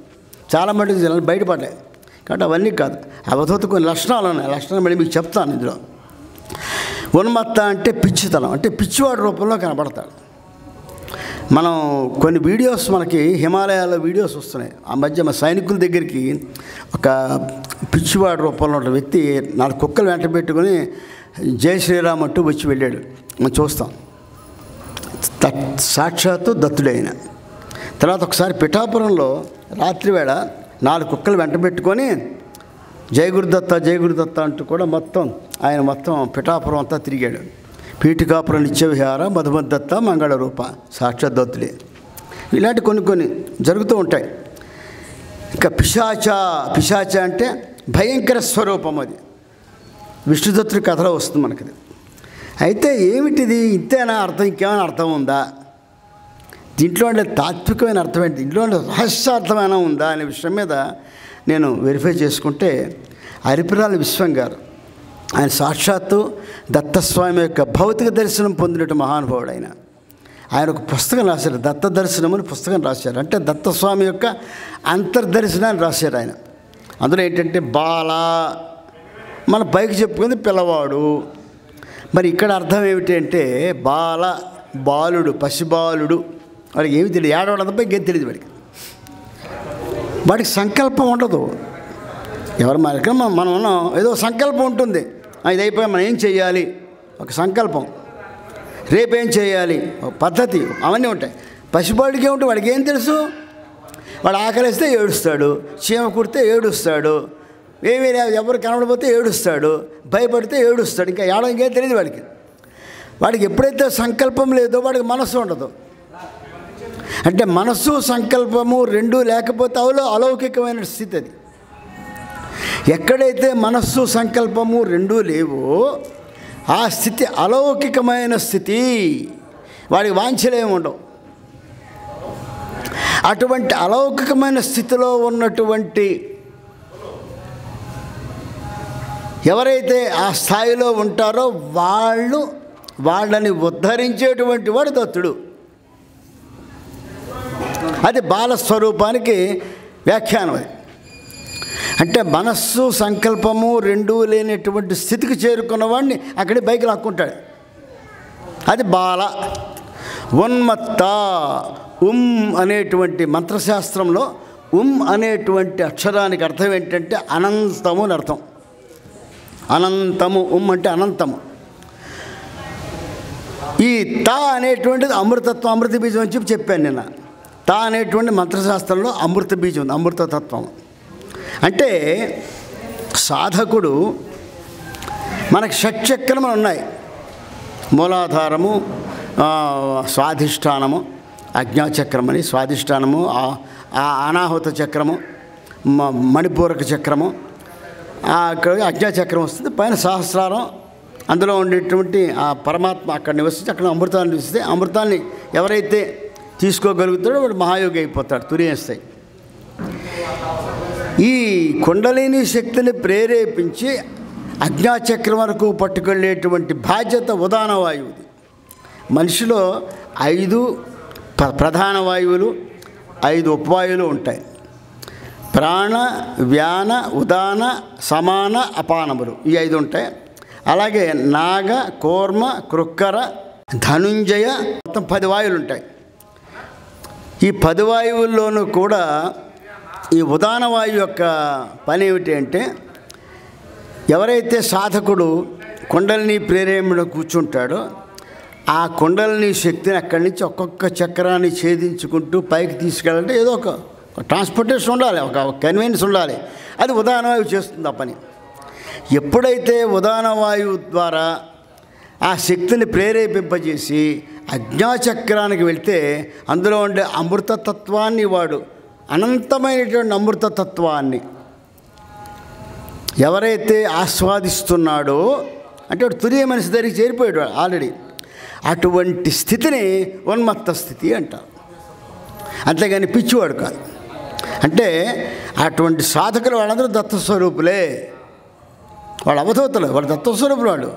చాలా మటుకు బయటపడ్డాయి. కాబట్టి అవన్నీ కాదు, అవధూత కొన్ని లక్షణాలు ఉన్నాయి. లక్షణాలు మళ్ళీ మీకు చెప్తాను ఇందులో. ఉన్మత్త అంటే పిచ్చితనం, అంటే పిచ్చివాడి రూపంలో కనబడతాడు. మనం కొన్ని వీడియోస్ మనకి హిమాలయాల్లో వీడియోస్ వస్తున్నాయి. ఆ మధ్య మా సైనికుల దగ్గరికి ఒక పిచ్చివాడి రూపంలో ఉన్న వ్యక్తి 4 కుక్కలు వెంట పెట్టుకొని జై శ్రీరామ్ అంటూ వచ్చి వెళ్ళాడు. మనం చూస్తాం. సాక్షాత్తు దత్తుడైన. తర్వాత ఒకసారి పిఠాపురంలో రాత్రివేళ 4 కుక్కలు వెంట పెట్టుకొని జై గురుదత్త అంటూ కూడా ఆయన పిఠాపురం అంతా తిరిగాడు. పీఠికాపురం నిత్యవిహార మధుమద్దత్త మంగళ రూప సాక్షాత్ దత్తులే. ఇలాంటి కొన్ని జరుగుతూ ఉంటాయి. ఇంకా పిశాచ అంటే భయంకర స్వరూపం. అది విష్ణుదత్తుడి కథలో వస్తుంది మనకి. అయితే ఏమిటిది, ఇంతేనా అర్థం, ఇంకేమైనా అర్థం ఉందా, దీంట్లో ఉండే తాత్వికమైన అర్థం ఏంటి, దీంట్లో ఉండే రహస్యార్థమైన ఉందా అనే విషయం మీద నేను వెరిఫై చేసుకుంటే అరిపిరాల విశ్వం గారు ఆయన సాక్షాత్తు దత్తస్వామి యొక్క భౌతిక దర్శనం పొందినట్టు మహానుభావుడు ఆయన ఒక పుస్తకం రాశారు, దత్త దర్శనం అని పుస్తకం రాశారు. అంటే దత్తస్వామి యొక్క అంతర్దర్శనాన్ని రాశారు ఆయన. అందులో ఏంటంటే బాల, మన పైకి చెప్పుకుంది పిల్లవాడు. మరి ఇక్కడ అర్థం ఏమిటి అంటే బాలుడు, పసిబాలుడు. వాడికి ఏమి తెలియదు, ఏడవడం తప్ప ఇంకేం తెలియదు. వాడికి సంకల్పం ఉండదు. ఎవరు మనం ఏదో సంకల్పం ఉంటుంది, ఇది అయిపోయి మనం ఏం చేయాలి, ఒక సంకల్పం, రేపేం చేయాలి, ఒక పద్ధతి, అవన్నీ ఉంటాయి. పసిబాడికి ఏమిటి, వాడికి ఏం తెలుసు? వాడు ఆకలిస్తే ఏడుస్తాడు, చీమ కుడితే ఏడుస్తాడు, ఏమీ ఎవరు కనబడిపోతే ఏడుస్తాడు, భయపడితే ఏడుస్తాడు, ఇంకా ఏడవ ఇంకేం తెలియదు వాడికి. వాడికి ఎప్పుడైతే సంకల్పం లేదో వాడికి మనస్సు ఉండదు. అంటే మనస్సు సంకల్పము రెండూ లేకపోతే అలౌకికమైన స్థితి అది. ఎక్కడైతే మనస్సు సంకల్పము రెండూ లేవో ఆ స్థితి అలౌకికమైన స్థితి. వాడికి వాంఛలేమి ఉండవు. అటువంటి అలౌకికమైన స్థితిలో ఉన్నటువంటి ఎవరైతే ఆ స్థాయిలో ఉంటారో వాళ్ళని ఉద్ధరించేటువంటి వాడు దత్తుడు. అది బాలస్వరూపానికి వ్యాఖ్యానం. అది అంటే మనస్సు సంకల్పము రెండూ లేనటువంటి స్థితికి చేరుకున్నవాడిని అక్కడి పైకి లాక్కుంటాడు. అది బాల. ఉన్మత్త, అనేటువంటి మంత్రశాస్త్రంలో అనేటువంటి అక్షరానికి అర్థం ఏంటంటే అనంతము అని అర్థం. అనంతము, అంటే అనంతము. ఈ అనేటువంటిది అమృతత్వం, అమృత బీజం అని చెప్పాను నిన్న. అనేటువంటి మంత్రశాస్త్రంలో అమృత బీజం ఉంది, అమృతతత్వం. అంటే సాధకుడు, మనకి షట్చక్రములు ఉన్నాయి. మూలాధారము, స్వాధిష్టానము, అజ్ఞాచక్రమని, స్వాధిష్టానము, అనాహుత చక్రము, మణిపూరక చక్రము, అక్కడ అజ్ఞాచక్రం వస్తుంది. పైన సహస్రారం, అందులో ఉండేటువంటి ఆ పరమాత్మ అక్కడ నివసించి అక్కడ అమృతాన్ని నివసిస్తే అమృతాన్ని ఎవరైతే తీసుకోగలుగుతాడో వాడు మహాయోగి అయిపోతాడు, తురియేస్తాయి. ఈ కుండలిని శక్తిని ప్రేరేపించి అజ్ఞాచక్రం వరకు పట్టుకెళ్ళేటువంటి బాధ్యత ఉదాన వాయువుది. మనిషిలో 5 ప్రధాన వాయువులు, 5 ఉపవాయువులు ఉంటాయి. ప్రాణ, వ్యాన, ఉదాన, సమాన, అపానములు, ఈ 5 ఉంటాయి. అలాగే నాగ, కూర్మ, కృక్కర, ధనుంజయ, మొత్తం 10 వాయువులు ఉంటాయి. ఈ 10 వాయువుల్లోనూ కూడా ఈ ఉదాన వాయువు యొక్క పని ఏమిటి అంటే, ఎవరైతే సాధకుడు కుండలిని ప్రేరేపణ కూర్చుంటాడో ఆ కుండలిని శక్తిని అక్కడి నుంచి ఒక్కొక్క చక్రాన్ని ఛేదించుకుంటూ పైకి తీసుకెళ్ళాలంటే ఏదో ఒక ట్రాన్స్పోర్టేషన్ ఉండాలి, ఒక కన్వీనియన్స్ ఉండాలి. అది ఉదాన వాయువు చేస్తుంది ఆ పని. ఎప్పుడైతే ఉదాన వాయువు ద్వారా ఆ శక్తిని ప్రేరేపింపజేసి అజ్ఞాచక్రానికి వెళ్తే అందులో ఉండే అమృతతత్వాన్ని, వాడు అనంతమైనటువంటి అమృతతత్వాన్ని ఎవరైతే ఆస్వాదిస్తున్నాడో, అంటే వాడు తురియ మనిషి దగ్గరికి చేరిపోయాడు ఆల్రెడీ. అటువంటి స్థితిని ఉన్మత్త స్థితి అంటారు. అంతేగాని పిచ్చివాడు కాదు. అంటే అటువంటి సాధకులు వాళ్ళందరూ దత్తస్వరూపులే, వాళ్ళు అవధూతలు, వాళ్ళు దత్తస్వరూపులు.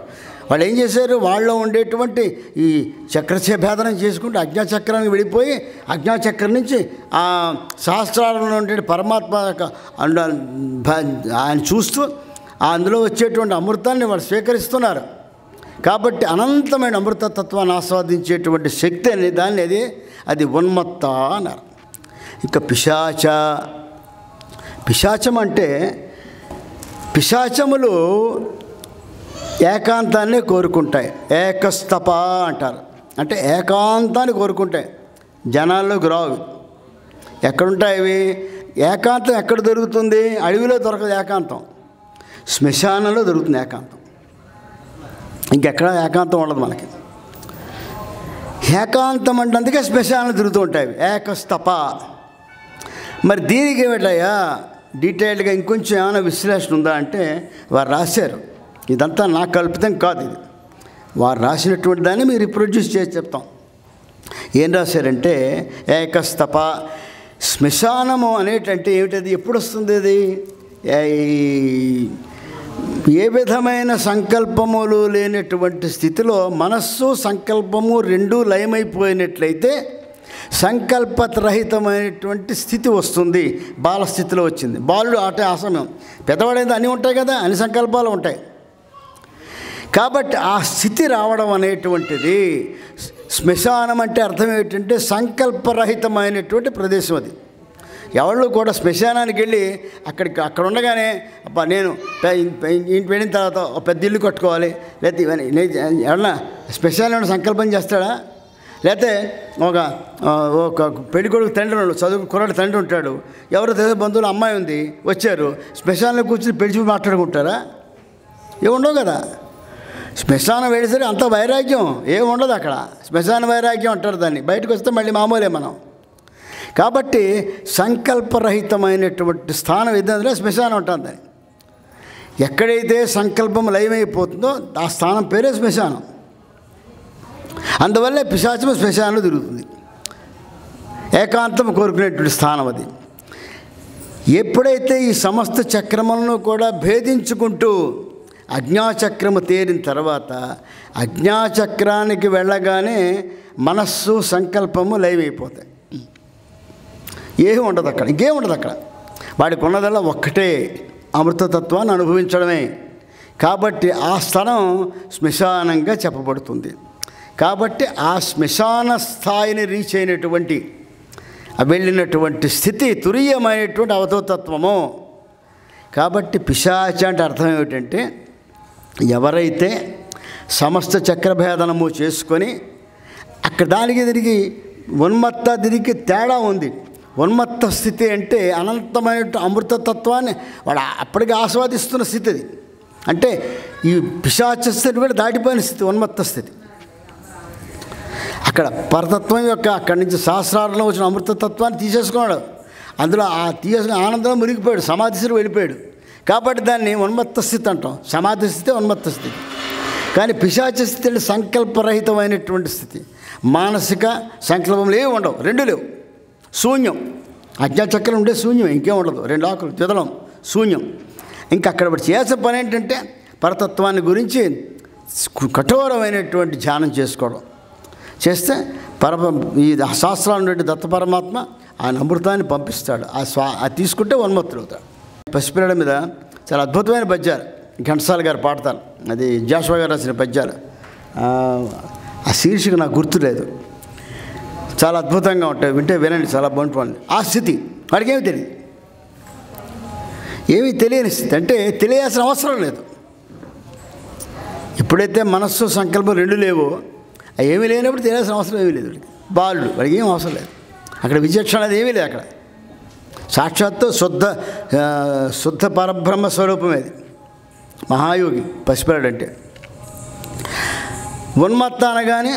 వాళ్ళు ఏం చేశారు, వాళ్ళలో ఉండేటువంటి ఈ చక్రభేదనం చేసుకుంటూ అజ్ఞాచక్రానికి వెళ్ళిపోయి అజ్ఞాచక్రం నుంచి ఆ సహస్రాలలో ఉండే పరమాత్మ ఆయన చూస్తూ అందులో వచ్చేటువంటి అమృతాన్ని వాళ్ళు స్వీకరిస్తున్నారు. కాబట్టి అనంతమైన అమృతతత్వాన్ని ఆస్వాదించేటువంటి శక్తి అని దాన్ని అది ఉన్మత్త అన్నారు. ఇక పిశాచం అంటే పిశాచములు ఏకాంతాన్ని కోరుకుంటాయి. ఏకస్తప అంటారు. అంటే ఏకాంతాన్ని కోరుకుంటాయి. జనాల్లోకి రావు. ఎక్కడుంటాయి ఇవి? ఏకాంతం ఎక్కడ దొరుకుతుంది? అడవిలో దొరకదు ఏకాంతం, శ్మశానంలో దొరుకుతుంది ఏకాంతం. ఇంకెక్కడ ఏకాంతం ఉండదు మనకి. ఏకాంతం అంటే అందుకే శ్మశానాలు తిరుగుతూ ఉంటాయి ఏకస్తప. మరి దీనికి ఏమిటయ్యా డీటెయిల్డ్గా ఇంకొంచెం ఏమైనా విశ్లేషణ ఉందా అంటే వారు రాశారు. ఇదంతా నా కల్పితం కాదు, ఇది వారు రాసినటువంటి దాన్ని మీరు రిప్రొడ్యూస్ చేసి చెప్తాం. ఏం రాశారంటే ఏకస్తప శ్మశానము అనేటంటే ఏమిటది? ఎప్పుడు వస్తుంది అది? ఏ విధమైన సంకల్పములు లేనటువంటి స్థితిలో మనస్సు సంకల్పము రెండూ లయమైపోయినట్లయితే సంకల్పరహితమైనటువంటి స్థితి వస్తుంది. బాలస్థితిలో వచ్చింది. బాలుడు ఆ సమయం పెద్దవాడైతే అన్నీ ఉంటాయి కదా, అన్ని సంకల్పాలు ఉంటాయి. కాబట్టి ఆ స్థితి రావడం అనేటువంటిది శ్మశానం అంటే అర్థం ఏంటంటే సంకల్పరహితమైనటువంటి ప్రదేశం. అది ఎవళ్ళు కూడా శ్మశానానికి వెళ్ళి అక్కడ ఉండగానే అబ్బా నేను ఇంటి వెళ్ళిన తర్వాత ఒక పెద్ద ఇల్లు కట్టుకోవాలి, లేకపోతే ఎవరన్నా శ్మశానంలో సంకల్పం చేస్తాడా? లేకపోతే ఒక పెళ్ళికొడుకు తండ్రి ఉన్నాడు, చదువు కుర్రాడు తండ్రి ఉంటాడు, ఎవరో తెలిసిన బంధువులు అమ్మాయి ఉంది వచ్చారు, శ్మశానంలో కూర్చొని పెళ్లి చూపి మాట్లాడుకుంటారా? ఏముండవు కదా. శ్మశానం వేడిసరి అంత వైరాగ్యం ఏముండదు అక్కడ. శ్మశాన వైరాగ్యం అంటారు దాన్ని. బయటకు వస్తే మళ్ళీ మామూలే మనం. కాబట్టి సంకల్పరహితమైనటువంటి స్థానం ఏదంటే శ్మశానం అంటాం దాన్ని. ఎక్కడైతే సంకల్పం లయమైపోతుందో ఆ స్థానం పేరే శ్మశానం. అందువల్లే పిశాచము శ్మశానంలో తిరుగుతుంది. ఏకాంతం కోరుకునేటువంటి స్థానం అది. ఎప్పుడైతే ఈ సమస్త చక్రములను కూడా భేదించుకుంటూ అజ్ఞాచక్రము తేరిన తర్వాత అజ్ఞాచక్రానికి వెళ్ళగానే మనస్సు సంకల్పము లయమైపోతాయి. ఏమి ఉండదు అక్కడ, ఇంకేం ఉండదు అక్కడ. వాడికి ఉన్నదల్లా ఒక్కటే అమృతతత్వాన్ని అనుభవించడమే. కాబట్టి ఆ స్థలం శ్మశానంగా చెప్పబడుతుంది. కాబట్టి ఆ శ్మశాన స్థాయిని రీచ్ అయినటువంటి వెళ్ళినటువంటి స్థితి తురీయమైనటువంటి అవధూతత్వము. కాబట్టి పిశాచ అంటే అర్థం ఏమిటంటే ఎవరైతే సమస్త చక్రభేదనము చేసుకొని అక్కడ దానికి దీనికి ఉన్మత్త దీనికి తేడా ఉంది. ఉన్మత్త స్థితి అంటే అనంతమైన అమృతతత్వాన్ని వాడు అప్పటికి ఆస్వాదిస్తున్న స్థితి. అది అంటే ఈ పిశాచ స్థితి కూడా దాటిపోయిన స్థితి ఉన్మత్త స్థితి. అక్కడ పరతత్వం యొక్క అక్కడి నుంచి సహస్రాలలో వచ్చిన అమృతతత్వాన్ని తీసేసుకున్నాడు. అందులో ఆ తీసేసుకుని ఆనందంలో మునిగిపోయాడు, సమాధిస్థితిలో వెళ్ళిపోయాడు. కాబట్టి దాన్ని ఉన్మత్త స్థితి అంటాం. సమాధి స్థితి ఉన్మత్త స్థితి. కానీ పిశాచ స్థితి అంటే సంకల్పరహితమైనటువంటి స్థితి. మానసిక సంకల్పంలు ఏవి ఉండవు, రెండు లేవు, శూన్యం. అజ్ఞాచక్రం ఉండే శూన్యం, ఇంకేం ఉండదు. రెండు ఆకులు తిదలం శూన్యం. ఇంకా అక్కడ చేసే పని ఏంటంటే పరతత్వాన్ని గురించి కఠోరమైనటువంటి ధ్యానం చేసుకోవడం. చేస్తే ఈ శాస్త్రాల నుండి దత్త పరమాత్మ ఆయన అమృతాన్ని పంపిస్తాడు. అది తీసుకుంటే ఉన్మత్తులు అవుతాడు. పసిపిల్లల మీద చాలా అద్భుతమైన పద్యాలు ఘంటసాల గారు పాడతారు. అది జాషువా గారు రాసిన పద్యాలు. ఆ శీర్షిక నాకు గుర్తులేదు. చాలా అద్భుతంగా ఉంటాయి, వింటే వినండి, చాలా బాగుంటుంది. ఆ స్థితి వాడికి ఏమీ తెలియదు, ఏమీ తెలియని స్థితి. అంటే తెలియాల్సిన అవసరం లేదు. ఎప్పుడైతే మనస్సు సంకల్పం రెండు లేవో, ఏమీ లేనప్పుడు తెలియాల్సిన అవసరం ఏమీ లేదు. బాలుడు వాడికి ఏం అవసరం లేదు. అక్కడ విచక్షణ అది ఏమీ లేదు. అక్కడ సాక్షాత్తు శుద్ధ పరబ్రహ్మ స్వరూపమే. అది మహాయోగి పసిపిల్లడు అంటే. ఉన్మత్త అనగానే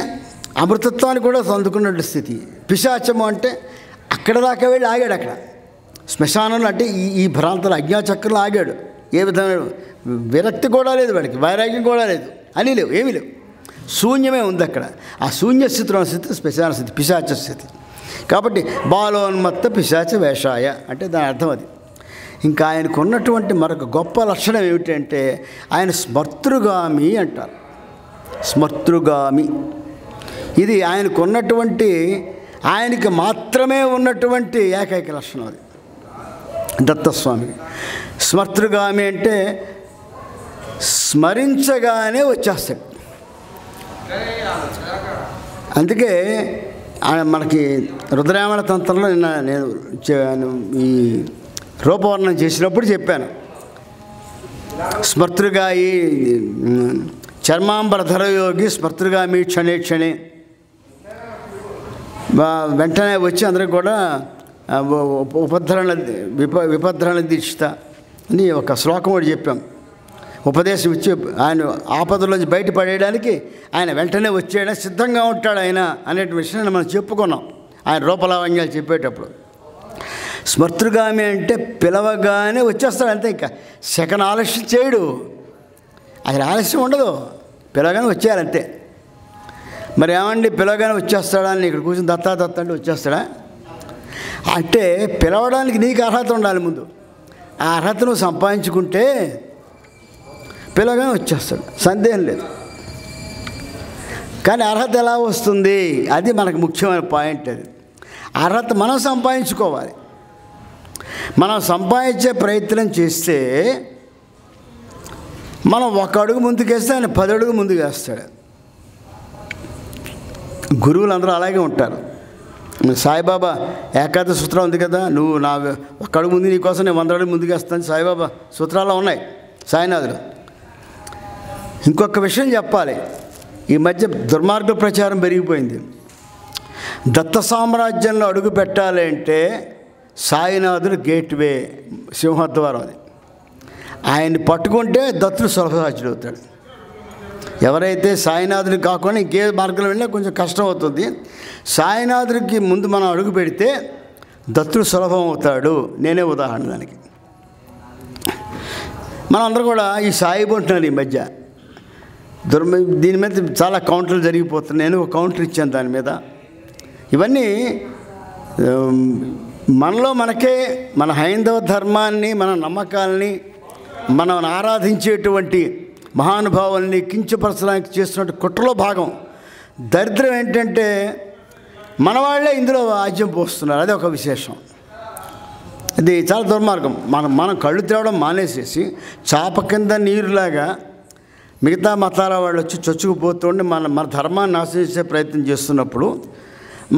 అమృతత్వాన్ని కూడా అందుకున్నట్టు స్థితి. పిశాచము అంటే అక్కడ దాకా వెళ్ళి ఆగాడు. అక్కడ శ్మశానంలో అంటే ఈ భ్రాంతలు అజ్ఞాచక్రంలో ఆగాడు. ఏ విధమైన విరక్తి కూడా లేదు వాడికి, వైరాగ్యం కూడా లేదు, అని లేవు, ఏమీ లేవు. శూన్యమే ఉంది అక్కడ. ఆ శూన్య స్థితిలో స్థితి శ్మశాన స్థితి, పిశాచ స్థితి. కాబట్టి బాలోన్మత్త పిశాచ వేషాయ అంటే దాని అర్థం అది. ఇంకా ఆయనకు ఉన్నటువంటి మరొక గొప్ప లక్షణం ఏమిటంటే ఆయన స్మర్తృగామి అంటారు. స్మర్తృగామి ఇది ఆయనకు ఉన్నటువంటి, ఆయనకి మాత్రమే ఉన్నటువంటి ఏకైక లక్షణం అది దత్తస్వామికి. స్మర్తృగామి అంటే స్మరించగానే వచ్చేస్తాడు. అందుకే మనకి రుద్రాయమణ తంత్రంలో నిన్న నేను ఈ రూపవర్ణం చేసినప్పుడు చెప్పాను. స్మర్తృగాయి చర్మాంబరధరయోగి స్మర్తృగామి క్షణే క్షణే. వెంటనే వచ్చి అందరికి కూడా విపద్ధరణ దీక్షిత అని ఒక శ్లోకం కూడా చెప్పాం. ఉపదేశం ఇచ్చి ఆయన ఆపదలోంచి బయటపడేయడానికి ఆయన వెంటనే వచ్చేయడానికి సిద్ధంగా ఉంటాడు ఆయన అనే విషయాన్ని మనం చెప్పుకున్నాం ఆయన రూపలావణ్యాలు చెప్పేటప్పుడు. స్మర్తృగామి అంటే పిలవగానే వచ్చేస్తాడు అంతే. ఇంకా సెకండ్ ఆలస్యం చేయడు. అది ఆలస్యం ఉండదు, పిలవగానే వచ్చేయాలంతే. మరి ఏమండి పిలవగానే వచ్చేస్తాడా అని ఇక్కడ కూర్చొని దత్తా అంటే వచ్చేస్తాడా అంటే పిలవడానికి నీకు అర్హత ఉండాలి ముందు. ఆ అర్హత నువ్వు సంపాదించుకుంటే పిలవగానే వచ్చేస్తాడు, సందేహం లేదు. కానీ అర్హత ఎలా వస్తుంది? అది మనకు ముఖ్యమైన పాయింట్. అది అర్హత మనం సంపాదించుకోవాలి. మనం సంపాదించే ప్రయత్నం చేస్తే మనం 1 అడుగు ముందుకేస్తే ఆయన 10 అడుగు ముందుకు వేస్తాడు. గురువులు అందరూ అలాగే ఉంటారు. సాయిబాబా ఏకాదశి సూత్రం ఉంది కదా, నువ్వు నా 1 అడుగు ముందు నీకోసం నేను 100 అడుగు ముందుకు వేస్తాను, సాయిబాబా సూత్రాల్లో ఉన్నాయి సాయినాథులు. ఇంకొక విషయం చెప్పాలి, ఈ మధ్య దుర్మార్గ ప్రచారం పెరిగిపోయింది. దత్త సామ్రాజ్యంలో అడుగు పెట్టాలి అంటే సాయినాథుడు గేట్వే, సింహద్వారం. అది ఆయన్ని పట్టుకుంటే దత్తుడు సులభసాధ్యుడు అవుతాడు. ఎవరైతే సాయినాథుడిని కాకుండా ఇంకే మార్గంలో వెళ్ళినా కొంచెం కష్టం అవుతుంది. సాయినాథుడికి ముందు మనం అడుగు పెడితే దత్తుడు సులభం అవుతాడు. నేనే ఉదాహరణ దానికి. మనందరూ కూడా ఈ సాయి ఉంటున్నారు. ఈ మధ్య దీని మీద చాలా కౌంటర్లు జరిగిపోతున్నాయి. నేను ఒక కౌంటర్ ఇచ్చాను దాని మీద. ఇవన్నీ మనలో మనకే మన హైందవ ధర్మాన్ని, మన నమ్మకాలని, మనం ఆరాధించేటువంటి మహానుభావుల్ని కించపరచడానికి చేస్తున్న కుట్రలో భాగం. దరిద్రం ఏంటంటే మన వాళ్ళే ఇందులో ఆజ్యం పోస్తున్నారు. అదే ఒక విశేషం. అది చాలా దుర్మార్గం. మనం కళ్ళు తేవడం మానేసేసి చాప కింద నీరులాగా మిగతా మతాల వాళ్ళు వచ్చి చొచ్చుకుపోతుంటే మన ధర్మాన్ని ఆశ్రయించే ప్రయత్నం చేస్తున్నప్పుడు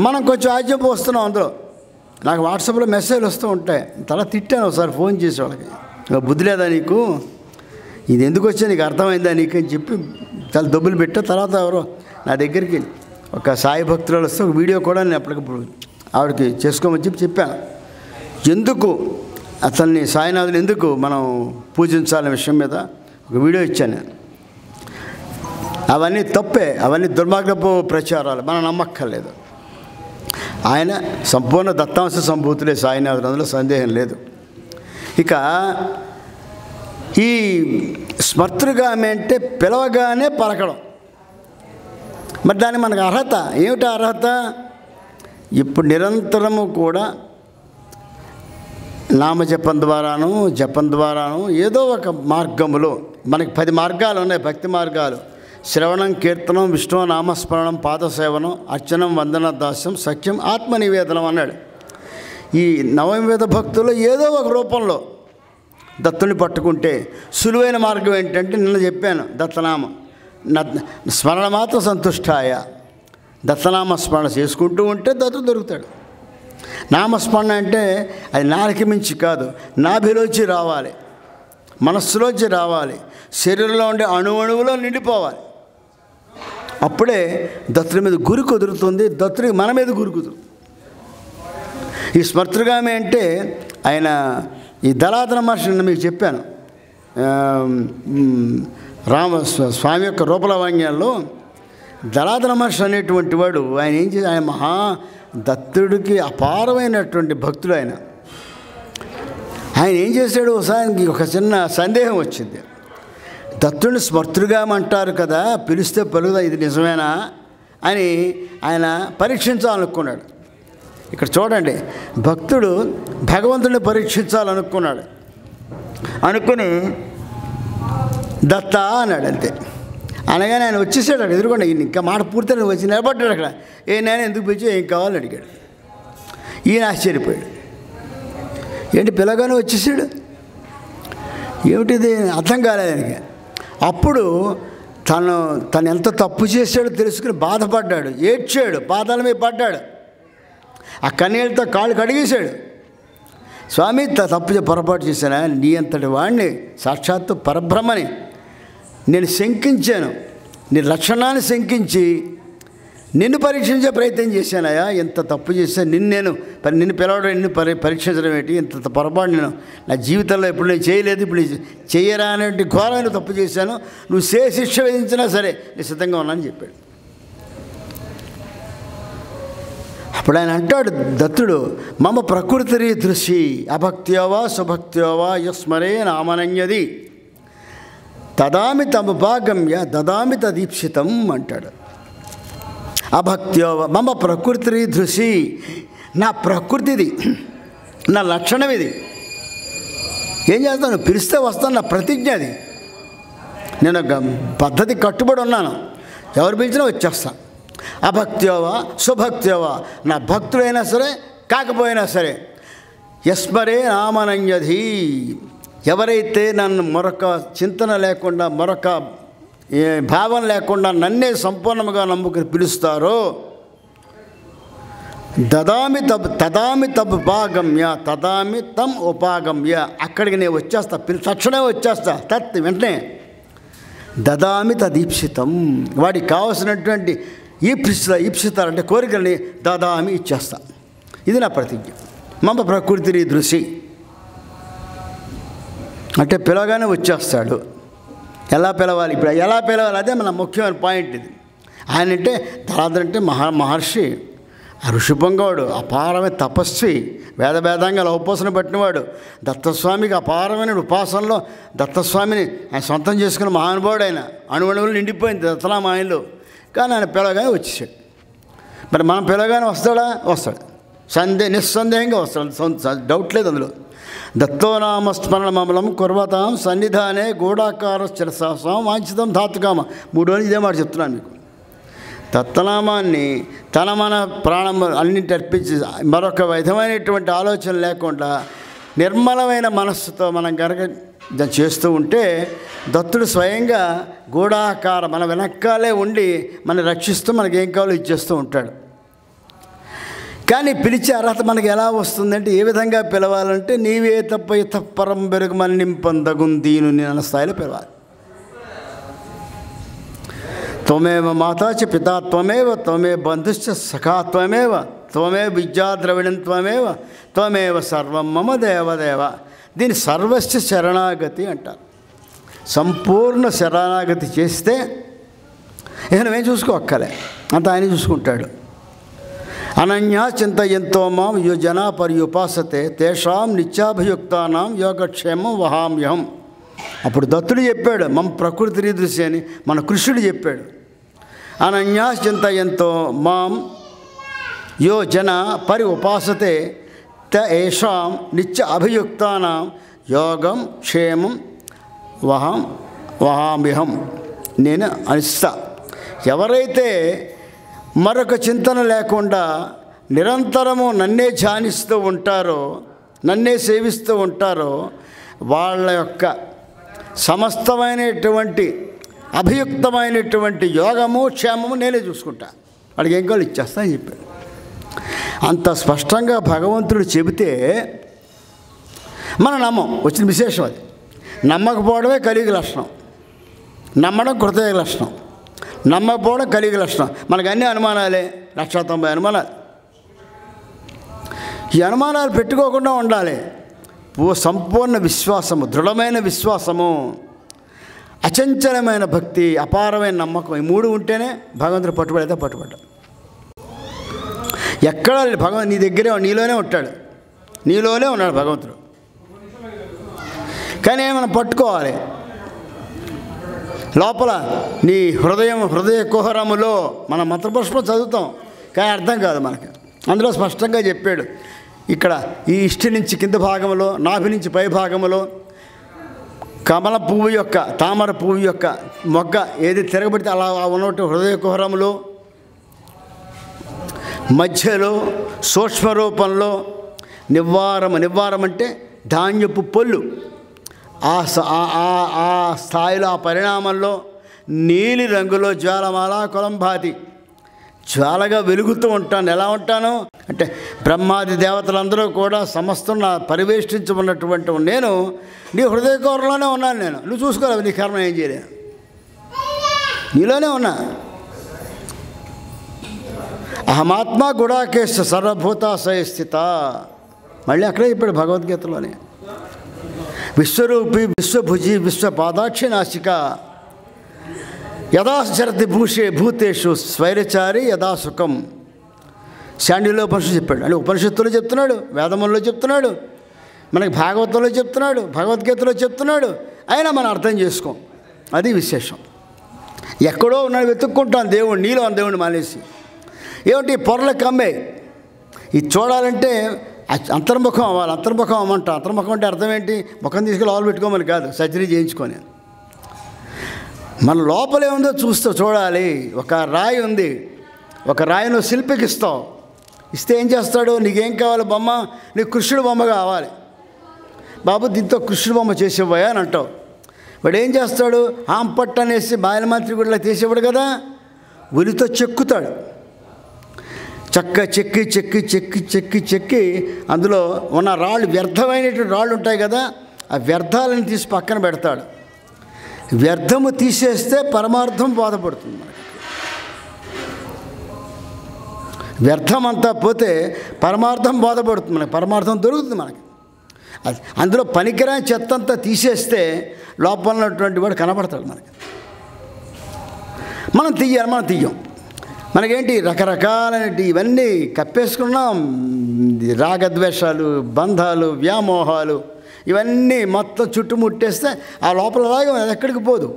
మనం కొంచెం ఆజ్యం పోస్తున్నాం అందులో. నాకు వాట్సాప్లో మెసేజ్లు వస్తూ ఉంటాయి. తల తిట్టాను ఒకసారి ఫోన్ చేసి వాళ్ళకి, బుద్ధి లేదా నీకు, ఇది ఎందుకు వచ్చా నీకు అర్థమైందా నీకు అని చెప్పి చాలా దొబ్బులు పెట్టా. తర్వాత ఎవరో నా దగ్గరికి ఒక సాయి భక్తురాలు వస్తే ఒక వీడియో కూడా నేను అప్పటికప్పుడు ఆవిడకి చేసుకోమని చెప్పాను. ఎందుకు అతన్ని సాయినాథుని ఎందుకు మనం పూజించాలనే విషయం మీద ఒక వీడియో ఇచ్చాను నేను. అవన్నీ తప్పే, అవన్నీ దుర్మార్గపు ప్రచారాలు, మనం నమ్మక్కర్లేదు. ఆయన సంపూర్ణ దత్తాంశ సంభూతులే సాయినాథుడు, అందులో సందేహం లేదు. ఇక ఈ స్మర్తృగామి అంటే పిలవగానే పలకడం. మరి దానికి మనకు అర్హత ఏమిటి? అర్హత ఇప్పుడు నిరంతరము కూడా నామజపం ద్వారాను, జపం ద్వారాను, ఏదో ఒక మార్గములో మనకి 10 మార్గాలు ఉన్నాయి, భక్తి మార్గాలు. శ్రవణం, కీర్తనం, విష్ణు నామస్మరణం, పాదసేవనం, అర్చనం, వందన, దాస్యం, సఖ్యం, ఆత్మనివేదనం అన్నాడు. ఈ నవవిధ భక్తుల్లో ఏదో ఒక రూపంలో దత్తుని పట్టుకుంటే సులువైన మార్గం ఏంటంటే నిన్న చెప్పాను, దత్తనామం. స్మరణ మాత్రం సంతుష్టాయ. దత్తనామ స్మరణ చేసుకుంటూ ఉంటే దత్తుడు దొరుకుతాడు. నామస్మరణ అంటే అది నాలుక మించి కాదు, నాభిలోంచి రావాలి, మనస్సులోంచి రావాలి, శరీరంలో ఉండే అణువణువులో నిండిపోవాలి. అప్పుడే దత్తుడి మీద గురి కుదురుతుంది, దత్తుడికి మన మీద గురి కుదురుతుంది. ఈ స్మర్తృగామి అంటే ఆయన ఈ దళాధర మహర్షి నిన్న మీకు చెప్పాను, స్వామి యొక్క రూపలవాంగ్యాల్లో దళాధర మహర్షి అనేటువంటి వాడు ఆయన ఏం చేసి, ఆయన మహా దత్తుడికి అపారమైనటువంటి భక్తుడు. ఆయన ఏం చేశాడు, ఒకసారి ఒక చిన్న సందేహం వచ్చింది. దత్తుడిని స్మర్తృగామి అంటారు కదా, పిలిస్తే పలుకుదా, ఇది నిజమేనా అని ఆయన పరీక్షించాలనుకున్నాడు. ఇక్కడ చూడండి, భక్తుడు భగవంతుడిని పరీక్షించాలనుకున్నాడు. అనుకుని దత్త అన్నాడు, అంతే. అనగానే ఆయన వచ్చేసాడు అక్కడ ఎదురుకోండి. ఇంకా మాట పూర్తిగా వచ్చి నిలబడ్డాడు అక్కడ. నేను ఎందుకు పిలిచి ఏం కావాలని అడిగాడు. ఈయన ఆశ్చర్యపోయాడు. ఏంటి పిల్లగానే వచ్చేసాడు, ఏమిటిది అర్థం కాలేదు ఆయనకి. అప్పుడు తను ఎంత తప్పు చేశాడో తెలుసుకుని బాధపడ్డాడు, ఏడ్చాడు, పాదాల మీద పడ్డాడు, ఆ కన్నీళ్ళతో కాళ్ళు కడిగేశాడు. స్వామి తప్పు పొరపాటు చేశానా, నీ అంతటి వాడిని, సాక్షాత్తు పరబ్రహ్మని నేను శంకించాను, నీ లక్షణాన్ని శంకించి నిన్ను పరీక్షించే ప్రయత్నం చేశానయా, ఎంత తప్పు చేశాను, నిన్ను పిలవడం, నిన్ను పరీక్షించడం ఏంటి, ఇంత పొరపాటు నేను నా జీవితంలో ఎప్పుడు నేను చేయలేదు, ఇప్పుడు చేయరా అనేటి ఘోరమైన తప్పు చేశాను, నువ్వు శిక్ష విధించినా సరే నేను సిద్ధంగా ఉన్నానని చెప్పాడు. అప్పుడు ఆయన అంటాడు దత్తుడు, మమ ప్రకృతి దృశి అభక్త్యోవా సుభక్త్యోవా యస్మరే నామనన్యది తదామి తముపాగమ్య దదామి తదీప్సితం అంటాడు. అభక్త్యోవ మమ ప్రకృతి దృశి, నా ప్రకృతిది, నా లక్షణం ఇది. ఏం చేస్తాను, పిలిస్తే వస్తాను, నా ప్రతిజ్ఞ అది. నేను ఒక పద్ధతి కట్టుబడి ఉన్నాను. ఎవరు పిలిచినా వచ్చేస్తాను. అభక్త్యోవా స్వభక్త్యోవా, నా భక్తుడైనా సరే కాకపోయినా సరే. యస్మరే నామనంయధి, ఎవరైతే నన్ను మరొక చింతన లేకుండా మరొక భావం లేకుండా నన్నే సంపూర్ణంగా నమ్ముకుని పిలుస్తారో దదామి తదుపాగమ్య తదామి తం ఉపాగమ్య, అక్కడికి నేను వచ్చేస్తా, తక్షణమే వచ్చేస్తా. తత్ వెంటనే దదామి తదీప్సితం, వాడికి కావాల్సినటువంటి ఈప్సిత అంటే కోరికల్ని దదామి ఇచ్చేస్తా. ఇది నా ప్రతిజ్ఞ. మమ ప్రకృతి దృశి అంటే పిలవగానే వచ్చేస్తాడు. ఎలా పిలవాలి, ఇప్పుడు ఎలా పిలవాలి, అదే మన ముఖ్యమైన పాయింట్ ఇది. ఆయన అంటే ధరాధర అంటే మహర్షి, ఋషిపొంగవుడు, అపారమైన తపస్వి, వేదంగా ఉపాసన పట్టినవాడు. దత్తస్వామికి అపారమైన ఉపాసనలో దత్తస్వామిని ఆయన సొంతం చేసుకున్న మహానుభావుడు. ఆయన అణువణువులు నిండిపోయింది దత్తనామ ఆయనలో. కానీ ఆయన పిలవగానే వచ్చేసాడు. మరి మనం పిలవగానే వస్తాడు, నిస్సందేహంగా వస్తాడు, డౌట్ లేదు అందులో. దత్తోనామ స్మరణ మమలం కుర్వతాం సన్నిధానే గూఢాకార చిరసాం వాంఛితం ధాతుకామ. 3 రోజులు ఇదే మాట చెప్తున్నాను మీకు. దత్తనామాన్ని మన ప్రాణం అన్నింటి అర్పించి మరొక విధమైనటువంటి ఆలోచన లేకుండా నిర్మలమైన మనస్సుతో మనం కనుక చేస్తూ ఉంటే దత్తుడు స్వయంగా గూఢాకార మన వెనకాలే ఉండి మనం రక్షిస్తూ మనకి ఏం కావాలో ఇచ్చేస్తూ ఉంటాడు. కానీ పిలిచే అర్హత మనకి ఎలా వస్తుందంటే, ఏ విధంగా పిలవాలంటే నీవే తప్ప ఇతపరం బెరుగు నింపందగుందీను అన్న స్థాయిలో పిలవాలి. త్వమేవ మాతా చ పితా త్వమేవ త్వమేవ బంధుశ్చ సఖా త్వమేవ త్వమేవ విద్యాద్రవిణం త్వమేవ సర్వం మమ దేవదేవ. దీన్ని సర్వస్య శరణాగతి అంటారు. సంపూర్ణ శరణాగతి చేస్తే ఇక నువ్వేం చూసుకోక్కలే, అంత ఆయన చూసుకుంటాడు. అనన్యా చింతయంతో మాం యో జనా పర్యుపాసతే తేషాం నిత్యాభియుక్తానాం యోగక్షేమం వహామ్యహం. అప్పుడు దత్తుడు చెప్పాడు, మమ ప్రకృతి రీదృశ్య అని మన కృష్ణుడు చెప్పాడు. అనన్యా చింతయంతో మాం యో జన పరి ఉపాసతే తేషాం నిత్య అభియుక్తానాం యోగం క్షేమం వహామ్యహం. నేను అనిస్తా. ఎవరైతే మరొక చింతన లేకుండా నిరంతరము నన్నే ధ్యానిస్తూ ఉంటారో, నన్నే సేవిస్తూ ఉంటారో, వాళ్ళ యొక్క సమస్తమైనటువంటి అభియుక్తమైనటువంటి యోగము క్షేమము నేనే చూసుకుంటా, వాడికి ఏం కావాలి ఇచ్చేస్తా అని చెప్పాడు. అంత స్పష్టంగా భగవంతుడు చెబితే మనం నమ్మం. వచ్చిన విశేషం అది. నమ్మకపోవడమే కలిగి లక్షణం, నమ్మడం కృతజ్ఞ లక్షణం. నమ్మకపోవడం కలిగి లక్షణం. మనకు అన్ని అనుమానాలే, 190 అనుమానాలు. ఈ అనుమానాలు పెట్టుకోకుండా ఉండాలి. సంపూర్ణ విశ్వాసము, దృఢమైన విశ్వాసము, అచంచలమైన భక్తి, అపారమైన నమ్మకం, ఈ 3 ఉంటేనే భగవంతుడు పట్టుబడితే పట్టుబడ్డా. ఎక్కడ భగవంతుడు నీ దగ్గరే, నీలోనే ఉంటాడు, నీలోనే ఉన్నాడు భగవంతుడు. కానీ మనం పట్టుకోవాలి. లోపల నీ హృదయ కుహరములో మన మంత్రపుష్పం చదువుతాం, కానీ అర్థం కాదు మనకి. అందులో స్పష్టంగా చెప్పాడు. ఇక్కడ ఈ ఇష్టి నుంచి కింద భాగంలో, నాభి నుంచి పై భాగంలో కమల పువ్వు యొక్క, తామర పువ్వు యొక్క మొగ్గ ఏది తిరగబడితే అలా ఉన్నట్టు హృదయ కుహరములో, మధ్యలో సూక్ష్మ రూపంలో నివ్వారం అంటే ధాన్యపు పొల్లు, ఆ స్థాయిలో, ఆ పరిణామంలో నీలి రంగులో జ్వాలమాల కొలంభాతి జ్వాలగా వెలుగుతూ ఉంటాను. ఎలా ఉంటాను అంటే బ్రహ్మాది దేవతలందరూ కూడా సమస్తం నా పరివేష్టించి ఉన్నటువంటి నేను నీ హృదయ కోరలోనే ఉన్నాను. నేను నువ్వు చూసుకోలేవు, నీ కర్మ ఏం చేయలేను, నీలోనే ఉన్నా. అహమాత్మా గుడాకేశ సర్వభూతాశయ స్థిత. మళ్ళీ అక్కడే చెప్పాడు భగవద్గీతలోనే. విశ్వరూపి విశ్వభుజి విశ్వపాదాక్షి నాసిక యదా శరతి భూతేషు స్వైరచారి యదా సుఖం. శాండిలో ఉపనిషత్తు చెప్పాడు. అంటే ఉపనిషత్తులో చెప్తున్నాడు, వేదముల్లో చెప్తున్నాడు, మనకి భాగవతంలో చెప్తున్నాడు, భగవద్గీతలో చెప్తున్నాడు. అయినా మనం అర్థం చేసుకోం. అది విశేషం. ఎక్కడో ఉన్నాడు, వెతుక్కుంటాను దేవుడు, నీలో అని దేవుడిని మానేసి. ఏమిటి పొరలకు కమ్మే. ఇది చూడాలంటే అంతర్ముఖం అవ్వాలి. అంతర్ముఖం అవ్వమంట. అంతర్ముఖం అంటే అర్థం ఏంటి? ముఖం తీసుకెళ్ళి ఆలు పెట్టుకోమని కాదు, సర్జరీ చేయించుకొని. మన లోపలే ఉందో చూడాలి. ఒక రాయి ఉంది, ఒక రాయిను శిల్పికి ఇస్తావు. ఇస్తే ఏం చేస్తాడు? నీకేం కావాలి బొమ్మ? నీకు కృష్ణుడు బొమ్మ కావాలి, బాబు దీంతో కృష్ణుడు బొమ్మ చేసేవాయా అని అంటావు. వాడు ఏం చేస్తాడు? ఆంపట్టు అనేసి బాలమంత్రి గుడిలో తీసేవాడు కదా, ఉలితో చెక్కుతాడు. చక్క చెక్కి చెక్కి చెక్కి చెక్కి చెక్కి అందులో ఉన్న రాళ్ళు, వ్యర్థమైనటువంటి రాళ్ళు ఉంటాయి కదా, ఆ వ్యర్థాలను తీసి పక్కన పెడతాడు. వ్యర్థము తీసేస్తే పరమార్థం బోధపడుతుంది మనకి. వ్యర్థం అంతా పోతే పరమార్థం బోధపడుతుంది మనకి, పరమార్థం దొరుకుతుంది మనకి. అది అందులో పనికిరాని చెత్త అంతా తీసేస్తే లోపల ఉన్నటువంటి వాడు కనబడతాడు మనకి. మనం తీయం. మనకేంటి రకరకాలైన ఇవన్నీ కప్పేసుకున్నాం. రాగద్వేషాలు, బంధాలు, వ్యామోహాలు ఇవన్నీ మొత్తం చుట్టుముట్టేస్తే ఆ లోపల రాగం అది ఎక్కడికి పోదు.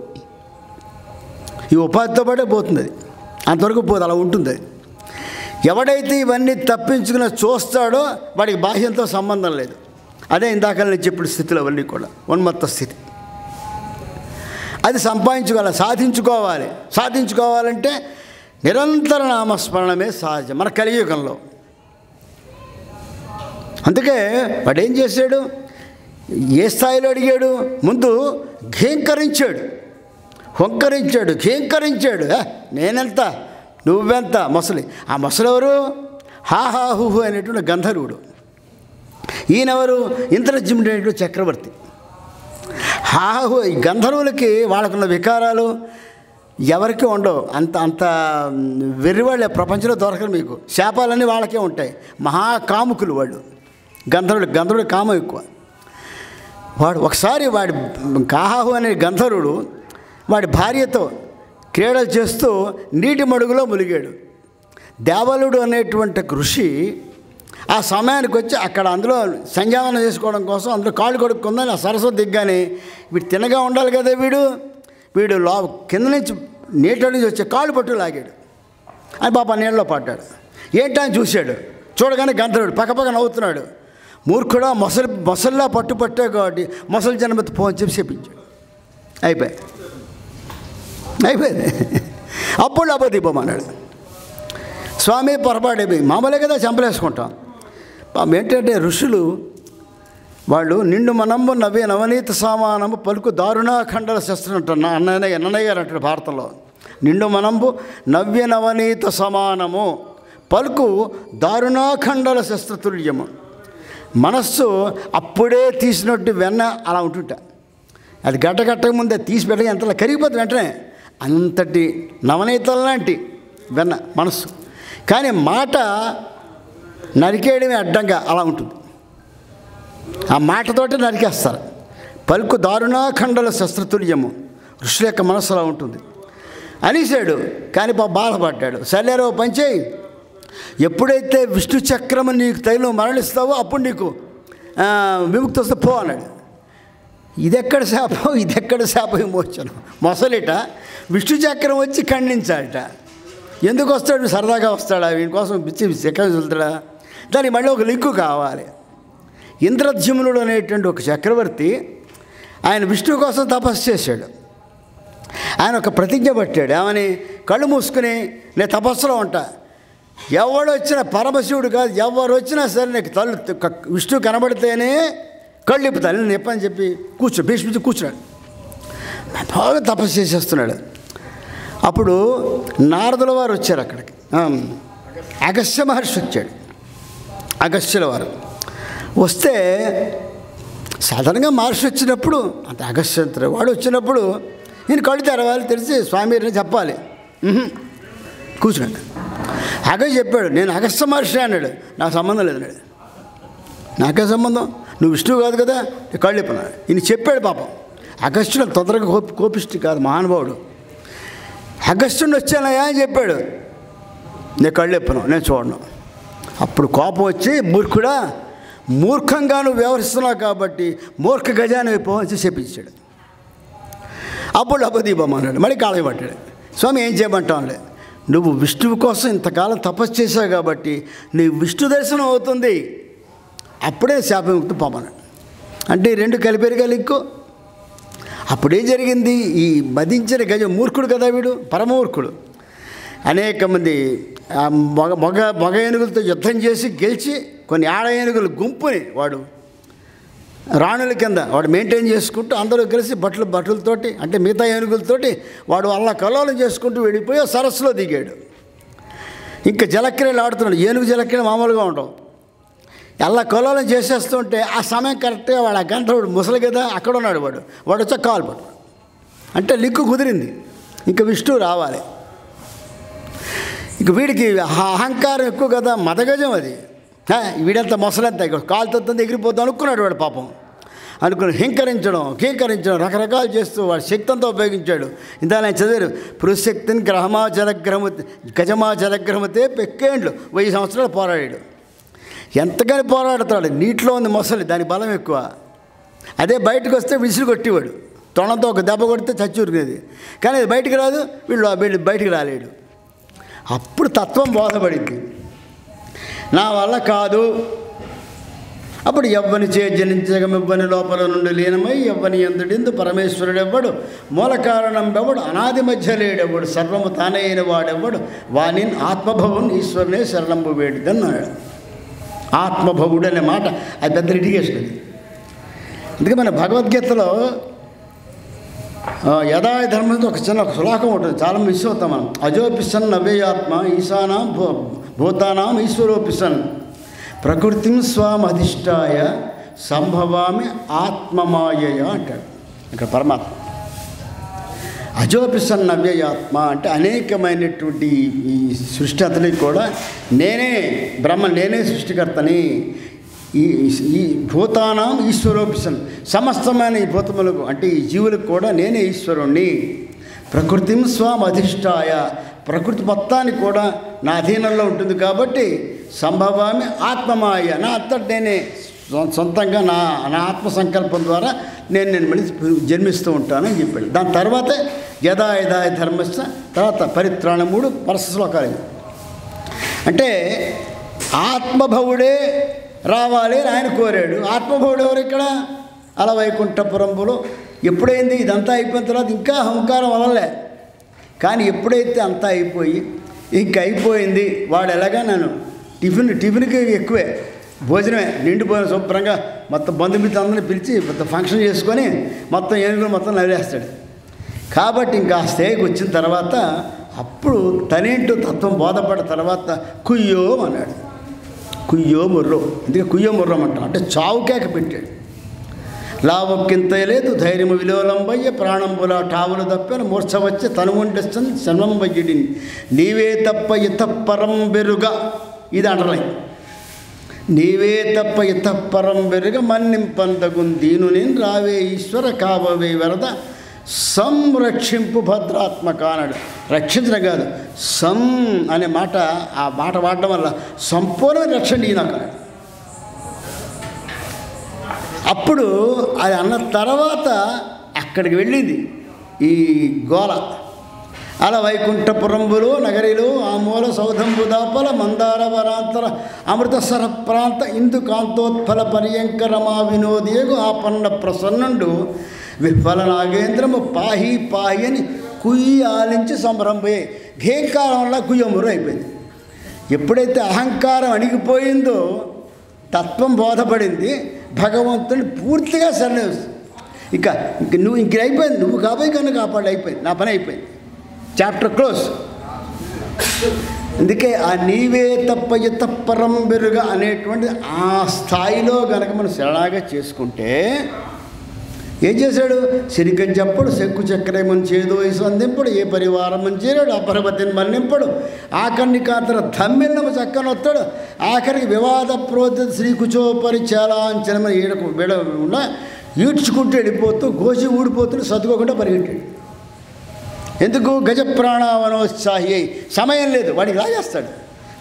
ఈ ఉపాధితో పాటే పోతుంది, అది అంతవరకు పోదు, అలా ఉంటుంది. అది ఎవడైతే ఇవన్నీ తప్పించుకుని చూస్తాడో వాడికి బాహ్యంతో సంబంధం లేదు. అదే ఇందాక నేను చెప్పిన స్థితిలో అవన్నీ కూడా ఉన్మత్త స్థితి. అది సాధించుకోవాలంటే నిరంతర నామస్మరణమే సహజం మన కలియుగంలో. అందుకే వాడు ఏం చేశాడు? ఏ స్థాయిలో అడిగాడు? ముందు ఘేంకరించాడు. నేనెంత, నువ్వెంత, మొసలి. ఆ మొసలెవరు? హాహాహు అనేటువంటి గంధర్వుడు. ఈయనెవరు? ఇంద్రజిమ్ముడు అనేటువంటి చక్రవర్తి. హాహు. ఈ గంధర్వులకి వాళ్ళకున్న వికారాలు ఎవరికి ఉండవు. అంత వెర్రివాళ్ళే ప్రపంచంలో దొరకరు మీకు. శాపాలన్నీ వాళ్ళకే ఉంటాయి. మహాకాముకులు వాళ్ళు. గంధర్వుడి కామం ఎక్కువ. వాడు ఒకసారి కాహాహు అనే గంధర్వుడు వాడి భార్యతో క్రీడలు చేస్తూ నీటి మడుగులో ములిగాడు. దేవలుడు అనేటువంటి ఋషి ఆ సమయానికి వచ్చి అక్కడ అందులో సంధ్యావనం చేసుకోవడం కోసం అందులో కాళ్ళు కొడుక్కుందని ఆ సరస్వతి దిగ్గానే వీడు తినగా ఉండాలి కదా, వీడు కింద నుంచి నీటి నుంచి వచ్చే కాళ్ళు పట్టు లాగాడు. అని పాప నీళ్ళలో పడ్డాడు. ఏంటని చూశాడు. చూడగానే గంధర్వుడు పక్కపక్క నవ్వుతున్నాడు. మూర్ఖుడా, మొసల్లా పట్టే కాబట్టి మొసలి జన్మతి పోని చెప్పి చెప్పించాడు. అయిపోయింది. అప్పుడు అబద్ధమన్నాడు. స్వామి పొరపాడైపోయి మామూలే కదా, చంపలేసుకుంటాం. ఏంటంటే ఋషులు వాళ్ళు నిండు మనంబు నవనీత సామానము పలుకు దారుణాఖండల శస్త్రం అంటారు. అన్నయ్య గారు అంటాడు భారతంలో. నిండు మనంబు నవనీత సమానము పలుకు దారుణాఖండల శస్త్రతుల్యము. మనస్సు అప్పుడే తీసినట్టు వెన్న అలా ఉంటుంట. అది గట్టక ముందే తీసి పెట్టగా ఎంతలా కరిగిపోతుంది వెంటనే. అంతటి నవనీతల లాంటి వెన్న మనస్సు. కానీ మాట నరికేయడమే అడ్డంగా అలా ఉంటుంది. ఆ మాటతోటి నరికేస్తారు. పలుకు దారుణాఖండల శస్త్రతుల్యము. ఋషుల యొక్క మనస్సు అలా ఉంటుంది అనేసాడు. కానీ బాధపడ్డాడు. సరేరో పంచేయి, ఎప్పుడైతే విష్ణు చక్రము నీకు తైలం మరణిస్తావో అప్పుడు నీకు విముక్తి వస్తే పో అన్నాడు. ఇదెక్కడ శాపం విమోచనం. మొసలిట విష్ణు చక్రం వచ్చి ఖండించాడట. ఎందుకు వస్తాడు? సరదాగా వస్తాడా? వీడి కోసం పిచ్చి ఎక్కడ వెళ్తాడా? దానికి మళ్ళీ ఒక లింకు కావాలి. ఇంద్రజిమ్నుడు అనేటువంటి ఒక చక్రవర్తి ఆయన విష్ణువు కోసం తపస్సు చేశాడు. ఆయన ఒక ప్రతిజ్ఞ పట్టాడు. ఏమని? కళ్ళు మూసుకుని నేను తపస్సులో ఉంటా, ఎవడు వచ్చినా పరమశివుడు కాదు, ఎవరు వచ్చినా సరే నీకు విష్ణువు కనబడితేనే కళ్ళు ఇప్పుతాను, నేను చెప్పని చెప్పి భీష్మించి కూర్చున్నాడు. బాగా తపస్సు చేసేస్తున్నాడు. అప్పుడు నారదుల వారు వచ్చారు అక్కడికి. అగస్త్య మహర్షి వచ్చాడు. అగస్త్యుల వారు వస్తే సాధారణంగా మహర్షి వచ్చినప్పుడు అంత అగస్త్య వాడు వచ్చినప్పుడు నేను కళ్ళు తెరవాలి, తెరిచి స్వామి చెప్పాలి. కూర్చున్నాడు. అగస్త్య చెప్పాడు, నేను అగస్త్య మహర్షి అన్నాడు. నాకు సంబంధం లేదు అన్నాడు. నాకే సంబంధం, నువ్వు విష్ణువు కాదు కదా, కళ్ళు ఇప్పన్నాడు. ఈయన చెప్పాడు. పాపం అగస్త్యుడు తొందరగా కోపిష్టి కాదు, మహానుభావుడు. అగస్త్యుడిని వచ్చానయా అని చెప్పాడు. నేను కళ్ళు ఇప్పను, నేను చూడను. అప్పుడు కోపం వచ్చి, మూర్ఖుడా, మూర్ఖంగా నువ్వు వ్యవహరిస్తున్నావు కాబట్టి మూర్ఖ గజాన్ని అయిపోవచ్చి చెప్పించాడు. అప్పుడు అబద్ధీపం అన్నాడు. మళ్ళీ కాళ్ళకి పట్టాడు. స్వామి ఏం చేయమంటావు? నువ్వు విష్ణువు కోసం ఇంతకాలం తపస్సు చేశావు కాబట్టి నీ విష్ణు దర్శనం అవుతుంది, అప్పుడే శాపవిముక్తి పోమన్నాడు. అంటే ఈ రెండు కలిపేరుగా లింకు. అప్పుడేం జరిగింది? ఈ మదించిన గజం మూర్ఖుడు కదా వీడు, పరమూర్ఖుడు. అనేక మంది మగ ఏనుగులతో యుద్ధం చేసి గెలిచి కొన్ని ఆడ ఏనుగుల గుంపుని వాడు రాణుల కింద వాడు మెయింటైన్ చేసుకుంటూ అందరూ కలిసి బట్టలతోటి అంటే మిగతా ఏనుగులతోటి వాడు అలా కల్లోలం చేసుకుంటూ వెళ్ళిపోయి సరస్సులో దిగాడు. ఇంకా జలక్రియలు ఆడుతున్నాడు. ఏనుగు జలక్రియలు మామూలుగా ఉండవు. అలా కల్లోలం చేసేస్తుంటే ఆ సమయం కరెక్ట్గా వాడు ఆ గంట ముసలి కదా అక్కడ ఉన్నాడు. వాడు వచ్చా కాలు పట్టు అంటే లిక్కు కుదిరింది. ఇంకా విష్ణువు రావాలి. ఇక వీడికి అహంకారం ఎక్కువ కదా, మదగజం అది. వీడంతా మొసలంతా కాలుతో ఎగిరిపోతాం అనుకున్నాడు వాడు పాపం. అనుకుని కీకరించడం రకరకాలు చేస్తూ వాడు శక్తి అంతా ఉపయోగించాడు. ఇంత నేను చదివారు, పురుషశక్తిని గజమా జలగ్రహమతే పెక్కేండ్లు 1000 సంవత్సరాలు పోరాడాడు. ఎంతగాని పోరాడతాడు. నీటిలో ఉంది మొసలి, దాని బలం ఎక్కువ. అదే బయటకు వస్తే విసిరి కొట్టేవాడు. తొణతో ఒక దెబ్బ కొడితే చచ్చి ఉరికేది. కానీ అది బయటికి రాదు, వీళ్ళు బయటికి రాలేడు. అప్పుడు తత్వం బోధపడింది, నా వల్ల కాదు. అప్పుడు ఎవ్వని చే జనించగమివ్వని లోపల నుండి లీనమై ఎవ్వని ఎందుడిందు పరమేశ్వరుడెవ్వడు, మూల కారణం ఎవడు, అనాది మధ్య లేడెవ్వడు, సర్వము తానే అయిన వాడెవ్వడు, వాని ఆత్మభవుని ఈశ్వరునే శరణంబు వేడిదన్నాడు. ఆత్మభవుడు అనే మాట అది పెద్ద లిటిగేషన్. అది అందుకే మన భగవద్గీతలో యథాయ ధర్మంతో ఒక శ్లోకం ఉంటుంది, చాలా మిస్ అవుతాం మనం. అజోపిసన్ నవ్యేయాత్మ ఈశానాం భూతానాం ఈశ్వరోపిసన్ ప్రకృతిం స్వామధిష్టాయ సంభవామి ఆత్మమాయయ అంటాడు ఇక్కడ పరమాత్మ. అజోపిసన్ నవ్యేయాత్మ అంటే అనేకమైనటువంటి ఈ సృష్టి అతనికి కూడా నేనే నేనే సృష్టికర్తని. ఈ భూతానాం ఈశ్వరోపిసన్ సమస్తమైన ఈ భూతములకు అంటే ఈ జీవులకు కూడా నేనే ఈశ్వరుణ్ణి. ప్రకృతిం స్వాం అధిష్టాయ ప్రకృతి మొత్తానికి కూడా నా అధీనంలో ఉంటుంది కాబట్టి సంభవామి ఆత్మమాయ నా అంతటి నేనే సొంతంగా నా ఆత్మ సంకల్పం ద్వారా నేను మళ్ళీ జన్మిస్తూ ఉంటానని చెప్పాడు. దాని తర్వాత యథాయ ధర్మస్థ తర్వాత పరిత్రాణ 3 వరుస శ్లోకాలు. అంటే ఆత్మభవుడే రావాలి అని ఆయన కోరాడు. ఆత్మభవుడు ఎవరు ఇక్కడ? అలా వైకుంఠపురంలో ఎప్పుడైంది ఇదంతా అయిపోయిన తర్వాత ఇంకా అహంకారం వదలలే. కానీ ఎప్పుడైతే అంతా అయిపోయి ఇంక అయిపోయింది, వాడు ఎలాగా నన్ను టిఫిన్కి ఎక్కువే భోజనమే నిండిపోయిన శుభ్రంగా మొత్తం బంధుమిత్రులందరినీ పిలిచి మొత్తం ఫంక్షన్ చేసుకొని మొత్తం ఏనుగులు మొత్తం నవ్వేస్తాడు. కాబట్టి ఇంకా ఆ స్టేజ్కి వచ్చిన తర్వాత అప్పుడు తనేంటో తత్వం బోధపడిన తర్వాత కుయ్యో అన్నాడు. కుయ్యో ముర్రో, అందుకే కుయ్యో ముర్రం అంటాం. అంటే చావుకేక పెట్టాడు. లావొక్కింత లేదు ధైర్యము విలోలంబయ్య ప్రాణంబుల టావులు తప్పని మూర్ఛ వచ్చి తను వండిస్తుంది శన్వంబయ్యుడిని నీవే తప్ప ఇతపరం బెరుగా. ఇది అండర్లైన్. నీవే తప్ప ఇతపరం బెరుగా మన్నింపందగున్ దీనుని రావే ఈశ్వర కావవే వరద సంరక్షింపు భద్రాత్మక అన్నాడు. రక్షించడం కాదు, అనే మాట ఆ మాట వాడడం వల్ల సంపూర్ణమైన రక్షణ ఈయనకు. అప్పుడు అది అన్న తర్వాత అక్కడికి వెళ్ళింది ఈ గోల. అలా వైకుంఠపురంబులు నగరిలో ఆ మూల సౌధంబు దాపల మందార వరాంతర అమృతసర ప్రాంత ఇందు కాంతోత్ఫల పర్యంకరమా వినోదేగు ఆపన్న ప్రసన్నుడు విఫల నాగేంద్రము పాహి అని కుయ్యి ఆలించి సంభ్రమపోయే ఘేంకారం వల్ల కుయ్యమురు అయిపోయింది. ఎప్పుడైతే అహంకారం అణిగిపోయిందో తత్వం బోధపడింది, భగవంతుని పూర్తిగా ఇక నువ్వు అయిపోయింది, నువ్వు కాబోయే కన్నా కాపాడు అయిపోయింది, నా పని అయిపోయింది, చాప్టర్ క్లోజ్. అందుకే ఆ నీవే తప్ప ఇతపరం బెరుగా అనేటువంటి ఆ స్థాయిలో కనుక మనం శరణాగా చేసుకుంటే ఏం చేశాడు? సిరికని చెప్పడు, శంకు చక్రమని చేదో వయసు అందింపడు, ఏ పరివారం అని చేరాడు, అపరపతిని మన్నింపడు, ఆకర్ని కాతర ధమ్మిన్నము చక్కనొత్తాడు, ఆఖరికి వివాద ప్రోత శ్రీకుచోపరి చాలా అంచనమని విడకుండా ఈడ్చుకుంటూ వెళ్ళిపోతూ గోసి ఊడిపోతూ సర్దుకోకుండా పరిగెట్టాడు. ఎందుకు? గజ ప్రాణావనోత్సాహి అయి సమయం లేదు, వాడికి రాజేస్తాడు,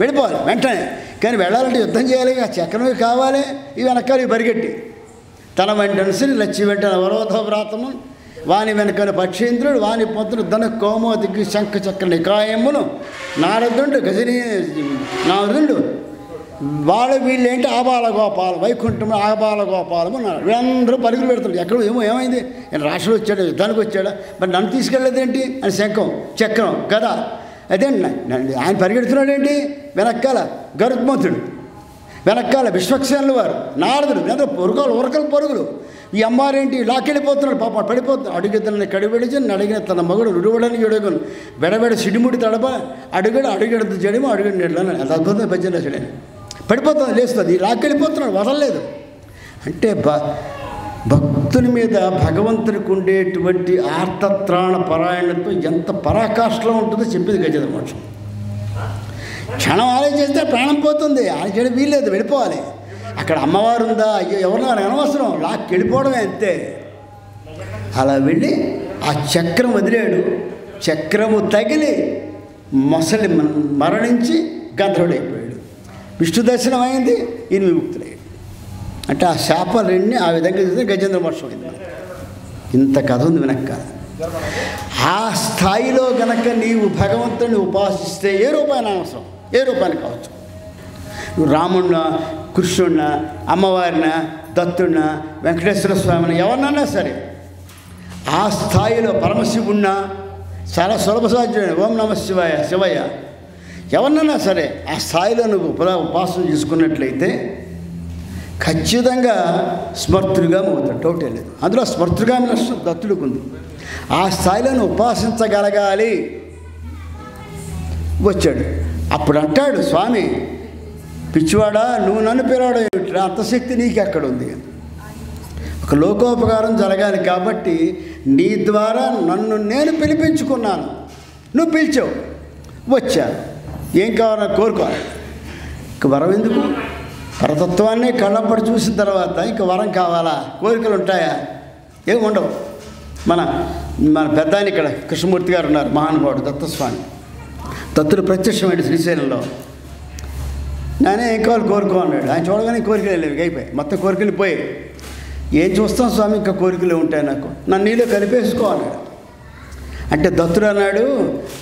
వెళ్ళిపోవాలి వెంటనే. కానీ వెళ్ళాలంటే యుద్ధం చేయాలి, ఆ చక్రమే కావాలి, ఇవి వెనకాల పరిగెట్టి తన వెంటనసిని లచ్చి వెంటన అవరోధ వ్రాతము వాని వెనుకన పక్షేంద్రుడు వాని పొంతును ధన కోమోదికి శంఖ చక్ర నికాయమును నారదుండు నారదుండు వీళ్ళు ఏంటి ఆబాలగోపాలం, వైకుంఠం ఆబాలగోపాలం అన్నారు. వీళ్ళందరూ పరుగులు పెడుతున్నారు. ఎక్కడ ఏమైంది, రాష్ట్రంలో వచ్చాడు, యుద్ధానికి వచ్చాడా, మరి నన్ను తీసుకెళ్ళలేదేంటి అని శంఖం చక్రం కదా అదేంటి ఆయన పరిగెడుతున్నాడు ఏంటి, వెనక్కాల గరుత్మంతుడు, వెనక్కాల విశ్వక్సేనుల వారు, నారదుడు, లేదా ఉరకల పరుగులు. ఈ అమ్మారేంటి లాక్కెళ్ళిపోతున్నాడు, పాప పడిపోతున్నాడు. అడుగుతనని కడివెడిచి అడిగిన తన మగుడు రుడువడని ఎడుగును బెడబెడ సిడిముడి తడబ అడుగెడదు జడిమో అడుగు నీళ్ళని. అది అద్భుతమైన భజన చెడని పడిపోతుంది, లేస్తుంది, లాక్కెళ్ళిపోతున్నాడు, వదలలేదు. అంటే భక్తుని మీద భగవంతునికి ఉండేటువంటి ఆర్తత్రాణ పరాయణతో ఎంత పరాకాష్ఠలో ఉంటుందో చెప్పేది గజేంద్ర మోక్షం. క్షణం ఆలోచిస్తే ప్రాణం పోతుంది, ఆయన చేయడం వీల్లేదు, వెళ్ళిపోవాలి. అక్కడ అమ్మవారు ఉందా, అయ్యో ఎవరినో అనవసరం, లాక్కి వెళ్ళిపోవడమే అంతే. అలా వెళ్ళి ఆ చక్రం వదిలేడు, చక్రము తగిలి మొసలి మరణించి గంధర్వుడైపోయాడు. విష్ణు దర్శనం అయింది, ఈయన విముక్తుడయ్యాడు. అంటే ఆ శాపాలన్నీ ఆ విధంగా చూస్తే గజేంద్ర మోక్షం అయింది. ఇంత కథ ఉంది వెనక. ఆ స్థాయిలో గనక నీవు భగవంతుడిని ఉపాసిస్తే ఏ రూపాయన అవసరం, ఏ రూపాయలు కావచ్చు, నువ్వు రాముడిన, కృష్ణుడిన, అమ్మవారిన, దత్తుడిన, వెంకటేశ్వర స్వామిని, ఎవరినన్నా సరే ఆ స్థాయిలో పరమశివుడిన చాలా సులభ సాధ్యమైన ఓం నమ శివాయ శివయ్య ఎవరినన్నా సరే ఆ స్థాయిలో నువ్వు ఉపాసన చేసుకున్నట్లయితే ఖచ్చితంగా స్మర్తుడిగా అవుతాడు, డౌటే లేదు. అందులో స్మర్తుడిగా నష్టం దత్తుడికి ఉంది. ఆ స్థాయిలో నువ్వు ఉపాసించగలగాలి. వచ్చాడు అప్పుడు అంటాడు స్వామి, పిచ్చివాడా నువ్వు నన్ను పిలవడం ఏమిట్రా, అంతశక్తి నీకు ఎక్కడుంది, ఒక లోకోపకారం జరగాలి కాబట్టి నీ ద్వారా నన్ను నేను పిలిపించుకున్నాను, నువ్వు పిలిచావు, వచ్చాను, ఏం కావాలని కోరుకోవాలి. ఇంక వరం ఎందుకు, పరతత్వాన్ని కళ్ళప్పటి చూసిన తర్వాత ఇంక వరం కావాలా, కోరికలు ఉంటాయా, ఏమి ఉండవు. మన పెద్ద ఆయన ఇక్కడ కృష్ణమూర్తి గారు ఉన్నారు, మహానుభావుడు దత్తస్వామి, దత్తుడు ప్రత్యక్షమైన శ్రీశైలంలో. నేనే ఏం కావాలి కోరుకో అన్నాడు. ఆయన చూడగానే కోరికలు వెళ్ళేవి, అయిపోయాయి, మొత్తం కోరికలు పోయాయి. ఏం చూస్తాం స్వామి, ఇంకా కోరికలు ఉంటాయి నాకు, నన్ను నీలో కలిపేసుకో అన్నాడు. అంటే దత్తుడు అన్నాడు,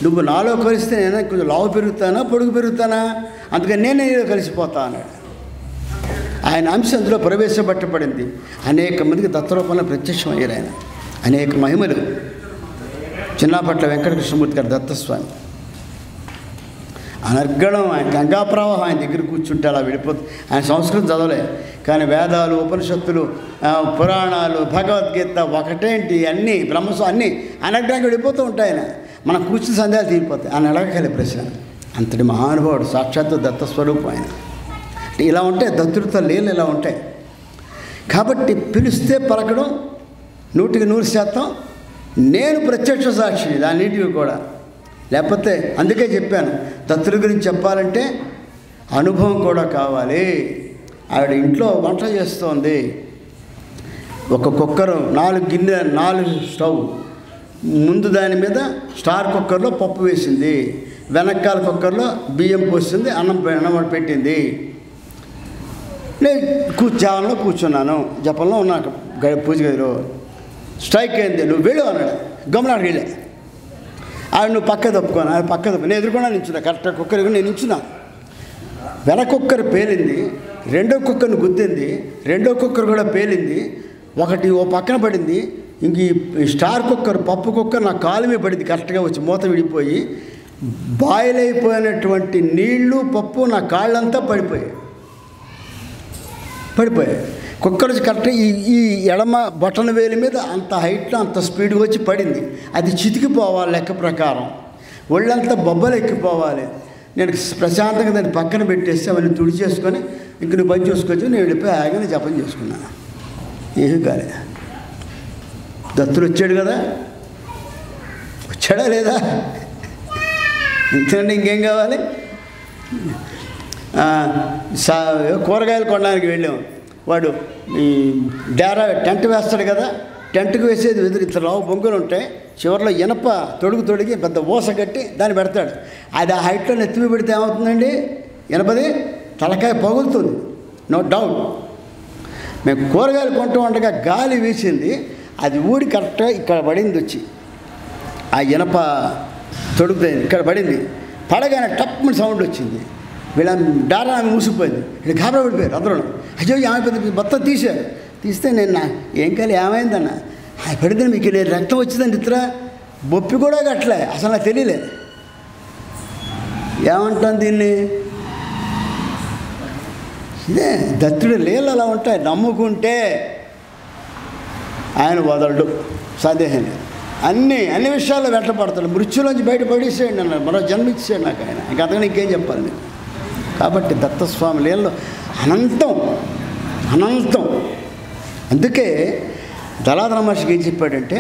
నువ్వు నాలో కలిస్తే నేను కొంచెం లావు పెరుగుతానా పొడుగు పెరుగుతానా, అందుకని నేను నీలో కలిసిపోతా అన్నాడు. ఆయన అంశం అందులో ప్రవేశపెట్టబడింది. అనేక మందికి దత్తరూపంలో ప్రత్యక్షం అయ్యారు ఆయన, అనేక మహిమలు. చిన్నపట్ల వెంకటకృష్ణమూర్తి గారు దత్తస్వామి అనర్గళం, ఆయన గంగా ప్రవాహం ఆయన దగ్గర కూర్చుంటే అలా వెళ్ళిపోతుంది. ఆయన సంస్కృతం చదవలే, కానీ వేదాలు, ఉపనిషత్తులు, పురాణాలు, భగవద్గీత ఒకటేంటి అన్నీ అన్నీ అనర్గళంగా వెళ్ళిపోతూ ఉంటాయి. ఆయన మనం కూర్చుని సందేహాలు తీరిపోతాయి. ఆయన అడగగలి ప్రశ్న. అంతటి మహానుభావుడు, సాక్షాత్తు దత్తస్వరూపం ఆయన. ఇలా ఉంటాయి దత్తుడితో లీలలు, ఇలా ఉంటాయి. కాబట్టి పిలిస్తే పలకడం 100% నేను ప్రత్యక్ష సాక్షిని దాన్నిటివి కూడా. లేకపోతే అందుకే చెప్పాను, దత్తుడి గురించి చెప్పాలంటే అనుభవం కూడా కావాలి. ఆవిడ ఇంట్లో వంట చేస్తోంది, ఒక కుక్కరు 4 స్టవ్ ముందు, దాని మీద స్టార్ కుక్కర్లో పప్పు వేసింది, వెనకాల కుక్కర్లో బియ్యం పోసింది, అన్నం పెట్టింది. నేను ధ్యానంలో కూర్చున్నాను, జపంలో ఉన్నా పూజ గదిలో. స్ట్రైక్ అయింది, నువ్వు వెళ్ళు అన్నాడు. గమనాడికి వెళ్ళా. ఆవిడ నువ్వు పక్క తప్పుకోను, ఆయన పక్క తప్పు, నేను ఎదురుకుండా నించున్నా, కరెక్ట్గా కుక్కర్ నేను నించున్నా. వెనక కుక్కర్ పేలింది, రెండో కుక్కర్ని గుద్దింది, రెండో కుక్కర్ కూడా పేలింది, ఒకటి ఓ పక్కన పడింది. ఇంక ఈ స్టార్ కుక్కర్, పప్పు కుక్కర్ నా కాలు మీద పడింది, కరెక్ట్గా వచ్చి మూత విడిపోయి బాయిల్ అయిపోయినటువంటి నీళ్లు, పప్పు నా కాళ్ళంతా పడిపోయాయి. కుక్కర్ వచ్చి కరెక్ట్గా ఈ ఎడమ బటన్ వేలి మీద అంత హైట్లో అంత స్పీడ్గా వచ్చి పడింది. అది చితికిపోవాలి లెక్క ప్రకారం, ఒళ్ళంతా బొబ్బలు ఎక్కిపోవాలి. నేను ప్రశాంతంగా దాన్ని పక్కన పెట్టేసి అవన్నీ తుడిచేసుకొని ఇంక నువ్వు పని చూసుకొచ్చి నేను వెళ్ళిపోయి ఆగానే జపం చేసుకున్నాను. ఏమీ కాలే. దత్తుడు వచ్చాడు కదా, వచ్చాడా లేదా, ఇంతకంటే ఇంకేం కావాలి. కూరగాయలు కొనడానికి వెళ్ళాము. వాడు ఈ టెంట్ వేస్తాడు కదా, టెంట్కి వేసేది ఇద్దరు లావు బొంగులు ఉంటాయి, చివరిలో ఇనప తొడిగి పెద్ద ఊస కట్టి దాన్ని పెడతాడు. అది ఆ హైట్లో నెత్తిమి పెడితే ఏమవుతుందండి, ఇనపది తలకాయ పగులుతుంది, నో డౌట్. మేము కూరగాయలు కొంటూ ఉండగా గాలి వీసింది, అది ఊడి కరెక్ట్గా ఇక్కడ పడింది, వచ్చి ఆ ఇనప తొడుగుతుంది ఇక్కడ పడింది. పడగానే టప్మని సౌండ్ వచ్చింది. వీళ్ళ డారా ఆమె మూసిపోయింది. వీళ్ళు గాబరా పడిపోయారు అందరూ. అయ్యో ఆమె పెద్ద మొత్తం తీశారు. తీస్తే నేను ఏం కాదు ఏమైందన్న పెడితే మీకు నేను రక్తం వచ్చిందండి ఇతర బొప్పి కూడా కట్టలే, అసలు నాకు తెలియలే. ఏమంటాను దీన్ని? ఇదే దత్తుడి లీలలు అలా ఉంటాయి. నమ్ముకుంటే ఆయన వదలడు, సందేహం లేదు. అన్ని విషయాల్లో వెంటపడతాడు. మృత్యులోంచి బయటపడేసేయండి అన్నాడు, మరో జన్మిచ్చాడు నాకు ఆయన. ఇంకా అంతగా ఇంకేం చెప్పాలి నేను. కాబట్టి దత్తస్వామి లీలలో అనంతం. అందుకే దళాధర మహర్షికి ఏం చెప్పాడంటే,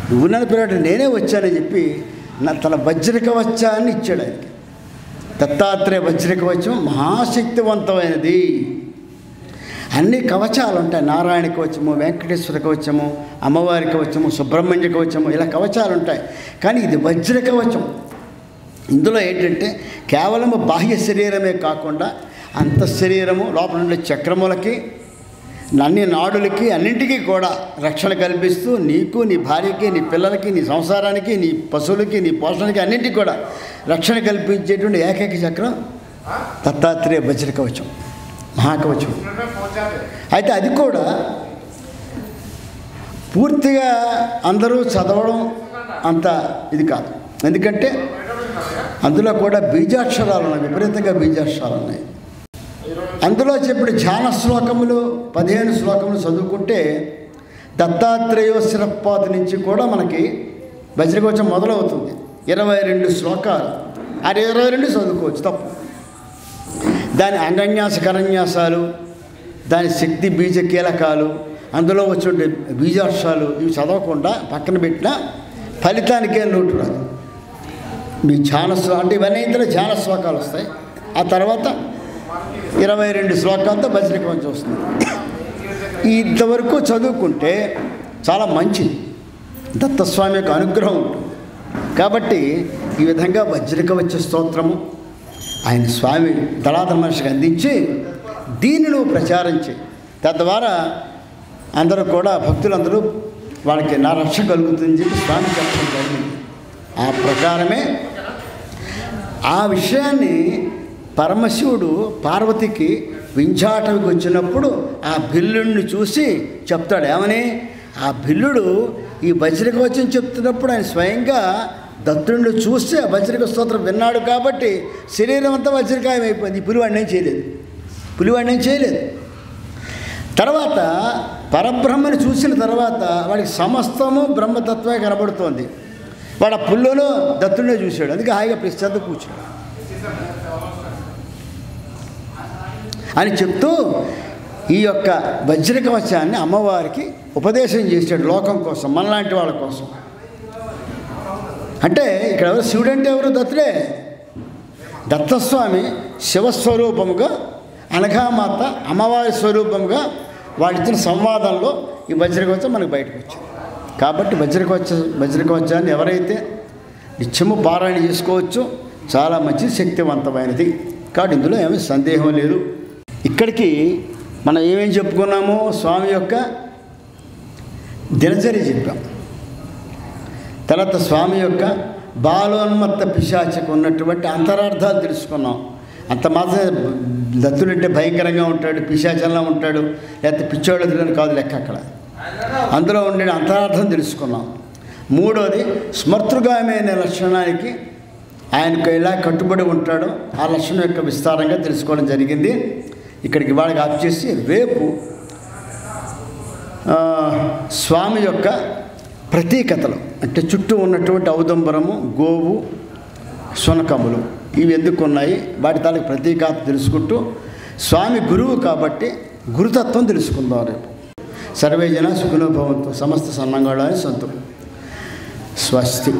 నువ్వు నన్ను పిల్లడు నేనే వచ్చానని చెప్పి తన వజ్రకవచాన్ని ఇచ్చాడు ఆయనకి. దత్తాత్రేయ వజ్రకవచం మహాశక్తివంతమైనది. అన్ని కవచాలు ఉంటాయి. నారాయణ కవచము, వెంకటేశ్వర కవచము, అమ్మవారి కవచము, సుబ్రహ్మణ్య కవచము, ఇలా కవచాలు ఉంటాయి. కానీ ఇది వజ్ర కవచం. ఇందులో ఏంటంటే కేవలము బాహ్య శరీరమే కాకుండా అంతఃశరీరము, లోపల ఉండే చక్రములకి, అన్ని నాడులకి, అన్నింటికీ కూడా రక్షణ కల్పిస్తూ నీకు, నీ భార్యకి, నీ పిల్లలకి, నీ సంసారానికి, నీ పశువులకి, నీ పోషణకి అన్నింటికి కూడా రక్షణ కల్పించేటువంటి ఏకైక చక్రం దత్తాత్రేయ వజ్ర కవచం, మహాకవచం. అయితే అది కూడా పూర్తిగా అందరూ చదవడం అంత ఇది కాదు. ఎందుకంటే అందులో కూడా బీజాక్షరాలు ఉన్నాయి, విపరీతంగా బీజాక్షరాలు ఉన్నాయి. అందులో చెప్పిన ధ్యాన శ్లోకములు 15 శ్లోకములు చదువుకుంటే దత్తాత్రేయోశిరపాతి నుంచి కూడా మనకి వజ్రకవచం మొదలవుతుంది. 22 శ్లోకాలు. అది 22 చదువుకోవచ్చు, తప్పు. దాని అంగన్యాస కరన్యాసాలు, దాని శక్తి బీజ కీలకాలు, అందులో వచ్చే బీజాక్షరాలు ఇవి చదవకుండా పక్కన పెట్టిన ఫలితానికే లోటు రాదు. మీ ధ్యాన అంటే ఇవన్నీ ఇందులో ధ్యాన శ్లోకాలు వస్తాయి. ఆ తర్వాత 22 శ్లోకాలతో వజ్రకవచం వస్తుంది. ఇంతవరకు చదువుకుంటే చాలా మంచిది, దత్తస్వామి యొక్క అనుగ్రహం ఉంటుంది. కాబట్టి ఈ విధంగా వజ్రకవచ స్తోత్రము ఆయన స్వామి దళాధర మహర్షికి అందించి దీన్ని నువ్వు ప్రచారం చేయి. తద్వారా అందరూ కూడా భక్తులందరూ వాళ్ళకి నా రక్ష కలుగుతుందని చెప్పి స్వామి చెప్పడం జరిగింది. ఆ ప్రకారమే ఆ విషయాన్ని పరమశివుడు పార్వతికి వింఛాటవికి వచ్చినప్పుడు ఆ భిల్లుడిని చూసి చెప్తాడు. ఏమని? ఆ భిల్లుడు ఈ వజ్రకవచం చెప్తున్నప్పుడు ఆయన స్వయంగా దత్తుడిని చూస్తే ఆ వజ్రక స్తోత్రం విన్నాడు కాబట్టి శరీరం అంతా వజ్రకాయం అయిపోయింది. పులివాడిని ఏం చేయలేదు. తర్వాత పరబ్రహ్మని చూసిన తర్వాత వాడికి సమస్తము బ్రహ్మతత్వమే కనబడుతోంది. వాడు ఆ పుల్లోనూ దత్తుడినే చూశాడు. అందుకే హాయిగా ప్రశాంతంగా కూర్చున్నాడు అని చెప్తూ ఈ యొక్క వజ్రకవచాన్ని అమ్మవారికి ఉపదేశం చేశాడు లోకం కోసం, మనలాంటి వాళ్ళ కోసం. అంటే ఇక్కడ ఎవరు? శివుడు అంటే ఎవరు? దత్తుడే. దత్తస్వామి శివస్వరూపముగా, అనఘామాత అమ్మవారి స్వరూపముగా వాడిచ్చిన సంవాదంలో ఈ వజ్రకవచం మనకు బయటకు వచ్చింది. కాబట్టి వజ్రకవచాన్ని ఎవరైతే నిత్యము పారాయణ చేసుకోవచ్చు, చాలా మంచి శక్తివంతమైనది. కాబట్టి ఇందులో ఏమీ సందేహం లేదు. ఇక్కడికి మనం ఏమేమి చెప్పుకున్నామో స్వామి యొక్క దినచర్య చెప్పాం. తర్వాత స్వామి యొక్క బాలోన్మత్త పిశాచకు ఉన్నటువంటి అంతరార్థాలు తెలుసుకున్నాం. అంత మాత్రం దత్తుడంటే భయంకరంగా ఉంటాడు, పిశాచంలా ఉంటాడు, లేకపోతే పిచ్చోళ్ళని కాదు లెక్క. అక్కడ అందులో ఉండే అంతరార్థం తెలుసుకున్నాం. మూడోది స్మర్తృగామైన లక్షణానికి ఆయనకు ఎలా కట్టుబడి ఉంటాడో ఆ లక్షణం యొక్క విస్తారంగా తెలుసుకోవడం జరిగింది. ఇక్కడికి వాళ్ళకి ఆప్ చేసి రేపు స్వామి యొక్క ప్రతీకతలు అంటే చుట్టూ ఉన్నటువంటి ఔదంబరము, గోవు, శునకములు ఇవి ఎందుకు ఉన్నాయి, వాటి తాలూకు ప్రతీకాత తెలుసుకుంటూ స్వామి గురువు కాబట్టి గురుతత్వం తెలుసుకుందాం రేపు. సర్వే జన సుఖినో భవంతు. సమస్త సన్మంగళాన్ని సంతు. స్వస్తి.